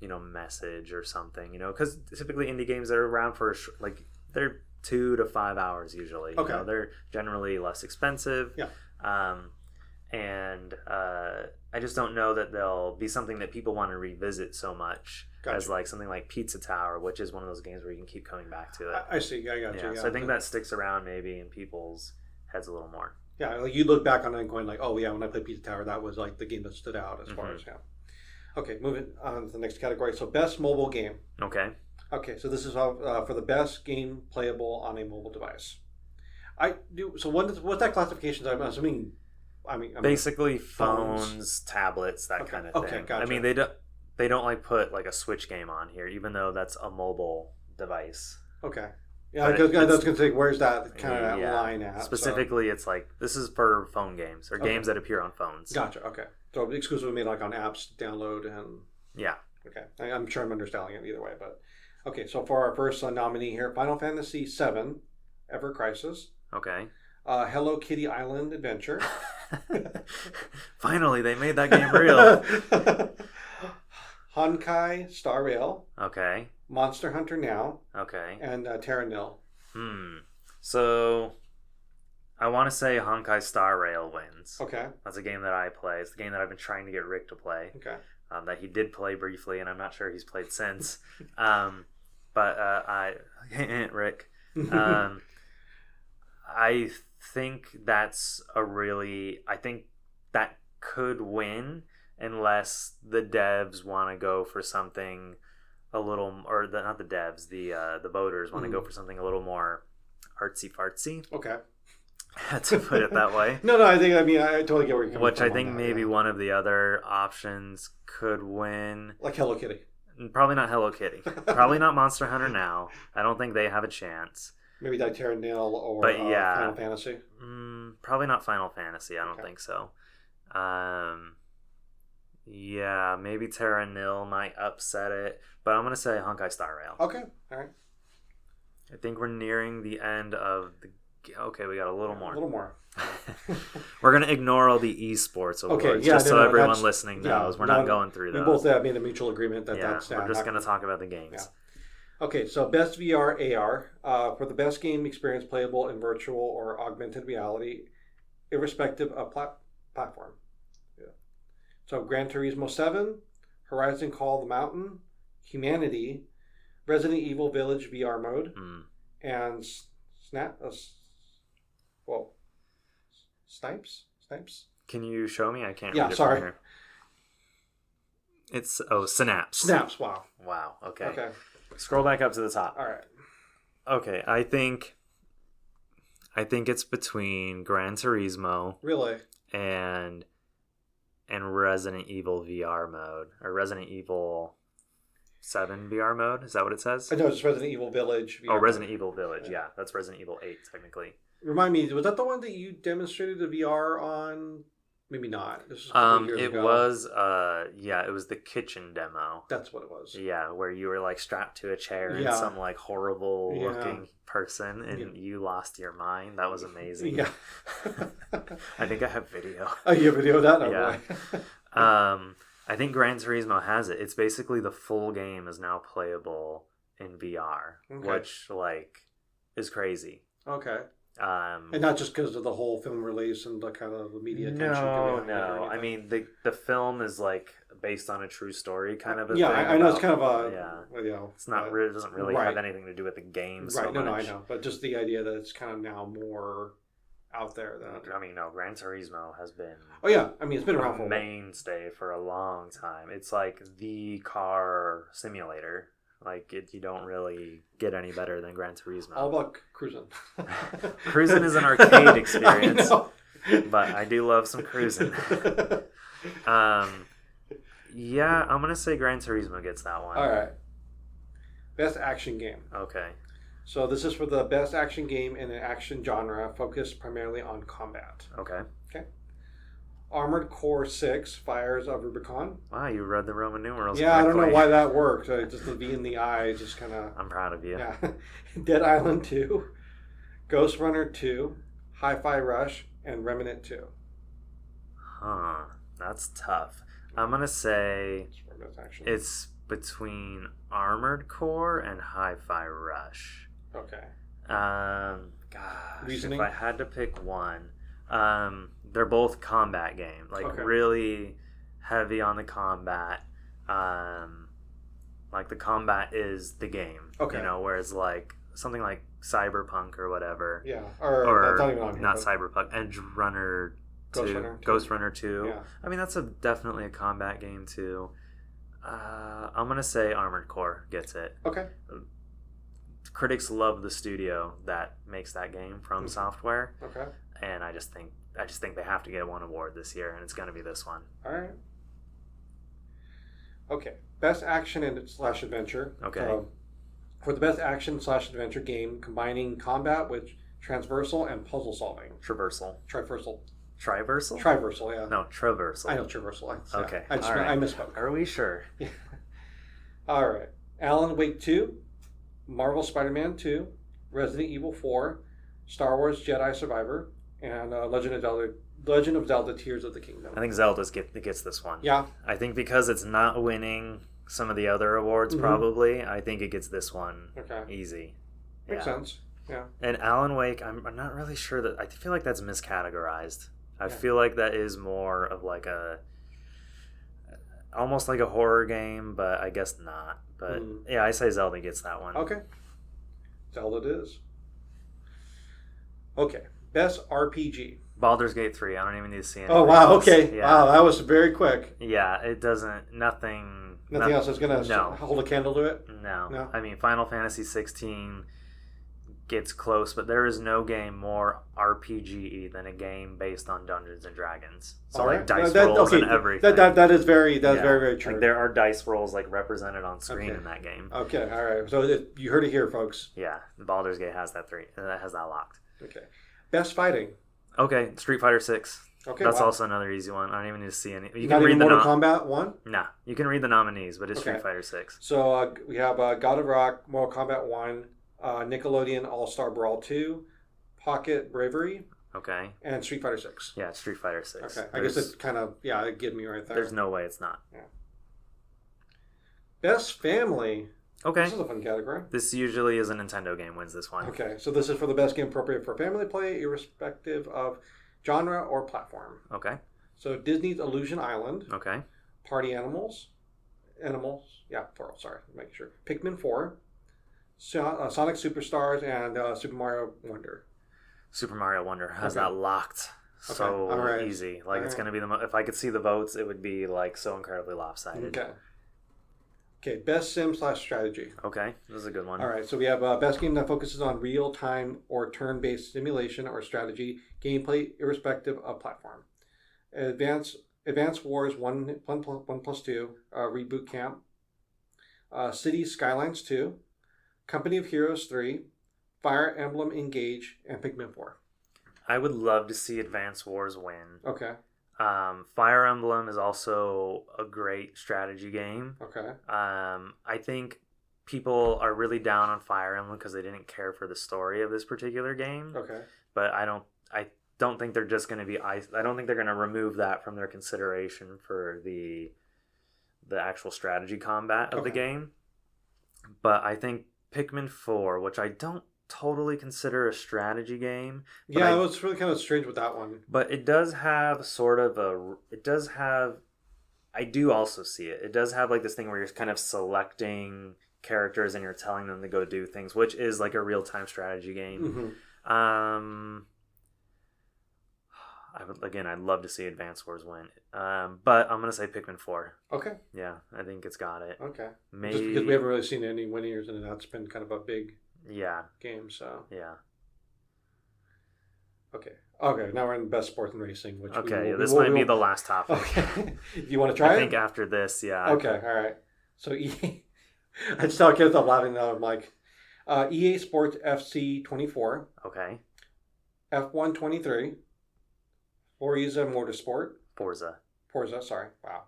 Speaker 1: message or something. Because typically indie games that are around for like they're 2 to 5 hours usually.
Speaker 2: Okay.
Speaker 1: They're generally less expensive.
Speaker 2: Yeah.
Speaker 1: And I just don't know that they'll be something that people want to revisit so much as like something like Pizza Tower, which is one of those games where you can keep coming back to it.
Speaker 2: I see. I got you. Yeah.
Speaker 1: So I think that sticks around maybe in people's heads a little more.
Speaker 2: Yeah, like you look back on it and going like, oh yeah, when I played Pizza Tower, that was like the game that stood out as far as Okay, moving on to the next category. So best mobile game.
Speaker 1: Okay.
Speaker 2: Okay, so this is for the best game playable on a mobile device. So what's that classification? I'm assuming.
Speaker 1: Basically phones, tablets, that kind of thing.
Speaker 2: Okay, gotcha.
Speaker 1: I mean, they don't like put like a Switch game on here, even though that's a mobile device.
Speaker 2: Okay. Yeah, because I was going to say, where's that kind of that line at?
Speaker 1: Specifically, it's like this is for phone games or games that appear on phones.
Speaker 2: Gotcha. Okay, so exclusively made like on apps to download and.
Speaker 1: Yeah.
Speaker 2: Okay, I'm sure I'm understanding it either way, but okay. So for our first nominee here, Final Fantasy VII, Ever Crisis.
Speaker 1: Okay.
Speaker 2: Hello Kitty Island Adventure.
Speaker 1: Finally, they made that game real.
Speaker 2: Honkai Star Rail.
Speaker 1: Okay.
Speaker 2: Monster Hunter Now.
Speaker 1: Okay.
Speaker 2: And Terra Nil.
Speaker 1: So, I want to say Honkai Star Rail wins.
Speaker 2: Okay.
Speaker 1: That's a game that I play. It's the game that I've been trying to get Rick to play.
Speaker 2: Okay.
Speaker 1: That he did play briefly, and I'm not sure he's played since. But Rick. I think that's I think that could win unless the devs want to go for something a little, not the devs, the voters want to go for something a little more artsy fartsy.
Speaker 2: Okay.
Speaker 1: To put it that way.
Speaker 2: No, I totally get where you're coming from.
Speaker 1: Which I think maybe one of the other options could win.
Speaker 2: Like Hello Kitty.
Speaker 1: Probably not Hello Kitty. Probably not Monster Hunter Now. I don't think they have a chance.
Speaker 2: Maybe that Terra Nil or Final Fantasy.
Speaker 1: Probably not Final Fantasy. I don't think so. Yeah, maybe Terra Nil might upset it, but I'm gonna say Honkai Star Rail.
Speaker 2: Okay, all right.
Speaker 1: I think we're nearing the end of the. Okay, we got a little more.
Speaker 2: A little more.
Speaker 1: We're gonna ignore all the esports awards, just so everyone listening knows we're not going through those.
Speaker 2: We both have made a mutual agreement that that's.
Speaker 1: We're just gonna talk about the games.
Speaker 2: Yeah. Okay, so best VR AR for the best game experience playable in virtual or augmented reality, irrespective of platform. Yeah. So Gran Turismo 7, Horizon Call the Mountain, Humanity, Resident Evil Village VR mode, and Snipes.
Speaker 1: Can you show me? I can't.
Speaker 2: Yeah,
Speaker 1: read it
Speaker 2: sorry.
Speaker 1: From here. It's Synapse.
Speaker 2: Synapse. Wow.
Speaker 1: Okay. Scroll back up to the top.
Speaker 2: All right.
Speaker 1: Okay, I think it's between Gran Turismo.
Speaker 2: Really?
Speaker 1: And Resident Evil VR mode or Resident Evil 7 VR mode. Is that what it says?
Speaker 2: I know it's Resident Evil Village.
Speaker 1: VR Resident Evil Village. Yeah, that's Resident Evil 8 technically.
Speaker 2: Remind me, was that the one that you demonstrated the VR on? Maybe not. This was a couple years ago.
Speaker 1: It was the kitchen demo.
Speaker 2: That's what it was.
Speaker 1: Yeah, where you were like strapped to a chair and some like horrible looking person and you lost your mind. That was amazing.
Speaker 2: Yeah.
Speaker 1: I think I have video.
Speaker 2: Oh, you have video of that? No
Speaker 1: yeah.
Speaker 2: Boy.
Speaker 1: I think Gran Turismo has it. It's basically the full game is now playable in VR, which like is crazy.
Speaker 2: Okay. And not just because of the whole film release and the kind of the media attention.
Speaker 1: No. I mean, the film is like based on a true story kind of a thing.
Speaker 2: I know it's kind of a...
Speaker 1: It's not really, it doesn't really have anything to do with the game so much.
Speaker 2: I know. But just the idea that it's kind of now more out there.
Speaker 1: Gran Turismo has been...
Speaker 2: Oh, yeah. I mean, it's been around for a
Speaker 1: mainstay for a long time. It's like the car simulator. Like, you don't really get any better than Gran Turismo.
Speaker 2: All about cruising.
Speaker 1: Cruising is an arcade experience, but I do love some cruising. Yeah, I'm going to say Gran Turismo gets that one.
Speaker 2: All right. Best action game.
Speaker 1: Okay.
Speaker 2: So this is for the best action game in an action genre focused primarily on combat.
Speaker 1: Okay.
Speaker 2: Armored Core 6, Fires of Rubicon.
Speaker 1: Wow, you read the Roman numerals
Speaker 2: Yeah, correctly. I don't know why that worked. Just the V in the I just kind of...
Speaker 1: I'm proud of you.
Speaker 2: Yeah. Dead Island 2, Ghost Runner 2, Hi-Fi Rush, and Remnant 2.
Speaker 1: Huh. That's tough. I'm going to say it's between Armored Core and Hi-Fi Rush.
Speaker 2: Okay.
Speaker 1: Gosh,
Speaker 2: Reasoning?
Speaker 1: If I had to pick one... they're both combat games, really heavy on the combat. Like the combat is the game, whereas like something like Cyberpunk or whatever,
Speaker 2: or not even on here,
Speaker 1: not Cyberpunk, Edge Runner 2, Ghost Runner 2.
Speaker 2: Yeah.
Speaker 1: I mean that's definitely a combat game too. I'm gonna say Armored Core gets it.
Speaker 2: Okay.
Speaker 1: Critics love the studio that makes that game, From Software.
Speaker 2: Okay.
Speaker 1: And I just think they have to get one award this year, and it's going to be this one.
Speaker 2: All right. Okay. Best action and / adventure.
Speaker 1: Okay.
Speaker 2: For the best action / adventure game, combining combat with transversal and puzzle solving.
Speaker 1: Traversal.
Speaker 2: Triversal.
Speaker 1: Triversal?
Speaker 2: Triversal, yeah.
Speaker 1: No, traversal.
Speaker 2: I know traversal.
Speaker 1: Okay.
Speaker 2: I misspoke.
Speaker 1: Are we sure?
Speaker 2: Yeah. All right. Alan Wake 2, Marvel Spider-Man 2, Resident Evil 4, Star Wars Jedi Survivor, and Legend of Zelda Tears of the Kingdom.
Speaker 1: I think Zelda gets this one.
Speaker 2: Yeah.
Speaker 1: I think because it's not winning some of the other awards, probably, I think it gets this one easy.
Speaker 2: Makes sense. Yeah.
Speaker 1: And Alan Wake, I'm not really sure that... I feel like that's miscategorized. I feel like that is more of like almost like a horror game, but I guess not. But yeah, I say Zelda gets that one.
Speaker 2: Okay. Zelda it is. Okay. Best RPG.
Speaker 1: Baldur's Gate 3. I don't even need to see anything.
Speaker 2: Oh, wow.
Speaker 1: Else.
Speaker 2: Okay.
Speaker 1: Yeah.
Speaker 2: Wow, that was very quick.
Speaker 1: Yeah, it doesn't... Nothing
Speaker 2: else is going to hold a candle to it?
Speaker 1: No. I mean, Final Fantasy 16 gets close, but there is no game more RPG than a game based on Dungeons and Dragons. So dice rolls and everything.
Speaker 2: That is very very true.
Speaker 1: Like there are dice rolls like represented on screen in that game.
Speaker 2: Okay, all right. So you heard it here, folks.
Speaker 1: Yeah, Baldur's Gate has that locked.
Speaker 2: Okay. Best fighting.
Speaker 1: Okay, Street Fighter 6.
Speaker 2: Okay,
Speaker 1: that's also another easy one. I don't even need to see any.
Speaker 2: You can read the Mortal Kombat 1?
Speaker 1: No, you can read the nominees, but it's Street Fighter 6.
Speaker 2: So we have God of Rock, Mortal Kombat 1, Nickelodeon All-Star Brawl 2, Pocket Bravery, and Street Fighter 6.
Speaker 1: Yeah, it's Street Fighter 6.
Speaker 2: Okay, I guess it's kind of, it gives me right there.
Speaker 1: There's no way it's not.
Speaker 2: Yeah. Best Family.
Speaker 1: Okay.
Speaker 2: This is a fun category.
Speaker 1: This usually is a Nintendo game wins this one.
Speaker 2: Okay, so this is for the best game appropriate for family play, irrespective of genre or platform.
Speaker 1: Okay.
Speaker 2: So Disney's Illusion Island.
Speaker 1: Okay.
Speaker 2: Party Animals. Plural, sorry, make sure. Pikmin 4. Sonic Superstars and Super Mario Wonder.
Speaker 1: Super Mario Wonder has that locked so easy. Like it's going to be if I could see the votes, it would be like so incredibly lopsided.
Speaker 2: Okay, best sim / strategy.
Speaker 1: Okay, this is a good one.
Speaker 2: All right, so we have best game that focuses on real-time or turn-based simulation or strategy gameplay, irrespective of platform. Advance Wars 1+2 Reboot Camp. Cities Skylines 2, Company of Heroes 3, Fire Emblem Engage, and Pikmin 4.
Speaker 1: I would love to see Advance Wars win.
Speaker 2: Okay.
Speaker 1: Fire Emblem is also a great strategy game.
Speaker 2: Okay.
Speaker 1: I think people are really down on Fire Emblem because they didn't care for the story of this particular game.
Speaker 2: Okay.
Speaker 1: But I don't think they're just going to be. I don't think they're going to remove that from their consideration for the actual strategy combat of the game. But I think Pikmin 4, which I don't totally consider a strategy game.
Speaker 2: Yeah, it was really kind of strange with that one.
Speaker 1: But it does have sort of I do also see it. It does have like this thing where you're kind of selecting characters and you're telling them to go do things, which is like a real-time strategy game. Mm-hmm. I'd love to see Advance Wars win. But I'm going to say Pikmin 4.
Speaker 2: Okay.
Speaker 1: Yeah, I think it's got it.
Speaker 2: Okay.
Speaker 1: Maybe...
Speaker 2: Just because we haven't really seen any winners and that's been kind of a big game, so.
Speaker 1: Yeah.
Speaker 2: Okay. Okay, now we're in best sports and racing, which
Speaker 1: this might be the last topic.
Speaker 2: Okay. You want to try it?
Speaker 1: I think after this, yeah.
Speaker 2: Okay, all right. So I just tell kids I'm laughing now. I'm like, EA Sports FC 24.
Speaker 1: Okay.
Speaker 2: F1 23. Forza Motorsport.
Speaker 1: Forza,
Speaker 2: sorry. Wow.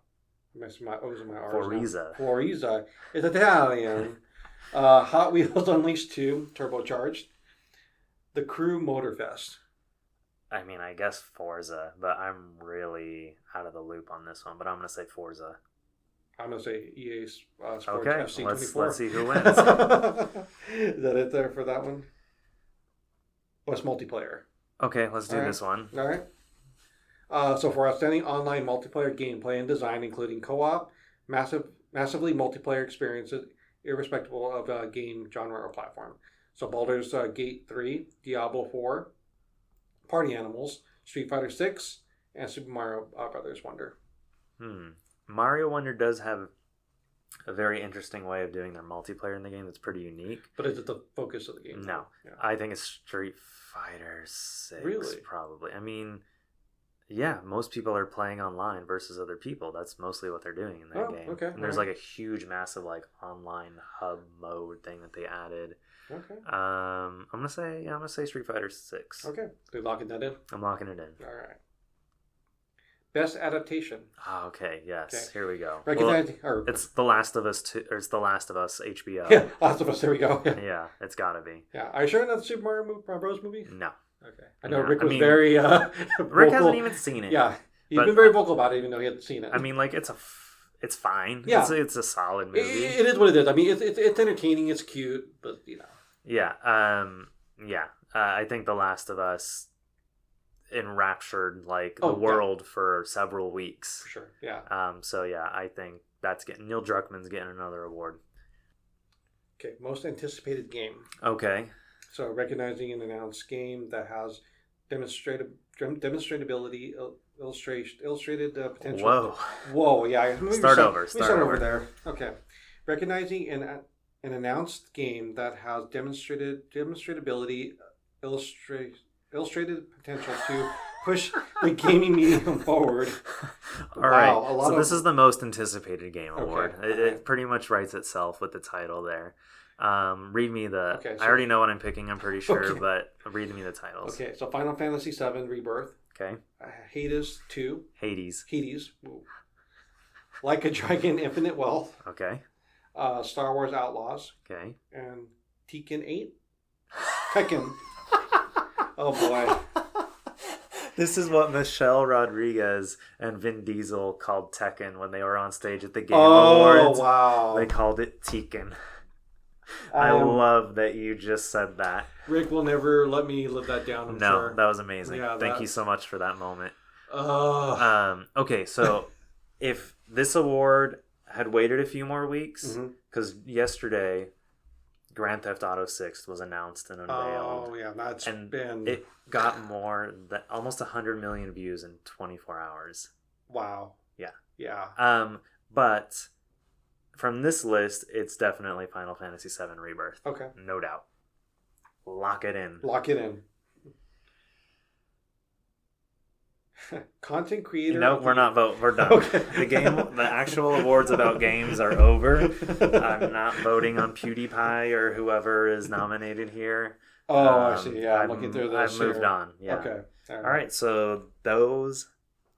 Speaker 2: I'm missing my O's and my R's.
Speaker 1: Forza.
Speaker 2: It's Italian. Hot Wheels Unleashed 2, Turbocharged. The Crew Motorfest.
Speaker 1: I mean, I guess Forza, but I'm really out of the loop on this one. But I'm going to say Forza.
Speaker 2: I'm going to say EA Sports FC
Speaker 1: 24. Let's see who wins.
Speaker 2: Is that it there for that one? Best multiplayer.
Speaker 1: Okay, let's do this one.
Speaker 2: All right. So for outstanding online multiplayer gameplay and design, including co-op, massively multiplayer experiences, irrespective of game genre or platform. So Baldur's Gate 3, Diablo 4, Party Animals, Street Fighter 6, and Super Mario Brothers Wonder.
Speaker 1: Mario Wonder does have a very interesting way of doing their multiplayer in the game that's pretty unique.
Speaker 2: But is it the focus of the game?
Speaker 1: No. Yeah. I think it's Street Fighter 6, really? Probably. I mean... Yeah, most people are playing online versus other people. That's mostly what they're doing in that game.
Speaker 2: Okay.
Speaker 1: And there's like a huge, massive like online hub mode thing that they added.
Speaker 2: Okay.
Speaker 1: I'm gonna say Street Fighter 6.
Speaker 2: Okay. They're locking that in?
Speaker 1: I'm locking it in.
Speaker 2: All right. Best adaptation.
Speaker 1: Okay, yes. Okay. Here we go. It's The Last of Us 2, or it's The Last of Us HBO.
Speaker 2: Yeah, Last of Us, there we go.
Speaker 1: Yeah, it's gotta be.
Speaker 2: Yeah. Are you sure not the Super Mario Bros. Movie?
Speaker 1: No.
Speaker 2: Okay. I know Rick was very
Speaker 1: Rick hasn't even seen it.
Speaker 2: Yeah. He's been very vocal about it even though he hasn't seen it.
Speaker 1: I mean, like, it's fine.
Speaker 2: Yeah.
Speaker 1: It's a solid movie.
Speaker 2: It is what it is. I mean, it's entertaining, it's cute, but you know.
Speaker 1: Yeah. I think The Last of Us enraptured the world for several weeks.
Speaker 2: For sure. Yeah.
Speaker 1: So yeah, I think Neil Druckmann's getting another award.
Speaker 2: Okay, most anticipated game.
Speaker 1: Okay.
Speaker 2: So recognizing an announced game that has demonstratability, illustrated potential.
Speaker 1: Whoa,
Speaker 2: yeah.
Speaker 1: Start over
Speaker 2: there. Okay. Recognizing an announced game that has demonstratability, illustrated potential to push the gaming medium forward.
Speaker 1: All right. So this is the most anticipated game award. Okay. It pretty much writes itself with the title there. Read me the... Okay, so, I already know what I'm picking, I'm pretty sure, but read me the titles.
Speaker 2: Okay, so Final Fantasy VII Rebirth.
Speaker 1: Okay.
Speaker 2: Hades 2.
Speaker 1: Hades.
Speaker 2: Ooh. Like a Dragon Infinite Wealth.
Speaker 1: Okay.
Speaker 2: Star Wars Outlaws.
Speaker 1: Okay.
Speaker 2: And Tekken 8. Tekken. Oh, boy.
Speaker 1: This is what Michelle Rodriguez and Vin Diesel called Tekken when they were on stage at the Game Awards.
Speaker 2: Oh, wow.
Speaker 1: They called it Tekken. I love that you just said that.
Speaker 2: Rick will never let me live that down, I'm sure.
Speaker 1: That was amazing. Yeah, Thank you so much for that moment. Okay, so if this award had waited a few more weeks, because yesterday Grand Theft Auto 6 was announced and unveiled.
Speaker 2: Oh, yeah,
Speaker 1: it got more than almost 100 million views in 24 hours.
Speaker 2: Wow.
Speaker 1: Yeah.
Speaker 2: Yeah.
Speaker 1: But from this list, it's definitely Final Fantasy VII Rebirth.
Speaker 2: Okay.
Speaker 1: No doubt. Lock it in.
Speaker 2: Content creator.
Speaker 1: No, we're not voting. We're done.
Speaker 2: Okay.
Speaker 1: The actual awards about games are over. I'm not voting on PewDiePie or whoever is nominated here.
Speaker 2: Oh, I see. Yeah, I'm looking through this.
Speaker 1: I've moved on. Yeah.
Speaker 2: Okay.
Speaker 1: All right. So those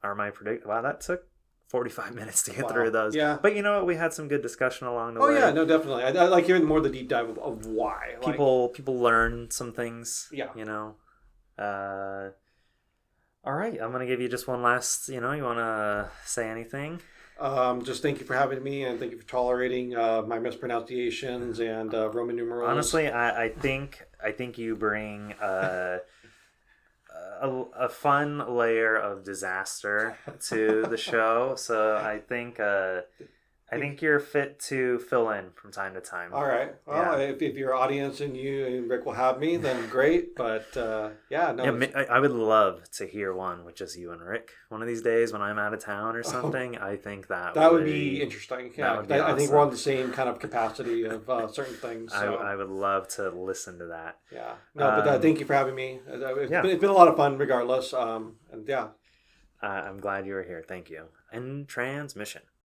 Speaker 1: are my predict. Wow, that took 45 minutes to get through those.
Speaker 2: Yeah.
Speaker 1: But you know what? We had some good discussion along the way.
Speaker 2: Oh yeah, no, definitely. I like hearing more the deep dive of why.
Speaker 1: People learn some things.
Speaker 2: Yeah.
Speaker 1: You know. All right. I'm gonna give you just one last. You want to say anything?
Speaker 2: Just thank you for having me, and thank you for tolerating my mispronunciations and Roman numerals.
Speaker 1: Honestly, I think you bring a fun layer of disaster to the show. So I think you're fit to fill in from time to time.
Speaker 2: All right. Well, if your audience and you and Rick will have me, then great. But yeah, no.
Speaker 1: Yeah, I would love to hear one with just you and Rick one of these days when I'm out of town or something. I think that
Speaker 2: would be interesting. Yeah,
Speaker 1: awesome.
Speaker 2: I think we're on the same kind of capacity of certain things. So.
Speaker 1: I would love to listen to that.
Speaker 2: Yeah. No, but thank you for having me. It's been a lot of fun regardless. And yeah.
Speaker 1: I'm glad you were here. Thank you. And transmission.